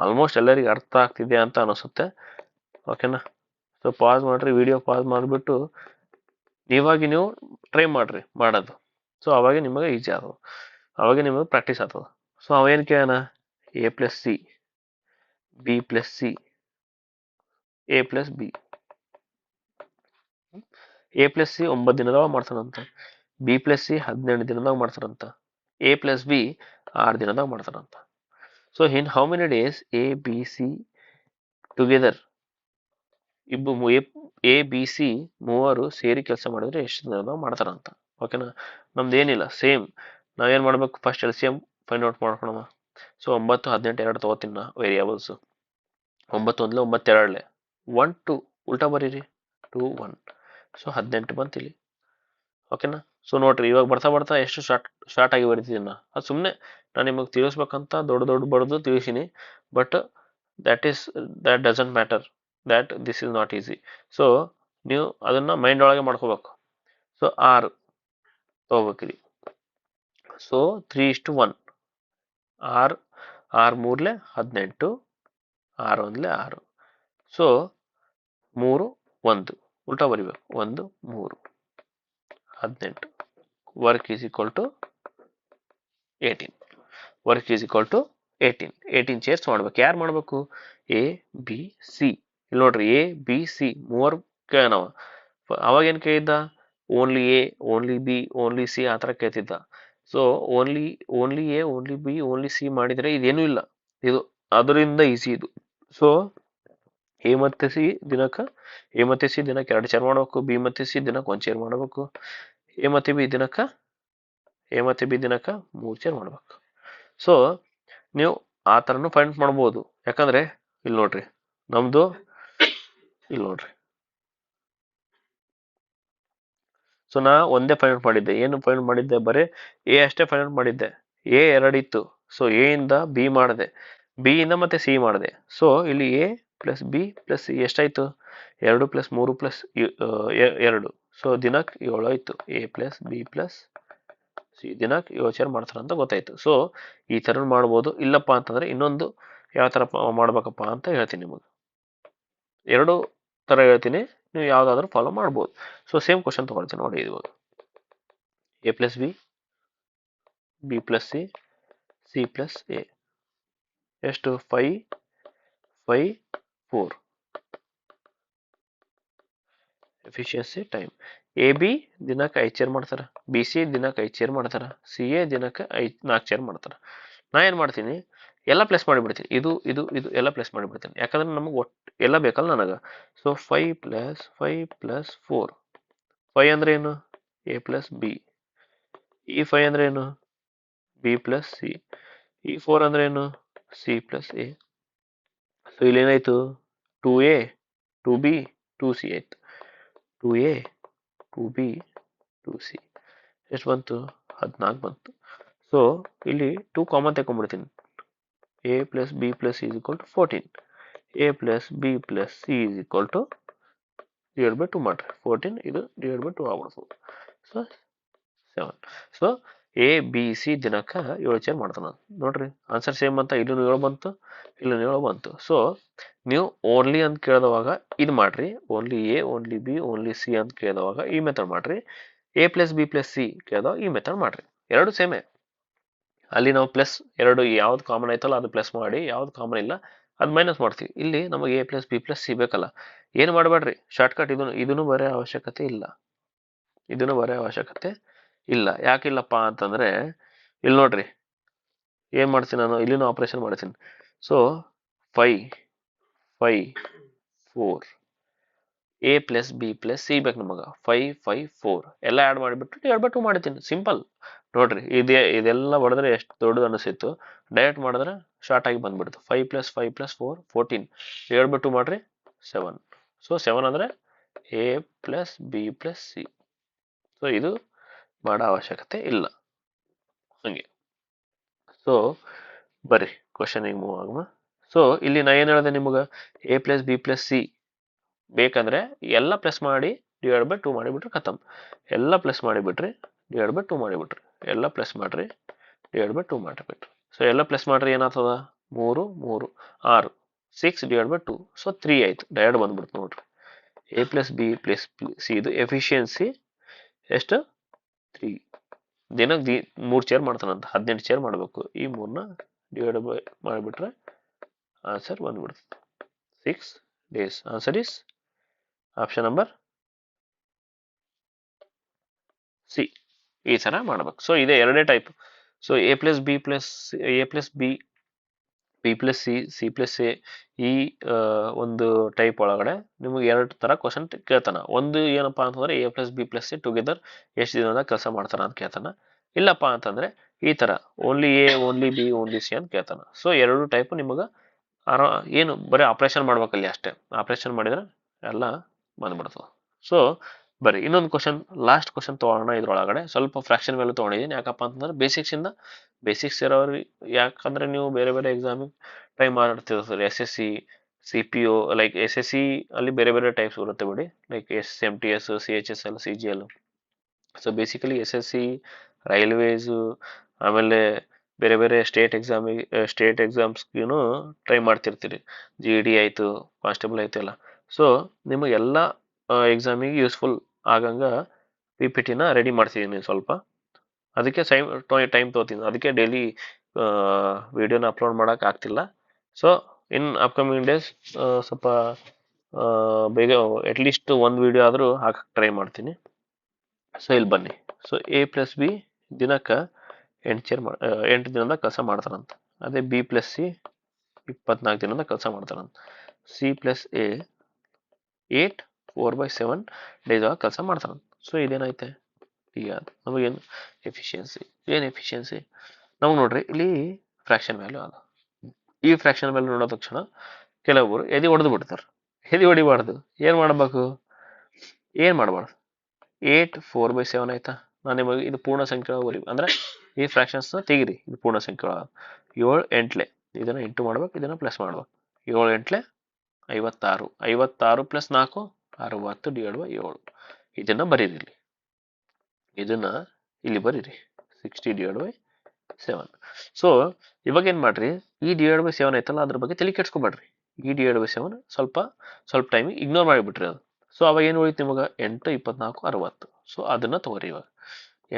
ಆಲ್ಮೋಸ್ಟ್ ಎಲ್ಲರಿಗೂ ಅರ್ಥ ಆಗ್ತಿದೆ ಅಂತ ಅನಿಸುತ್ತೆ. ಓಕೆನಾ? ಸೊ ಪಾಸ್ ಮಾಡ್ರಿ, ವಿಡಿಯೋ ಪಾಸ್ ಮಾಡಿಬಿಟ್ಟು ನೀವು ಟ್ರೈ ಮಾಡ್ರಿ ಮಾಡೋದು. ಸೊ ಅವಾಗ ನಿಮಗೆ ಈಸಿ ಆಗ್ತದೆ, ಅವಾಗ ನಿಮಗೆ ಪ್ರಾಕ್ಟೀಸ್ ಆಗ್ತದೆ. ಸೊ ಅವೇನು ಕೇಳೋಣ, A + C, B + C, A + B. A + C 9 ದಿನದಾಗ ಮಾಡ್ತಾರಂತ, B + C 18 ದಿನದಾಗ ಮಾಡ್ತಾರಂತ, A + B 6 ದಿನದಾಗ ಮಾಡ್ತಾರಂತ. So in how many days A, B, C together, A, B, C ಮೂವರು ಸೇರಿ ಕೆಲಸ ಮಾಡಿದ್ರೆ ಎಷ್ಟು ದಿನದಾಗ ಮಾಡ್ತಾರಂತ. ಓಕೆನಾ? ನಮ್ದು ಏನಿಲ್ಲ, ಸೇಮ್ ನಾವೇನ್ ಮಾಡ್ಬೇಕು, ಫಸ್ಟ್ LCM ಫೈಂಡ್ ಔಟ್ ಮಾಡ್ಕೊಳೋಣ. ಸೊ 9, 18 2 ತಗೋತೀನಿ ನಾ ವೇರಿಯೇಬಲ್ಸ್. 9 1 9 2 1 2 ಉಲ್ಟಾ ಬರೀರಿ, 2 1. ಸೊ 18 ಬಂತಿಲ್ಲಿ. ಓಕೆನಾ? ಸೊ ನೋಡ್ರಿ ಇವಾಗ ಬರ್ತಾ ಎಷ್ಟು ಶಾರ್ಟ್ ಆಗಿ ಬರೀತಿದ್ದೀನಿ ನಾ. ಅದು ಸುಮ್ಮನೆ ನಾನು ನಿಮಗೆ ತಿಳಿಸ್ಬೇಕಂತ ದೊಡ್ಡ ಬರೆದು ತಿಳಿಸೀನಿ. But that doesn't matter, this is not easy. So ನೀವು ಅದನ್ನ ಮೈಂಡ್ ಒಳಗೆ ಮಾಡ್ಕೋಬೇಕು. ಸೊ 6 ತಗೋಬೇಕ್ರಿ. ಸೊ 3:1. 6 3 18, 6 1 6. ಸೊ 3 1 ಉಲ್ಟಾ ಬರಿಬೇಕು, 1 3 18. Work is equal to 18. Work is equal to 18 chairs ಮಾಡ್ಬೇಕು. ಯಾರು ಮಾಡ್ಬೇಕು? A, B, C. ಇಲ್ಲಿ ನೋಡ್ರಿ A, B, C ಮೂವರು ಕೇಳೋಣ. ಅವಾಗ ಏನ್ ಕೇಳಿದ್ದ? Only A, only B, only C ಆ ಥರ ಕೇಳ್ತಿದ್ದ. So only A, only B, only C ಮಾಡಿದ್ರೆ ಇದೇನೂ ಇಲ್ಲ, ಇದು ಅದರಿಂದ ಈಸಿ ಇದು. ಸೊ A ಮತ್ತೆ C ದಿನಕ್ಕೆ 2 ಚೇರ್ ಮಾಡ್ಬೇಕು, B ಮತ್ತೆ C ದಿನಕ್ಕೆ 1 ಚೇರ್ ಮಾಡ್ಬೇಕು, A ಮತ್ತೆ B ದಿನಕ್ಕೆ 3 ಚೇರ್ ಮಾಡ್ಬೇಕು. ಸೊ ನೀವು ಆ ಥರನೂ ಫೈಂಡ್ ಮಾಡ್ಬೋದು. ಯಾಕಂದ್ರೆ ಇಲ್ಲಿ ನೋಡ್ರಿ ಸೊ ನಾ ಒಂದೇ ಫೈಂಡ್ ಔಟ್ ಮಾಡಿದ್ದೆ. ಏನು ಫೈಂಡ್ ಔಟ್ ಮಾಡಿದ್ದೆ? ಬರೀ ಎ ಅಷ್ಟೇ ಫೈಂಡ್ ಔಟ್ ಮಾಡಿದ್ದೆ. ಎ 2 ಇತ್ತು. ಸೊ ಎ ಇಂದ ಬಿ ಮಾಡಿದೆ, ಬಿ ಇಂದ ಮತ್ತೆ ಸಿ ಮಾಡಿದೆ. ಸೊ ಇಲ್ಲಿ A plus B plus C ಎಷ್ಟಾಯ್ತು? 2 ಪ್ಲಸ್ 3 ಪ್ಲಸ್ 2. ಸೊ ದಿನಾಂಕ 7 ಆಯ್ತು. A plus B plus C ದಿನಾಂಕ 7 ಶೇರ್ ಮಾಡ್ತಾರೆ ಅಂತ ಗೊತ್ತಾಯ್ತು. ಸೊ ಈ ಥರ ಮಾಡ್ಬೋದು. ಇಲ್ಲಪ್ಪ ಅಂತಂದ್ರೆ ಇನ್ನೊಂದು ಯಾವ ಥರ ಮಾಡ್ಬೇಕಪ್ಪ ಅಂತ ಹೇಳ್ತೀನಿ ನಿಮಗೆ. 2 ಥರ ಹೇಳ್ತೀನಿ, ನೀವು ಯಾವುದಾದ್ರೂ ಫಾಲೋ ಮಾಡ್ಬೋದು. ಸೊ ಸೇಮ್ ಕ್ವಶನ್ ತೊಗೊಳ್ತೀನಿ ನೋಡಿ. ಇವಾಗ A plus B, B plus C, C plus A ಎಷ್ಟು? 5 5 4. Efficiency time. ಎ ಬಿ ದಿನಕ್ಕೆ 5 ಚೇರ್ ಮಾಡ್ತಾರೆ, ಬಿ ಸಿ ದಿನಕ್ಕೆ 5 ಚೇರ್ ಮಾಡ್ತಾರೆ, ಸಿ ಎ ದಿನಕ್ಕೆ 4 ಚೇರ್ ಮಾಡ್ತಾರೆ. ನಾ ಏನು ಮಾಡ್ತೀನಿ? ಎಲ್ಲ ಪ್ಲೇಸ್ ಮಾಡಿಬಿಡ್ತೀನಿ. ಇದು ಇದು ಇದು ಎಲ್ಲ ಪ್ಲೇಸ್ ಮಾಡಿಬಿಡ್ತೀನಿ. ಯಾಕಂದ್ರೆ ನಮಗೆ ಒಟ್ಟು ಎಲ್ಲ ಬೇಕಲ್ಲ ನನಗೆ. So 5 plus 5 plus 4. 5 ಅಂದ್ರೆ ಏನು? A plus B. ಈ 5 ಅಂದ್ರೆ ಏನು? B plus C. ಈ 4 ಅಂದ್ರೆ ಏನು? C plus A. ಸೊ ಇಲ್ಲಿ ಏನಾಯ್ತು? 2a 2b 2c ಆಯ್ತು. 2a 2b 2c ಎಷ್ಟು ಬಂತು? 14 ಬಂತು. ಸೊ ಇಲ್ಲಿ 2 ಕಾಮನ್ ತಗೊಂಡ್ಬಿಡ್ತೀನಿ. a plus B plus C is equal to 14. a plus B plus C is equal to divide by 2 ಮಾಡ್ರಿ. 14 ಇದು ಡಿವೈಡ್ ಬೈ 2 ಆಗ್ಬಿಡ್ತು. So 7. So A B C ದಿನಕ್ಕೆ 7 ಚೇರ್ ಮಾಡ್ತಾನೆ ನೋಡ್ರಿ. ಆನ್ಸರ್ ಸೇಮ್ ಅಂತ. ಇಲ್ಲೂ 7 ಬಂತು, ಇಲ್ಲೂ 7 ಬಂತು. ಸೊ ನೀವು ಓನ್ಲಿ ಅಂತ ಕೇಳಿದವಾಗ ಇದು ಮಾಡ್ರಿ. Only A, only B, only C ಅಂತ ಕೇಳಿದವಾಗ ಈ ಮೆಥಡ್ ಮಾಡ್ರಿ. A plus B plus C ಕೇಳಿದವಾಗ ಈ ಮೆಥಡ್ ಮಾಡ್ರಿ. ಎರಡು ಸೇಮೇ. ಅಲ್ಲಿ ನಾವು ಪ್ಲಸ್ 2 ಯಾವ್ದು ಕಾಮನ್ ಆಯ್ತಲ್ಲ ಅದು ಪ್ಲಸ್ ಮಾಡಿ, ಯಾವ್ದು ಕಾಮನ್ ಇಲ್ಲ ಅದು ಮೈನಸ್ ಮಾಡ್ತೀವಿ. ಇಲ್ಲಿ ನಮಗೆ A plus B plus C ಬೇಕಲ್ಲ. ಏನು ಮಾಡಬೇಡ್ರಿ, ಶಾರ್ಟ್ಕಟ್. ಇದನ್ನು ಬರೋ ಅವಶ್ಯಕತೆ ಇಲ್ಲ. ಇದನ್ನು ಬರೋ ಅವಶ್ಯಕತೆ ಇಲ್ಲ. ಯಾಕಿಲ್ಲಪ್ಪ ಅಂತಂದ್ರೆ ಇಲ್ಲಿ ನೋಡ್ರಿ, ಏನ್ ಮಾಡ್ತೀನಿ ನಾನು? ಇಲ್ಲಿನೂ ಆಪರೇಷನ್ ಮಾಡ್ತೀನಿ. So 5 5 4 A plus B plus C ಬೇಕು ನಮಗೆ. 5 5 4 ಎಲ್ಲ ಆ್ಯಡ್ ಮಾಡಿಬಿಟ್ಟು ಡಿವೈಡ್ ಬೈ 2 ಮಾಡ್ತೀನಿ. ಸಿಂಪಲ್ ನೋಡ್ರಿ. ಇದೆಲ್ಲ ಹೊಡೆದ್ರೆ ಎಷ್ಟು ದೊಡ್ಡದು ಅನಿಸಿತ್ತು. ಡೈರೆಕ್ಟ್ ಮಾಡಿದ್ರೆ ಶಾರ್ಟ್ ಆಗಿ ಬಂದ್ಬಿಡ್ತು. 5 ಪ್ಲಸ್ 5 ಪ್ಲಸ್ 4 14 ಡಿವೈಡ್ ಬೈ 2 ಮಾಡ್ರಿ 7. ಸೊ 7 ಅಂದ್ರೆ A plus B plus C. So ಇದು ಮಾಡೋ ಅವಶ್ಯಕತೆ ಇಲ್ಲ. ಹಂಗೆ. ಸೊ ಬರ್ರಿ ಕ್ವಶನಿಗೆ ಮೂವ್ ಆಗೋಣ. ಸೊ ಇಲ್ಲಿ ನಾ ಏನು ಹೇಳಿದೆ ನಿಮಗೆ? A plus B plus C ಬೇಕಂದ್ರೆ ಎಲ್ಲ ಪ್ಲಸ್ ಮಾಡಿ ಡಿವೈಡ್ ಬೈ 2 ಮಾಡಿಬಿಟ್ರೆ ಖತಮ್. ಎಲ್ಲ ಪ್ಲಸ್ ಮಾಡಿಬಿಟ್ರಿ ಡಿವೈಡ್ ಬೈ 2 ಮಾಡಿಬಿಟ್ರಿ. ಎಲ್ಲ ಪ್ಲಸ್ ಮಾಡ್ರಿ ಡಿವೈಡ್ ಬೈ 2 ಮಾಡಿಬಿಟ್ರಿ. ಸೊ ಎಲ್ಲ ಪ್ಲಸ್ ಮಾಡ್ರಿ ಏನಾಗ್ತದ? 3 3 6 6 ಡಿವೈಡ್ ಬೈ 2. ಸೊ 3 ಆಯ್ತು. ಡೈರೆಕ್ಟ್ ಬಂದ್ಬಿಡ್ತು ನೋಡ್ರಿ. A plus B plus C ಇದು ಎಫಿಷಿಯನ್ಸಿ ಎಷ್ಟು? 3. ದಿನಕ್ಕೆ 3 ಚೇರ್ ಮಾಡ್ತಾನಂತ. 18 ಚೇರ್ ಮಾಡಬೇಕು. ಈ 3ನ ಡಿವೈಡ್ ಬೈ ಮಾಡಿಬಿಟ್ರೆ ಆನ್ಸರ್ ಬಂದ್ಬಿಡ್ತದೆ 6 days. Answer is option number C. ಈ ಥರ ಮಾಡ್ಬೇಕು. ಸೊ ಇದೆ ಎರಡೇ type. So A plus B plus A plus B B plus C C plus A ಈ ಒಂದು ಟೈಪ್ ಒಳಗಡೆ ನಿಮಗೆ 2 ಥರ ಕ್ವಶನ್ ಕೇಳ್ತಾನೆ. ಒಂದು ಏನಪ್ಪ ಅಂತಂದ್ರೆ A plus B plus C together ಎಷ್ಟು ದಿನದಾಗ ಕೆಲಸ ಮಾಡ್ತಾನ ಅಂತ ಕೇಳ್ತಾನೆ. ಇಲ್ಲಪ್ಪ ಅಂತಂದ್ರೆ ಈ ಥರ only A only B only C ಅಂತ ಕೇಳ್ತಾನೆ. ಸೊ 2 ಟೈಪ್ ನಿಮಗೆ ಏನು ಬರೀ ಆಪ್ರೇಷನ್ ಮಾಡ್ಬೇಕಲ್ಲಿ ಅಷ್ಟೇ. ಆಪ್ರೇಷನ್ ಮಾಡಿದ್ರೆ ಎಲ್ಲ ಬಂದ್ಬಿಡ್ತದೆ. ಸೊ ಬರೀ ಇನ್ನೊಂದು ಕ್ವಶನ್, ಲಾಸ್ಟ್ ಕ್ವಶನ್ ತೊಗೊಳ್ಳೋಣ. ಇದ್ರೊಳಗಡೆ ಸ್ವಲ್ಪ ಫ್ರಾಕ್ಷನ್ ವ್ಯಾಲ್ಯೂ ತೊಗೊಂಡಿದ್ದೀನಿ. ಯಾಕಪ್ಪ ಅಂತಂದ್ರೆ ಬೇಸಿಕ್ಸ್ ಇರೋರು. ಯಾಕಂದ್ರೆ ನೀವು ಬೇರೆ ಬೇರೆ ಎಕ್ಸಾಮಿಗೆ ಟ್ರೈ ಮಾಡ್ತಿರ್ತಾರೆ. SSC CPO ಲೈಕ್ SSC ಅಲ್ಲಿ ಬೇರೆ ಬೇರೆ ಟೈಪ್ಸ್ ಬರುತ್ತೆ ಬಿಡಿ. Like SMTS CHSL CGL. So basically SSC railways ಆಮೇಲೆ ಬೇರೆ ಬೇರೆ ಸ್ಟೇಟ್ ಎಕ್ಸಾಮ್ಸ್ಗೂ ಟ್ರೈ ಮಾಡ್ತಿರ್ತೀರಿ. GD ಆಯಿತು, ಕಾನ್ಸ್ಟೇಬಲ್ ಆಯಿತು ಎಲ್ಲ. ಸೊ ನಿಮಗೆಲ್ಲ ಎಕ್ಸಾಮಿಗೆ ಯೂಸ್ಫುಲ್ ಆಗಂಗೆ PPTನ ರೆಡಿ ಮಾಡ್ತಿದ್ದೀನಿ ಸ್ವಲ್ಪ. ಅದಕ್ಕೆ ಟೈಮ್ ತೊಗೋತೀನಿ. ಅದಕ್ಕೆ ಡೈಲಿ ವಿಡಿಯೋನ ಅಪ್ಲೋಡ್ ಮಾಡೋಕೆ ಆಗ್ತಿಲ್ಲ. ಸೊ ಇನ್ ಅಪ್ಕಮಿಂಗ್ ಡೇಸ್ ಸ್ವಲ್ಪ ಬೇಗ ಅಟ್ಲೀಸ್ಟ್ ಒಂದು ವಿಡಿಯೋ ಆದರೂ ಹಾಕಕ್ಕೆ ಟ್ರೈ ಮಾಡ್ತೀನಿ. ಸೊ ಇಲ್ಲಿ ಬನ್ನಿ. ಸೊ ಎ ಪ್ಲಸ್ ಬಿ ದಿನಕ್ಕೆ 8 ದಿನದ ಕೆಲಸ ಮಾಡ್ತಾರಂತ. ಅದೇ ಬಿ ಪ್ಲಸ್ ಸಿ 24 ದಿನದ ಕೆಲಸ ಮಾಡ್ತಾರಂತ. ಸಿ ಪ್ಲಸ್ ಎ 8 4/7 ಡೇಸ್ ಕೆಲಸ ಮಾಡ್ತಾರಂತ. ಸೊ ಇದೇನೈತೆ? ಈಗ ನಮಗೇನು ಎಫಿಷಿಯನ್ಸಿ? ಏನು ಎಫಿಷಿಯನ್ಸಿ? ನಮಗೆ ನೋಡ್ರಿ ಇಲ್ಲಿ ಫ್ರಾಕ್ಷನ್ ವ್ಯಾಲ್ಯೂ ಅದ. ಈ ಫ್ರಾಕ್ಷನ್ ವ್ಯಾಲ್ಯೂ ನೋಡೋ ತಕ್ಷಣ ಕೆಲವೊಬ್ಬರು ಎದೆ ಹೊಡೆದು ಬಿಡ್ತಾರೆ. ಎದೆ ಹೊಡಿಬಾರ್ದು. ಏನು ಮಾಡಬೇಕು? ಏನು ಮಾಡಬಾರ್ದು? 8 4/7 ಆಯ್ತಾ. ನಾನು ನಿಮಗೆ ಇದು ಪೂರ್ಣ ಸಂಖ್ಯೆ ಒಳಗೆ ಅಂದರೆ ಈ ಫ್ರಾಕ್ಷನ್ಸ್ನ ತೆಗಿರಿ, ಇದು ಪೂರ್ಣ ಸಂಖ್ಯೆ ಒಳಗೆ 7 8 ಇದನ್ನು ಇಂಟು ಮಾಡ್ಬೇಕು, ಇದನ್ನು ಪ್ಲಸ್ ಮಾಡ್ಬೇಕು. 7 8 56, 56 + 4 60/7. ಇದನ್ನ ಬರೀರಿ ಇಲ್ಲಿ, ಇದನ್ನ ಇಲ್ಲಿ ಬರೀರಿ 60/7. ಸೊ ಇವಾಗ ಏನ್ ಮಾಡ್ರಿ, ಈ /7 ಐತಲ್ಲ ಅದ್ರ ಬಗ್ಗೆ ತಲೆ ಕೆಡ್ಸ್ಕೊಬೇಡ್ರಿ. ಈ /7 ಸ್ವಲ್ಪ ಟೈಮ್ ಇಗ್ನೋರ್ ಮಾಡಿಬಿಟ್ರಿ ಅದು. ಸೊ ಅವಾಗ ಏನು ಉಳಿತು ನಿಮಗೆ 8 24 60. ಸೊ ಅದನ್ನ ತಗೋರಿ ಇವಾಗ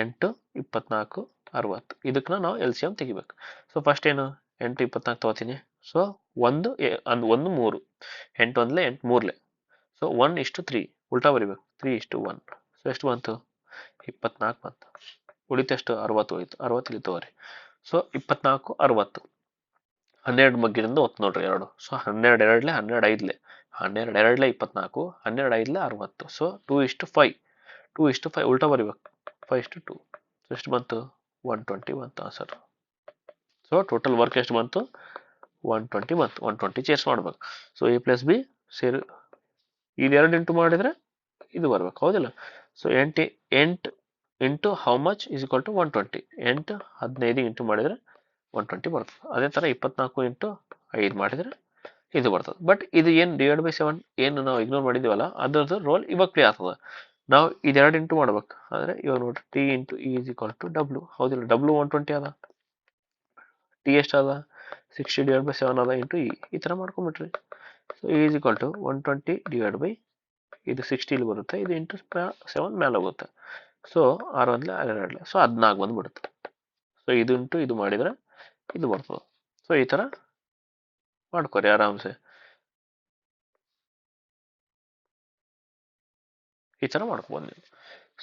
8 24 60. ಇದಕ್ಕೆ ನಾವು LCM ತೆಗಿಬೇಕು. ಸೊ ಫಸ್ಟ್ ಏನು 8 24 ತಗೋತೀನಿ. ಸೊ 1 3 8 1 8 3. ಸೊ 1:3 ಉಲ್ಟಾ ಬರಿಬೇಕು 3:1. ಸೊ ಎಷ್ಟು ಬಂತು 24 ಬಂತು. ಉಳಿತೆಷ್ಟು 60 ಹೋಯ್ತು. 60 ಇಲ್ಲಿ ತಗೋರಿ. ಸೊ 24 60 12 ಮಗ್ಗಿನಿಂದ ಹೊತ್ತು ನೋಡ್ರಿ 2. ಸೊ 12 2 12 5 12 2 24 12 5 60. ಸೊ 2:5 2:5 ಉಲ್ಟಾ ಬರಿಬೇಕು 5:2. ಸೊ ಎಷ್ಟು ಬಂತು 120 ಬಂತು ಆನ್ಸರ್. ಸೊ ಟೋಟಲ್ ವರ್ಕ್ ಎಷ್ಟು ಬಂತು 120 ಬಂತು. 120 ಚೇರ್ಸ್ ಮಾಡ್ಬೇಕು. ಸೊ A + B ಸೇರಿ ಇದೆರಡು ಇಂಟು ಮಾಡಿದ್ರೆ ಇದು ಬರ್ಬೇಕು, ಹೌದಿಲ್ಲ. So 8 into how much is equal to 120. 8 15 into ಮಾಡಿದ್ರೆ 120 ಬರ್ತದೆ. ಅದೇ ಥರ 24 ಇಂಟು 5 ಮಾಡಿದ್ರೆ ಇದು ಬರ್ತದೆ. ಬಟ್ ಇದು ಏನು /7 ಏನು ನಾವು ಇಗ್ನೋರ್ ಮಾಡಿದ್ದೀವಲ್ಲ ಅದ್ರದ್ದು ರೋಲ್ ಇವಾಗ ಪ್ಲೇ ಆಗ್ತದೆ. ನಾವು ಇದೆರಡು ಇಂಟು ಮಾಡ್ಬೇಕು. ಅಂದರೆ ಇವಾಗ ನೋಡ್ರಿ T into E is equal to W, ಹೌದಿಲ್ಲ. W 120 ಅದ, T ಎಷ್ಟು ಅದ 60/7 ಅದ ಇಂಟು E. ಈ ಥರ ಮಾಡ್ಕೊಂಬಿಟ್ರಿ. So E is equal to 120 ಇದು 60 ಇಲ್ಲಿ ಬರುತ್ತೆ, ಇದು ಇಂಟು 7 ಮೇಲೆ ಹೋಗುತ್ತೆ. ಸೊ 6 1 2. ಸೊ 14 ಬಂದ್ಬಿಡುತ್ತೆ. ಸೊ ಇದು ಇಂಟು ಇದು ಮಾಡಿದ್ರೆ ಇದು ಬರ್ತದೆ. ಸೊ ಈ ಥರ ಮಾಡ್ಕೊರಿ ಆರಾಮ್ಸೆ, ಈ ಥರ ಮಾಡ್ಕೊಬೋದು ನೀವು.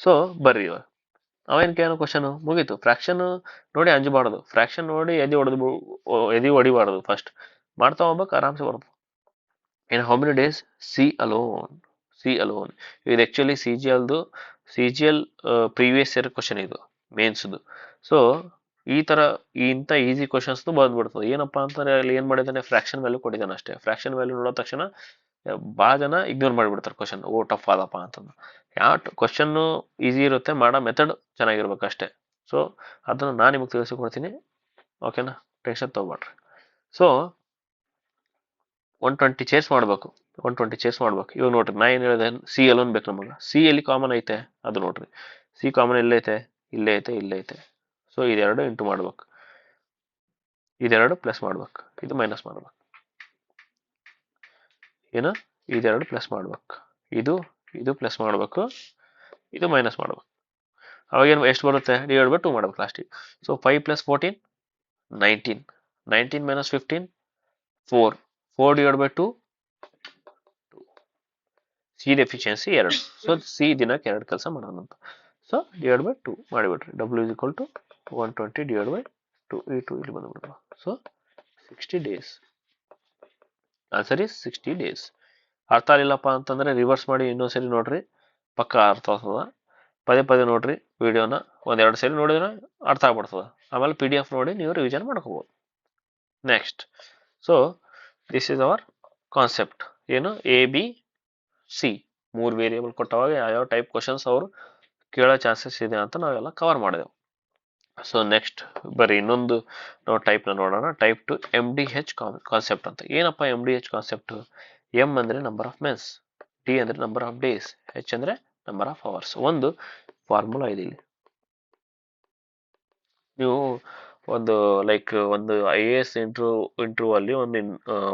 ಸೊ ಬರ್ರಿ ಇವಾಗ ಅವೇನು ಕೇಳೋ ಕ್ವಶನು ಮುಗೀತು. ಫ್ರಾಕ್ಷನ್ ನೋಡಿ ಅಂಜಬಾರ್ದು, ಫ್ರಾಕ್ಷನ್ ನೋಡಿ ಎದಿ ಹೊಡಿಬಾರ್ದು. ಫಸ್ಟ್ ಮಾಡ್ತಾ ಹೋಗ್ಬೇಕು, ಆರಾಮ್ಸೆ ಬರ್ತದೆ. In how many days C alone ಇದು actually CGL previous year question ಇದು ಮೇನ್ಸ್ದು. ಸೊ ಈ ಥರ ಇಂಥ ಈಸಿ ಕ್ವಶನ್ಸ್ನು ಬಂದ್ಬಿಡ್ತದೆ. ಏನಪ್ಪ ಅಂತಾರೆ ಅಲ್ಲಿ ಏನು ಮಾಡಿದ್ದಾನೆ, ಫ್ರಾಕ್ಷನ್ ವ್ಯಾಲ್ಯೂ ಕೊಟ್ಟಿದ್ದಾನೆ ಅಷ್ಟೇ. ಫ್ರಾಕ್ಷನ್ ವ್ಯಾಲ್ಯೂ ನೋಡೋ ತಕ್ಷಣ ಭಾಳ ಜನ ಇಗ್ನೋರ್ ಮಾಡಿಬಿಡ್ತಾರೆ ಕ್ವಶನ್. ಟಫ್ ಆದಪ್ಪ ಅಂತಂದು. ಯಾವ ಕ್ವಶನ್ನು ಈಸಿ ಇರುತ್ತೆ, ಮಾಡೋ ಮೆಥಡ್ ಚೆನ್ನಾಗಿರ್ಬೇಕು ಅಷ್ಟೇ. ಸೊ ಅದನ್ನು ನಾನು ನಿಮಗೆ ತಿಳಿಸಿಕೊಡ್ತೀನಿ, ಓಕೆನಾ, ಟೆನ್ಷನ್ ತೊಗೊಬೇಡ್ರಿ. ಸೊ 120 ಚೇರ್ಸ್ ಮಾಡಬೇಕು. 120 ಚೇರ್ಸ್ ಮಾಡ್ಬೇಕು. ಇವಾಗ ನೋಡ್ರಿ ನಾ ಏನು ಹೇಳಿದೆ, ಸಿ ಅಲೋನ್ ಬೇಕು ನಮಗೆ. ಸಿ ಎಲ್ಲಿ ಕಾಮನ್ ಐತೆ ಅದು ನೋಡ್ರಿ. ಸಿ ಕಾಮನ್ ಎಲ್ಲೈತೆ, ಇಲ್ಲೇ ಐತೆ, ಇಲ್ಲೇ ಐತೆ. ಸೊ ಇದೆರಡು ಇಂಟು ಮಾಡ್ಬೇಕು, ಇದೆರಡು ಪ್ಲಸ್ ಮಾಡ್ಬೇಕು, ಇದು ಮೈನಸ್ ಮಾಡ್ಬೇಕು. ಏನು ಇದೆರಡು ಪ್ಲಸ್ ಮಾಡ್ಬೇಕು, ಇದು ಪ್ಲಸ್ ಮಾಡ್ಬೇಕು, ಇದು ಮೈನಸ್ ಮಾಡ್ಬೇಕು. ಅವಾಗ ಏನು ಎಷ್ಟು ಬರುತ್ತೆ, /2 ಮಾಡ್ಬೇಕು ಲಾಸ್ಟಿಗೆ. So 5 + 14 19. 19 - 15 4. 4/2 C efficiency 2. So C ದಿನಕ್ಕೆ 2 ಕೆಲಸ ಮಾಡೋಣ ಅಂತ. ಸೊ /2 ಮಾಡಿಬಿಟ್ರಿ. W = 120/2. ಈ 2 ಇಲ್ಲಿ ಬಂದ್ಬಿಡ್ತು. So 60 days. Answer is 60 days. ಅರ್ಥ ಆಗಿಲ್ಲಪ್ಪ ಅಂತಂದ್ರೆ ರಿವರ್ಸ್ ಮಾಡಿ ಇನ್ನೊಂದ್ಸರಿ ನೋಡ್ರಿ, ಪಕ್ಕ ಅರ್ಥ ಆಗ್ತದ. ಪದೇ ನೋಡ್ರಿ ವಿಡಿಯೋನ, 1-2 ಸರಿ ನೋಡಿದ್ರೆ ಅರ್ಥ ಆಗ್ಬಿಡ್ತದೆ. ಆಮೇಲೆ PDF ನೋಡಿ ನೀವು ರಿವಿಷನ್ ಮಾಡ್ಕೋಬೋದು. Next, so this is our concept. ಏನು ABC 3 ವೇರಿಯೇಬಲ್ ಕೊಟ್ಟವಾಗ ಯಾವ ಟೈಪ್ ಕ್ವಶನ್ಸ್ ಅವರು ಕೇಳೋ ಚಾನ್ಸಸ್ ಇದೆ ಅಂತ ನಾವೆಲ್ಲ ಕವರ್ ಮಾಡಿದೆವು. ಸೊ ನೆಕ್ಸ್ಟ್ ಬರೀ ಇನ್ನೊಂದು ನಾವು ಟೈಪ್ನ ನೋಡೋಣ. ಟೈಪ್ 2 MDH ಕಾನ್ಸೆಪ್ಟ್ ಅಂತ. ಏನಪ್ಪ MDH ಕಾನ್ಸೆಪ್ಟ್? M ಅಂದರೆ ನಂಬರ್ ಆಫ್ ಮೆನ್ಸ್, D ಅಂದರೆ ನಂಬರ್ ಆಫ್ ಡೇಸ್, H ಅಂದರೆ ನಂಬರ್ ಆಫ್ ಅವರ್ಸ್. ಒಂದು ಫಾರ್ಮುಲಾ ಇದೆ ಇಲ್ಲಿ. ನೀವು ಒಂದು ಒಂದು IAS ಇಂಟರ್ವ್ಯೂ ಅಲ್ಲಿ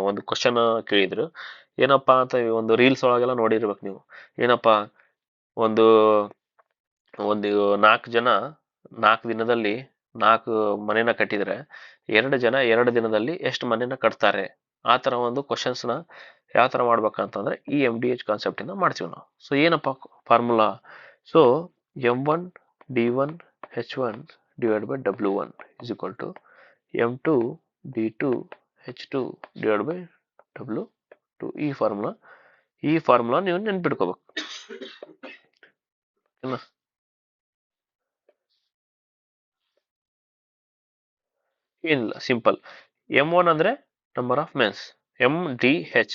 ಒಂದು ಕ್ವಶನ್ ಕೇಳಿದ್ರು. ಏನಪ್ಪಾ ಅಂತ ಒಂದು ರೀಲ್ಸ್ ಒಳಗೆಲ್ಲ ನೋಡಿರ್ಬೇಕು ನೀವು. ಏನಪ್ಪಾ, ಒಂದು 4 ಜನ 4 ದಿನದಲ್ಲಿ 4 ಮನೆನ ಕಟ್ಟಿದ್ರೆ 2 ಜನ 2 ದಿನದಲ್ಲಿ ಎಷ್ಟು ಮನೆನ ಕಟ್ತಾರೆ? ಆ ಥರ ಒಂದು ಕ್ವಶನ್ಸ್ನ ಯಾವ ಥರ ಮಾಡ್ಬೇಕಂತಂದ್ರೆ ಈ MDH ಕಾನ್ಸೆಪ್ಟ್ ಇಂದ ಮಾಡ್ತೀವಿ ನಾವು. ಸೊ ಏನಪ್ಪ formula? So M1 D1 H1 / W1 is equal to M2 D2 H2 / W2. ಈ ಫಾರ್ಮುಲಾ ನೀವು ನೆನ್ಪಿಟ್ಕೋಬೇಕು. ಏನಿಲ್ಲ, ಸಿಂಪಲ್. M1 ಅಂದ್ರೆ number of men's, MDH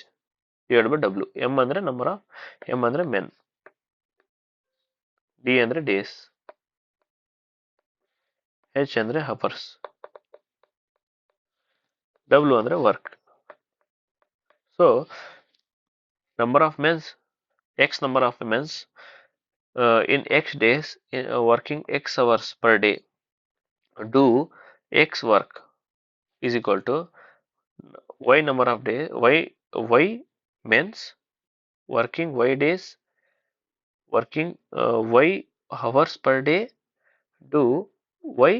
/ W. M ಅಂದ್ರೆ ಮೆನ್, ಡಿ ಅಂದರೆ ಡೇಸ್, ಹೆಚ್ ಅಂದರೆ ಹವರ್ಸ್, ಡಬ್ಲ್ಯೂ ಅಂದರೆ work. So number of men's, x number of men's in x days working x hours per day do x work is equal to y number of days, y men's working y days working y hours per day do y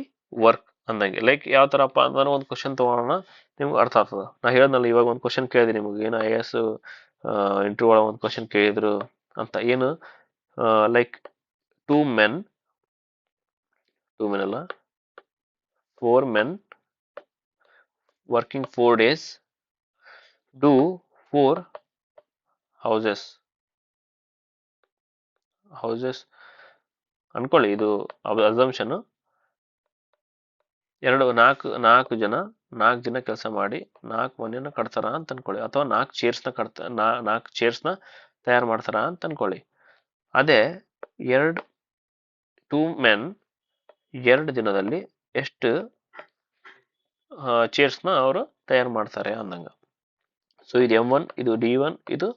work ಅಂದಂಗೆ. Like ಯಾವ ಥರಪ್ಪ ಅಂದ್ರೆ ಒಂದು question ತೊಗೊಳೋಣ, ನಿಮ್ಗೆ ಅರ್ಥ ಆಗ್ತದೆ. ನಾ ಹೇಳಿದ್ನಲ್ಲ ಇವಾಗ ಒಂದು ಕ್ವಶನ್ ಕೇಳಿದೆ ನಿಮಗೆ, ಏನು IAS ಇಂಟರ್ವ್ಯೂ ಒಳಗೆ ಒಂದು ಕ್ವಶನ್ ಕೇಳಿದ್ರು ಅಂತ. ಏನು ಲೈಕ್ ಟೂ ಮೆನ್ ಅಲ್ಲ 4 men working 4 days do 4 houses ಅನ್ಕೊಳ್ಳಿ. ಇದು ಅಸಂಪ್ಷನ್. ನಾಲ್ಕು ದಿನ ಕೆಲಸ ಮಾಡಿ 4 ಮನೆಯನ್ನ ಕಟ್ತಾರ ಅಂತ ಅನ್ಕೊಳ್ಳಿ, ಅಥವಾ 4 ಚೇರ್ಸ್ನ ತಯಾರು ಮಾಡ್ತಾರ ಅಂತ ಅನ್ಕೊಳ್ಳಿ. ಅದೇ 2 men 2 ದಿನದಲ್ಲಿ ಎಷ್ಟು ಚೇರ್ಸ್ನ ಅವರು ತಯಾರು ಮಾಡ್ತಾರೆ ಅಂದಂಗ. ಸೊ ಇದು M1, ಇದು D1, ಇದು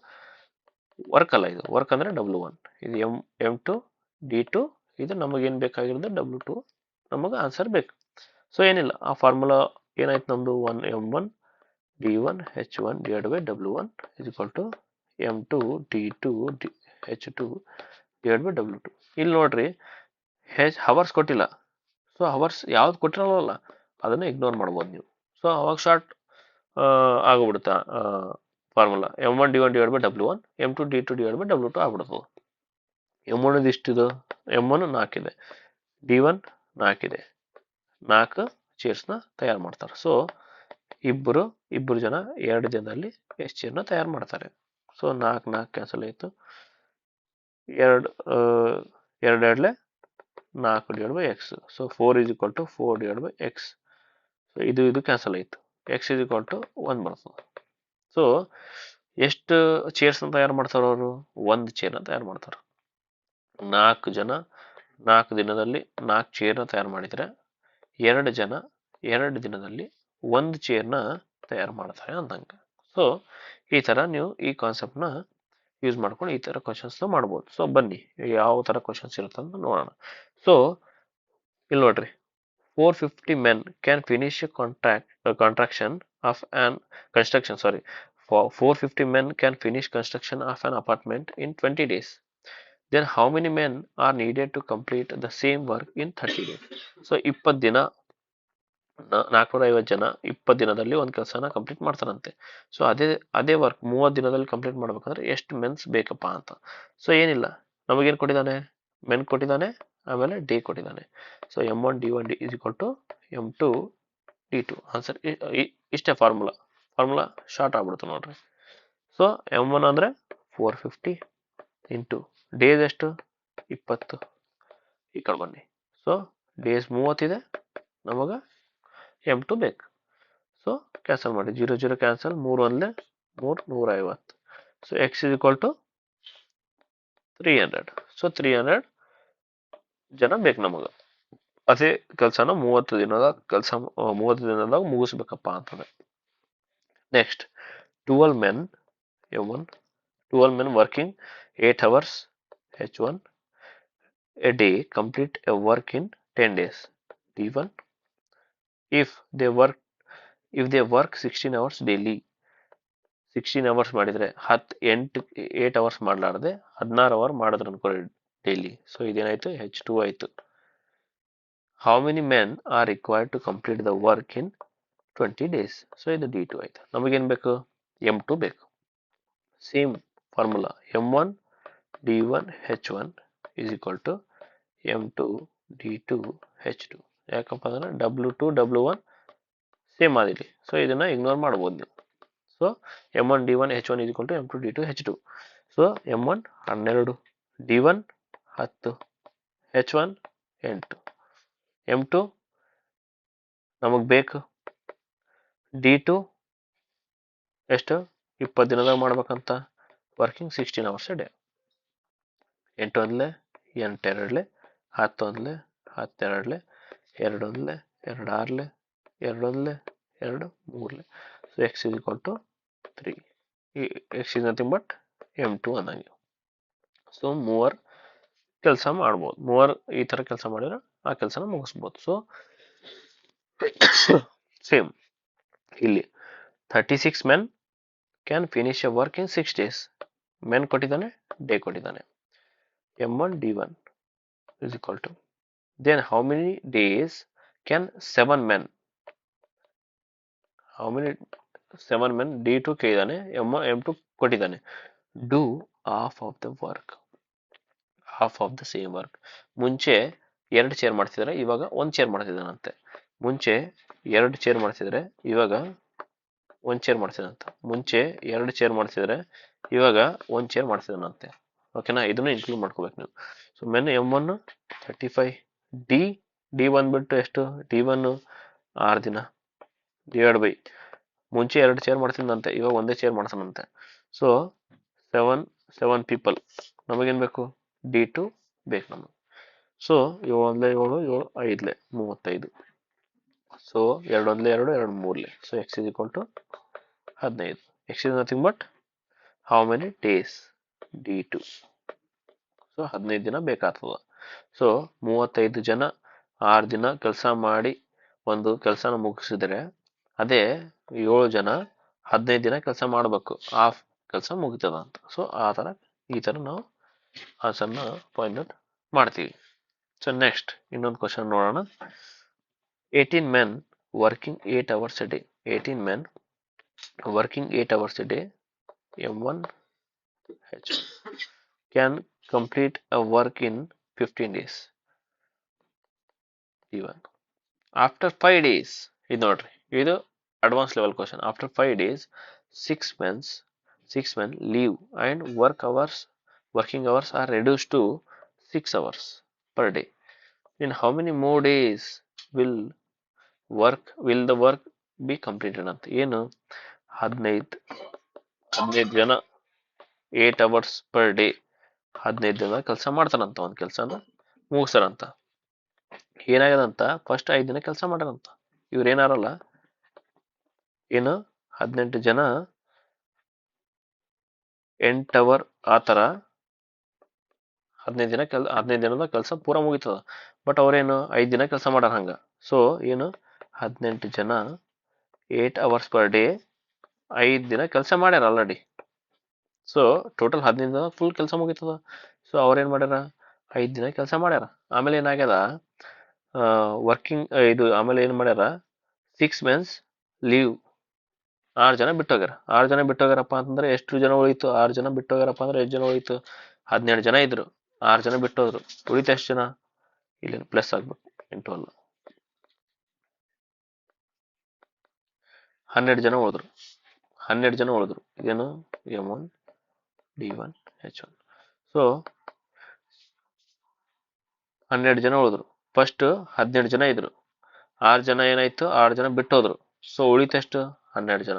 ವರ್ಕ್ ಅಲ್ಲ, ಇದು ವರ್ಕ್ ಅಂದ್ರೆ W1, ಇದು M2 D2, ಇದು ನಮಗೇನು ಬೇಕಾಗಿರೋದು W2, ನಮಗೆ ಆನ್ಸರ್ ಬೇಕು. ಸೊ ಏನಿಲ್ಲ, ಆ ಫಾರ್ಮುಲಾ ಏನಾಯ್ತು ನಮ್ದು, M1 D1 H1 divided by W1 is equal to M2 D2 H2 divided by W2. ಇಲ್ಲಿ ನೋಡ್ರಿ, ಹವರ್ಸ್ ಕೊಟ್ಟಿಲ್ಲ. ಸೊ ಹವರ್ಸ್ ಯಾವ್ದು ಕೊಟ್ಟಿರಲ್ಲ ಅದನ್ನ ಇಗ್ನೋರ್ ಮಾಡ್ಬೋದು ನೀವು. ಸೊ ಅವಾಗ ಶಾರ್ಟ್ ಆಗೋಗ್ಬಿಡುತ್ತಾ formula. M1 D1 divided by W1, M2 D2 divided by W2 ಆಗ್ಬಿಡ್ತದೆ. M1 ಇಷ್ಟಿದು, M1 4 ಇದೆ, D1 4 ಇದೆ, 4 ಚೇರ್ಸ್ನ ತಯಾರು ಮಾಡ್ತಾರೆ. ಸೊ ಇಬ್ಬರು ಜನ 2 ದಿನದಲ್ಲಿ ಎಷ್ಟು ಚೇರ್ನ ತಯಾರು ಮಾಡ್ತಾರೆ. ಸೊ 4 ಕ್ಯಾನ್ಸಲ್ ಆಯಿತು, 2 4 divided by x. So 4 is equal to 4 divided by x. So ಇದು ಕ್ಯಾನ್ಸಲ್ ಆಯಿತು, x is equal to 1 ಬರ್ತದೆ. ಸೊ ಎಷ್ಟು ಚೇರ್ಸ್ನ ತಯಾರು ಮಾಡ್ತಾರೆ ಅವರು? 1 ಚೇರ್ನ ತಯಾರು ಮಾಡ್ತಾರೆ. 4 ಜನ 4 ದಿನದಲ್ಲಿ 4 ಚೇರ್ನ ತಯಾರು ಮಾಡಿದರೆ 2 ಜನ 2 ದಿನದಲ್ಲಿ 1 ಚೇರ್ನ ತಯಾರು ಮಾಡ್ತಾರೆ ಅಂದಂಗೆ. ಸೊ ಈ ಥರ ನೀವು ಈ ಕಾನ್ಸೆಪ್ಟ್ನ ಯೂಸ್ ಮಾಡ್ಕೊಂಡು ಈ ಥರ ಕ್ವಶನ್ಸ್ನ ಮಾಡ್ಬೋದು. ಸೊ ಬನ್ನಿ ಯಾವ ಥರ ಕ್ವಶನ್ಸ್ ಇರುತ್ತೆ ಅಂತ ನೋಡೋಣ. ಸೊ ಇಲ್ಲಿ ನೋಡ್ರಿ, 450 men can finish a construction of an apartment in 20 days. Then how many men are needed to complete the same work in 30 days? So 20 ದಿನ 450 ಜನ 20 ದಿನದಲ್ಲಿ ಒಂದು ಕೆಲಸನ ಕಂಪ್ಲೀಟ್ ಮಾಡ್ತಾರಂತೆ. ಸೊ ಅದೇ ವರ್ಕ್ 30 ದಿನದಲ್ಲಿ ಕಂಪ್ಲೀಟ್ ಮಾಡ್ಬೇಕಂದ್ರೆ ಎಷ್ಟು ಮೆನ್ಸ್ ಬೇಕಪ್ಪ ಅಂತ. ಸೊ ಏನಿಲ್ಲ, ನಮಗೇನು ಕೊಟ್ಟಿದ್ದಾನೆ? ಮೆನ್ ಕೊಟ್ಟಿದ್ದಾನೆ, ಆಮೇಲೆ ಡಿ ಕೊಟ್ಟಿದ್ದಾನೆ. So M1 D1 is equal to M2 D2. Answer ಇಷ್ಟೇ. ಫಾರ್ಮುಲಾ ಶಾರ್ಟ್ ಆಗ್ಬಿಡುತ್ತೆ ನೋಡ್ರಿ. ಸೊ M1 ಅಂದರೆ 450 ಇಂಟು ಡೇಸ್ ಎಷ್ಟು? 20. ಈ ಕಡೆ ಬನ್ನಿ. ಸೊ ಡೇಸ್ 30 ಇದೆ, ನಮಗೆ M2 ಬೇಕು. ಸೊ ಕ್ಯಾನ್ಸಲ್ ಮಾಡಿ, 0 0 cancel, 3 1 3 150. So x is equal to 300. So 300 ಜನ ಬೇಕು ನಮಗೆ. ಅದೇ ಕೆಲಸನ 30 ದಿನದಾಗ ಮುಗಿಸ್ಬೇಕಪ್ಪ ಅಂತಂದ್ರೆ. Next 12 men M1, 12 men working 8 hours H1 a day complete a work in 10 days D1. if they work 16 hours daily, 16 hours ಮಾಡಿದ್ರೆ 8 hours ಮಾಡಲಾರ್ದೆ 16 hour ಮಾಡಿದ್ರು ಅನ್ಕೊಳ್ಳಿ ಡೈಲಿ. ಸೊ ಇದೇನಾಯ್ತು? H2 ಆಯ್ತು. how many men are required to complete the work in 20 days? So ಇದು D2 ಆಯ್ತು. ನಮಗೇನು ಬೇಕು? M2 ಬೇಕು. Same formula, M1 D1 H1 is equal to M2 D2 H2. ಯಾಕಪ್ಪ ಅಂದ್ರೆ W2 W1 ಸೇಮ್ ಆದಿಲ್ಲಿ. ಸೊ ಇದನ್ನ ignore ಮಾಡ್ಬೋದು ನೀವು. So M1 D1 H1 is equal to M2 D2 H2. So M1 12, D1 10, H1 8, M2 ನಮಗೆ ಬೇಕು D2 ಎಷ್ಟು? 20 ದಿನದಾಗ ಮಾಡ್ಬೇಕಂತ, working 16 hours a day. 8 1 ಎಂಟೆರಡ್ಲೆ 10 10 ಎರಡೊಂದ್ಲೆ 2 ಎರಡೊಂದ್ಲೆ 2 so x is equal to 3. x is nothing but m2 ಅನ್ನಂಗೆ. So mower ಕೆಲಸ ಮಾಡ್ಬೋದು, mower ಈ ತರ ಕೆಲಸ ಮಾಡಿದ್ರೆ ಆ ಕೆಲಸನ ಮುಗಿಸ್ಬೋದು. ಸೊ ಸೇಮ್ ಇಲ್ಲಿ 36 men can finish a work in 6 days. men ಕೊಟ್ಟಿದ್ದಾನೆ, ಡೇ ಕೊಟ್ಟಿದ್ದಾನೆ. m1 d1 is equal to, then how many days can 7 men, how many 7 men d2 ಕೇಳಿದಾನೆ, m2 ಕೊಟ್ಟಿದ್ದಾನೆ, do half of the work, half of the same work. ಮುಂಚೆ 2 chair ಮಾಡ್ತಿದ್ರೆ ಇವಾಗ 1 chair ಮಾಡ್ತಿದ್ದಾನಂತೆ. ಮುಂಚೆ 2 chair ಮಾಡ್ತಿದ್ರೆ ಇವಾಗ 1 chair ಮಾಡ್ತಿದ್ದಾನಂತ. ಮುಂಚೆ 2 chair ಮಾಡ್ತಿದ್ರೆ ಇವಾಗ 1 ಚೇರ್ ಮಾಡ್ತಿದ್ದಾನಂತೆ. ಓಕೆನಾ, ಇದನ್ನು ಇನ್ಕ್ಲೂಡ್ ಮಾಡ್ಕೋಬೇಕು ನೀವು. ಸೊ ಮೆನ್ m1 35, d1 ಬಿಟ್ಟು ಎಷ್ಟು, d1 6 ದಿನ ಡಿವೈಡ್ ಬೈ, ಮುಂಚೆ 2 ಚೇರ್ ಮಾಡ್ತಿದ್ದಂತೆ ಇವಾಗ 1 ಚೇರ್ ಮಾಡ್ತಾನಂತೆ. ಸೊ 7 ಪೀಪಲ್, ನಮಗೇನು ಬೇಕು, d2 ಬೇಕು ನಮಗೆ. So 7 7 7 5 35. So 2 1 2 2 3. So x is equal to 15. x is nothing but how many days, d2. So 15 ದಿನ ಬೇಕಾಗ್ತದ. ಸೊ 35 ಜನ 6 ದಿನ ಕೆಲಸ ಮಾಡಿ ಒಂದು ಕೆಲಸನ ಮುಗಿಸಿದ್ರೆ, ಅದೇ 7 ಜನ 15 ದಿನ ಕೆಲಸ ಮಾಡಬೇಕು, ಹಾಫ್ ಕೆಲಸ ಮುಗಿತದ ಅಂತ. ಸೊ ಈ ತರ ನಾವು ಆನ್ಸರ್ನ ಪಾಯಿಂಟ್ ಔಟ್ ಮಾಡ್ತೀವಿ. ಸೊ ನೆಕ್ಸ್ಟ್ ಇನ್ನೊಂದು ಕ್ವಶನ್ ನೋಡೋಣ. 18 men working 8 hours a day. 18 men working 8 hours a day, m1 h1, can complete a work in 15 days, d1. After 5 days, ಇದು ನೋಡ್ರಿ, ಇದು advance level question. After 5 days 6 men leave and working hours are reduced to 6 hours per day. In how many more days will the work be completed ಅಂತ. ಏನು 15 ಜನ 8 hours per day 15 ದಿನ ಕೆಲಸ ಮಾಡ್ತಾರಂತ, ಒಂದು ಕೆಲಸನ ಮುಗಿಸ್ತಾರಂತ. ಏನಾಗದಂತ, ಫಸ್ಟ್ 5 ದಿನ ಕೆಲಸ ಮಾಡ್ಯಾರಂತ. ಇವ್ರೇನಾರಲ್ಲ, ಏನು 18 ಜನ 8 hour ಆ ಥರ 15 ದಿನದ ಕೆಲಸ ಪೂರ ಮುಗಿತದ. ಬಟ್ ಅವ್ರೇನು 5 ದಿನ ಕೆಲಸ ಮಾಡ್ಯಾರ ಹಂಗ. ಸೊ ಏನು 18 ಜನ 8 hours per day 5 ದಿನ ಕೆಲಸ ಮಾಡ್ಯಾರ ಆಲ್ರೆಡಿ. ಸೊ ಟೋಟಲ್ 15 ದಿನ ಫುಲ್ ಕೆಲಸ ಮುಗಿತದ. ಸೊ ಅವ್ರೇನ್ ಮಾಡ್ಯಾರ, 5 ದಿನ ಕೆಲಸ ಮಾಡ್ಯಾರ. ಆಮೇಲೆ ಏನಾಗ್ಯದ, ಇದು ಆಮೇಲೆ ಏನ್ ಮಾಡ್ಯಾರ, 6 men ಲೀವ್, 6 ಜನ ಬಿಟ್ಟೋಗ್ಯಾರ. 6 ಜನ ಬಿಟ್ಟೋಗ್ಯಾರಪ್ಪ ಅಂತಂದ್ರೆ ಎಷ್ಟು ಜನ ಉಳಿತು, 6 ಜನ ಬಿಟ್ಟೋಗ್ಯಾರಪ್ಪ ಅಂದ್ರೆ ಎಷ್ಟು ಜನ ಉಳಿತು, 17 ಜನ ಇದ್ರು, 6 ಜನ ಬಿಟ್ಟೋದ್ರು, ಉಳಿತು ಎಷ್ಟು ಜನ, ಇಲ್ಲಿ ಪ್ಲಸ್ ಆಗ್ಬೇಕು, 8 ಅಲ್ಲ 12 ಜನ ಉಳಿದ್ರು. 12 ಜನ ಉಳಿದ್ರು. ಇದೇನು m1 d1 h1. ಸೊ 12 ಜನ ಉಳಿದ್ರು. ಫಸ್ಟ್ 17 ಜನ ಇದ್ರು, 6 ಜನ ಏನಾಯ್ತು, 6 ಜನ ಬಿಟ್ಟೋದ್ರು. ಸೊ ಉಳಿತೆಷ್ಟು, 12 ಜನ.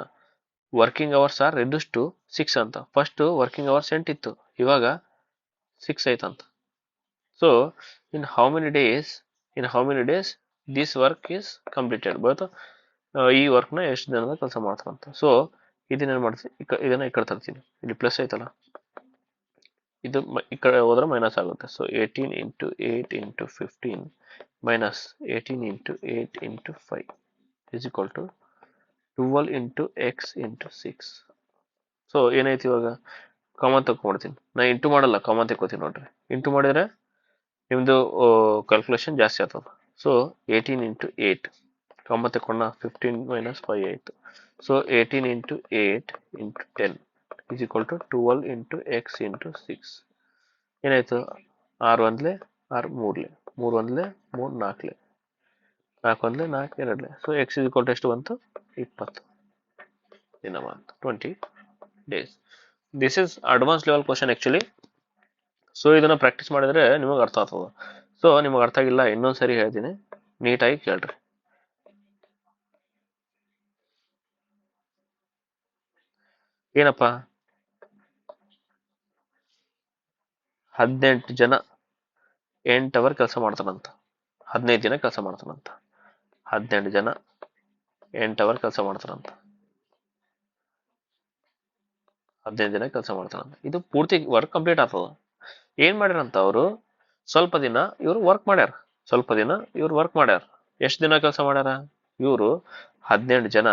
Working hours are reduce to 6 ಅಂತ. ಫಸ್ಟ್ ವರ್ಕಿಂಗ್ ಅವರ್ಸ್ 8 ಇತ್ತು, ಇವಾಗ 6 ಆಯ್ತಂತ. So in how many days this work is completed. But ಈ ವರ್ಕ್ನ ಎಷ್ಟು ದಿನದ ಕೆಲಸ ಮಾಡ್ತಾರಂತ. ಸೊ ಇದನ್ನೇನು ಮಾಡ್ತೀನಿ, ಇದನ್ನ ಈ ಕಡೆ ತರ್ತೀನಿ, ಇಲ್ಲಿ ಪ್ಲಸ್ ಐತಲ್ಲ, ಇದು ಈ ಕಡೆ ಹೋದ್ರೆ ಮೈನಸ್ ಆಗುತ್ತೆ. So 18 into 8 into 15 minus 18 into 8 into 5 is equal to 12 into x into 6. So ಏನಾಯ್ತು, ಇವಾಗ ಕಾಮನ್ ತಗೊಂಡ್ಬಿಡ್ತೀನಿ. ನಾ ಇಂಟು ಮಾಡಲ್ಲ, ಕಾಮನ್ ತಗೋತೀನಿ ನೋಡ್ರಿ. ಇಂಟು ಮಾಡಿದ್ರೆ ನಿಮ್ದು ಕ್ಯಾಲ್ಕುಲೇಷನ್ ಜಾಸ್ತಿ ಆಗ್ತದ. ಸೊ 18 into 8 ಕಾಮನ್ ತಗೊಂಡ 15 minus 5 ಆಯ್ತು. So 18 into 8 into 10 is equal to 12 into x into 6. ಏನಾಯ್ತು, 6 1 6 3 3 1 3 4 4 1 4 2. So x is equal to ಎಷ್ಟು ಬಂತು, 20 ದಿನ ಬಂತು, 20 days. This is advance level question actually. So ಇದನ್ನ ಪ್ರಾಕ್ಟೀಸ್ ಮಾಡಿದ್ರೆ ನಿಮಗೆ ಅರ್ಥ ಆಗ್ತದ. ಸೊ ನಿಮಗೆ ಅರ್ಥ ಆಗಿಲ್ಲ, ಇನ್ನೊಂದ್ಸರಿ ಹೇಳ್ತೀನಿ, ನೀಟಾಗಿ ಕೇಳ್ರಿ. ಏನಪ್ಪ, 18 ಜನ 8 ಅವರ್ ಕೆಲಸ ಮಾಡ್ತಾನಂತ, 15 ದಿನ ಕೆಲಸ ಮಾಡ್ತಾನಂತ. 18 ಜನ 8 ಅವರ್ ಕೆಲಸ ಮಾಡ್ತಾನಂತ, 15 ದಿನ ಕೆಲಸ ಮಾಡ್ತಾನಂತ. ಇದು ಪೂರ್ತಿ ವರ್ಕ್ ಕಂಪ್ಲೀಟ್ ಆಗ್ತದ. ಏನ್ ಮಾಡ್ಯಾರಂತ ಅವರು, ಸ್ವಲ್ಪ ದಿನ ಇವ್ರು ವರ್ಕ್ ಮಾಡ್ಯಾರ, ಸ್ವಲ್ಪ ದಿನ ಇವ್ರು ವರ್ಕ್ ಮಾಡ್ಯಾರ. ಎಷ್ಟು ದಿನ ಕೆಲಸ ಮಾಡ್ಯಾರ ಇವರು? 18 ಜನ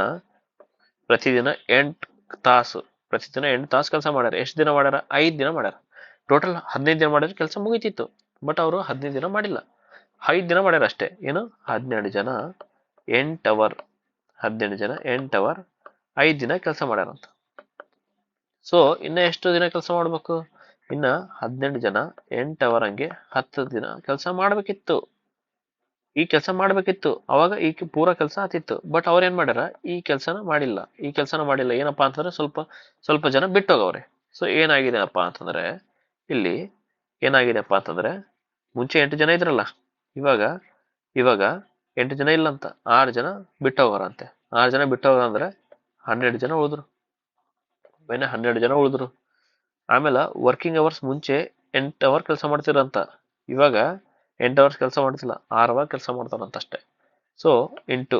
ಪ್ರತಿದಿನ 8 ತಾಸು, ಪ್ರತಿದಿನ 8 ತಾಸು ಕೆಲಸ ಮಾಡ್ಯಾರ. ಎಷ್ಟು ದಿನ ಮಾಡ್ಯಾರ? 5 ದಿನ ಮಾಡ್ಯಾರ. ಟೋಟಲ್ 15 ದಿನ ಮಾಡಿದ್ರೆ ಕೆಲಸ ಮುಗಿತಿತ್ತು. ಬಟ್ ಅವರು 15 ದಿನ ಮಾಡಿಲ್ಲ, 5 ದಿನ ಮಾಡ್ಯಾರ ಅಷ್ಟೇ. ಏನು? 12 ಜನ 8 ಅವರ್, 18 ಜನ 8 ಅವರ್ 5 ದಿನ ಕೆಲಸ ಮಾಡ್ಯಾರಂತ. ಸೊ ಇನ್ನ ಎಷ್ಟು ದಿನ ಕೆಲಸ ಮಾಡ್ಬೇಕು? ಇನ್ನ 18 ಜನ 8 ಅವರ್ ಹಂಗೆ 10 ದಿನ ಕೆಲಸ ಮಾಡ್ಬೇಕಿತ್ತು. ಈ ಕೆಲಸ ಮಾಡ್ಬೇಕಿತ್ತು, ಅವಾಗ ಈ ಪೂರ ಕೆಲಸ ಆತಿತ್ತು. ಬಟ್ ಅವ್ರ ಏನ್ ಮಾಡ್ಯಾರ? ಈ ಕೆಲಸನ ಮಾಡಿಲ್ಲ, ಈ ಕೆಲಸನ ಮಾಡಿಲ್ಲ. ಏನಪ್ಪಾ ಅಂತಂದ್ರೆ ಸ್ವಲ್ಪ ಜನ ಬಿಟ್ಟೋಗವ್ರೆ. ಸೊ ಏನಾಗಿದೆಪ್ಪ ಅಂತಂದ್ರೆ, ಇಲ್ಲಿ ಏನಾಗಿದೆಪ್ಪ ಅಂತಂದ್ರೆ, ಮುಂಚೆ 8 ಜನ ಇದ್ರಲ್ಲ, ಇವಾಗ 8 ಜನ ಇಲ್ಲಂತ, 6 ಜನ ಬಿಟ್ಟೋಗವ್ರಂತೆ. 6 ಜನ ಬಿಟ್ಟೋಗ ಅಂದ್ರೆ 12 ಜನ ಉಳಿದ್ರು, 12 ಜನ ಉಳಿದ್ರು. ಆಮೇಲೆ ವರ್ಕಿಂಗ್ ಅವರ್ಸ್ ಮುಂಚೆ 8 ಅವರ್ ಕೆಲಸ ಮಾಡ್ತಿರಂತ, ಇವಾಗ 8 ಅವರ್ಸ್ ಕೆಲಸ ಮಾಡ್ತಿಲ್ಲ, 6 ಅವರ್ ಕೆಲಸ ಮಾಡ್ತಾರಂತ ಅಷ್ಟೇ. ಸೊ ಇಂಟು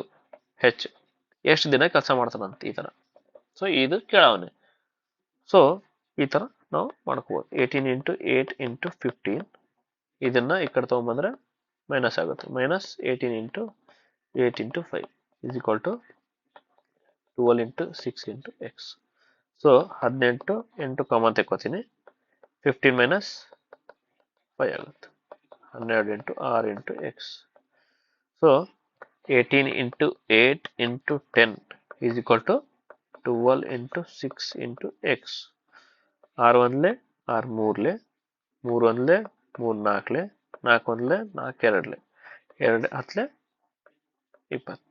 ಹೆಚ್ಚು ಎಷ್ಟು ದಿನ ಕೆಲಸ ಮಾಡ್ತಾನಂತ, ಈ ತರ. ಸೊ ಇದು ಕೇಳವನೆ. ಸೊ ಈ ತರ ನಾವು ಮಾಡ್ಕೋಬಹುದು. 18 ಇಂಟು 8 ಇಂಟು 15, ಇದನ್ನ ಈ ಕಡೆ ತಗೊಂಡ್ಬಂದ್ರೆ ಮೈನಸ್ ಆಗುತ್ತೆ. Minus 18 into 8 into 5 is equal to 12 into 6 into X. So 18 8 common ತೆಕ್ಕೋತೀನಿ, 15 ಮೈನಸ್ 5 ಆಗುತ್ತೆ. 12 into 6 into X. So 18 into 8 into 10 is equal to 12 into 6 into X. 6 ಒಂದ್ಲೆ 6 ಮೂರ್ಲೆ, 3 ಒಂದ್ಲೆ 3 ನಾಲ್ಕಲೆ, 4 ಒಂದ್ಲೆ 4 ಎರಡ್ಲೆ, 2 ಹತ್ಲೆ 20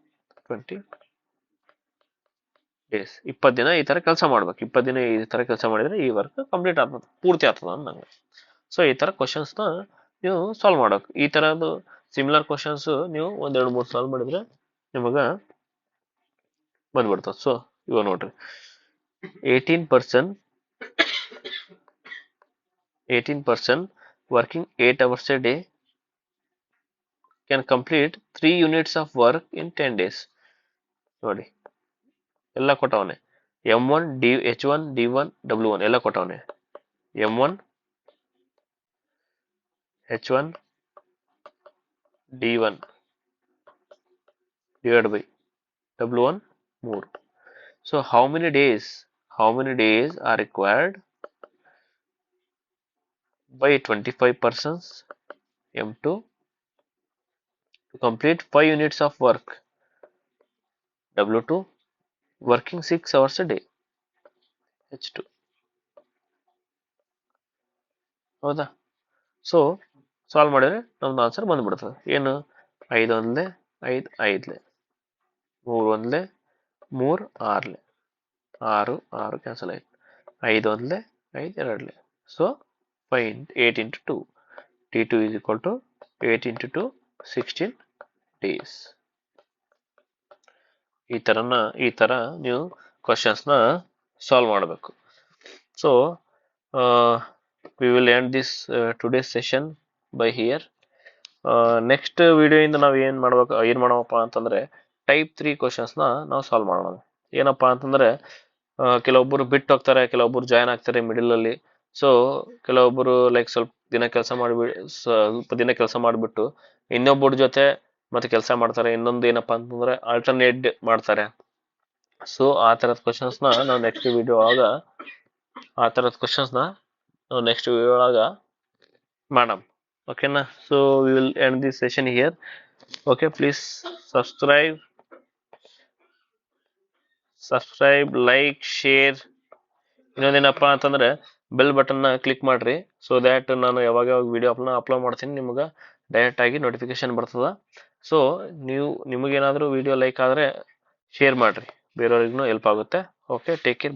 20 ಡೇಸ್. 20 ದಿನ ಈ ತರ ಕೆಲಸ ಮಾಡ್ಬೇಕು. 20 ದಿನ ಈ ತರ ಕೆಲಸ ಮಾಡಿದ್ರೆ ಈ ವರ್ಕ್ ಕಂಪ್ಲೀಟ್ ಆಗ್ತದೆ, ಪೂರ್ತಿ ಆಗ್ತದ ನಂಗೆ. ಸೊ ಈ ತರ ಕ್ವಶನ್ಸ್ನ ನೀವು ಸಾಲ್ವ್ ಮಾಡೋಕೆ. ಈ ತರದ್ದು ಸಿಮಿಲರ್ ಕ್ವಶನ್ಸ್ ನೀವು 1 2 3 ಸಾಲ್ವ್ ಮಾಡಿದ್ರೆ ನಿಮಗ ಬಂದ್ಬಿಡ್ತದೆ. ಸೊ ಇವಾಗ ನೋಡ್ರಿ, 18% working 8 hours a day can complete 3 units of work in 10 days. ನೋಡಿ ಎಲ್ಲ ಕೊಟ್ಟವನೆ. M1 H1 D1 W1 ಎಲ್ಲ ಕೊಟ್ಟವನೆ. M1 H1 D1 divided by W1 3. So how many days are required by 25% M2 to complete 5 units of work? W2 working 6 hours a day. H2. ಹೌದಾ? So solve ಮಾಡಿದ್ರೆ ನಮ್ದು answer ಬಂದ್ಬಿಡ್ತದೆ. ಏನು? 5 ಒಂದ್ಲೆ 5 5ಲೆ, 3 ಒಂದ್ಲೆ 3 6ಲೆ, 6 6 cancel ಆಯ್ತು, 5 ಒಂದ್ಲೆ 5 ಎರಡ್ಲೆ. So 8 into 2 T2 is equal to 8 into 2 16 days. ಈ ತರ ನೀವು ಕ್ವಶನ್ಸ್ನ ಸಾಲ್ವ್ ಮಾಡಬೇಕು. So we will end this today's session by here. Next ವಿಡಿಯೋಯಿಂದ ನಾವು ಏನು ಮಾಡವಪ್ಪ ಅಂತಂದ್ರೆ ಟೈಪ್ 3 ಕ್ವಶನ್ಸ್ನ ನಾವು ಸಾಲ್ವ್ ಮಾಡೋಣ. ಏನಪ್ಪ ಅಂತಂದ್ರೆ ಕೆಲವೊಬ್ಬರು ಬಿಟ್ಟು ಹೋಗ್ತಾರೆ, ಕೆಲವೊಬ್ಬರು ಜಾಯ್ನ್ ಆಗ್ತಾರೆ ಮಿಡಲ್ ಅಲ್ಲಿ. ಸೊ ಕೆಲವೊಬ್ಬರು ಲೈಕ್ ಸ್ವಲ್ಪ ದಿನ ಕೆಲಸ ಮಾಡಿಬಿಟ್ಟು ಇನ್ನೊಬ್ಬರ ಜೊತೆ ಮತ್ತೆ ಕೆಲಸ ಮಾಡ್ತಾರೆ. ಇನ್ನೊಂದು ಏನಪ್ಪಾ ಅಂತಂದ್ರೆ ಆಲ್ಟರ್ನೇಟ್ ಮಾಡ್ತಾರೆ. ಸೊ ಆ ತರದ ಕ್ವಶನ್ಸ್ನ ನಾವು ನೆಕ್ಸ್ಟ್ ವಿಡಿಯೋ ಒಳಗ ಮಾಡೋಣ. ಓಕೆನಾ? So we will end this session here. Okay, please subscribe, like, share. ಇನ್ನೊಂದೇನಪ್ಪಾ ಅಂತಂದ್ರೆ ಬೆಲ್ ಬಟನ್ನ ಕ್ಲಿಕ್ ಮಾಡ್ರಿ. ಸೊ ದ್ಯಾಟ್ ನಾನು ಯಾವಾಗ ವಿಡಿಯೋ ಅಪ್ಲೋಡ್ ಮಾಡ್ತೀನಿ ನಿಮ್ಗೆ ಡೈರೆಕ್ಟ್ ಆಗಿ ನೋಟಿಫಿಕೇಶನ್ ಬರ್ತದ. ಸೊ ನಿಮಗೇನಾದ್ರೂ ವಿಡಿಯೋ ಲೈಕ್ ಆದ್ರೆ ಶೇರ್ ಮಾಡ್ರಿ, ಬೇರೆಯವ್ರಿಗೂ ಹೆಲ್ಪ್ ಆಗುತ್ತೆ. Okay, take care.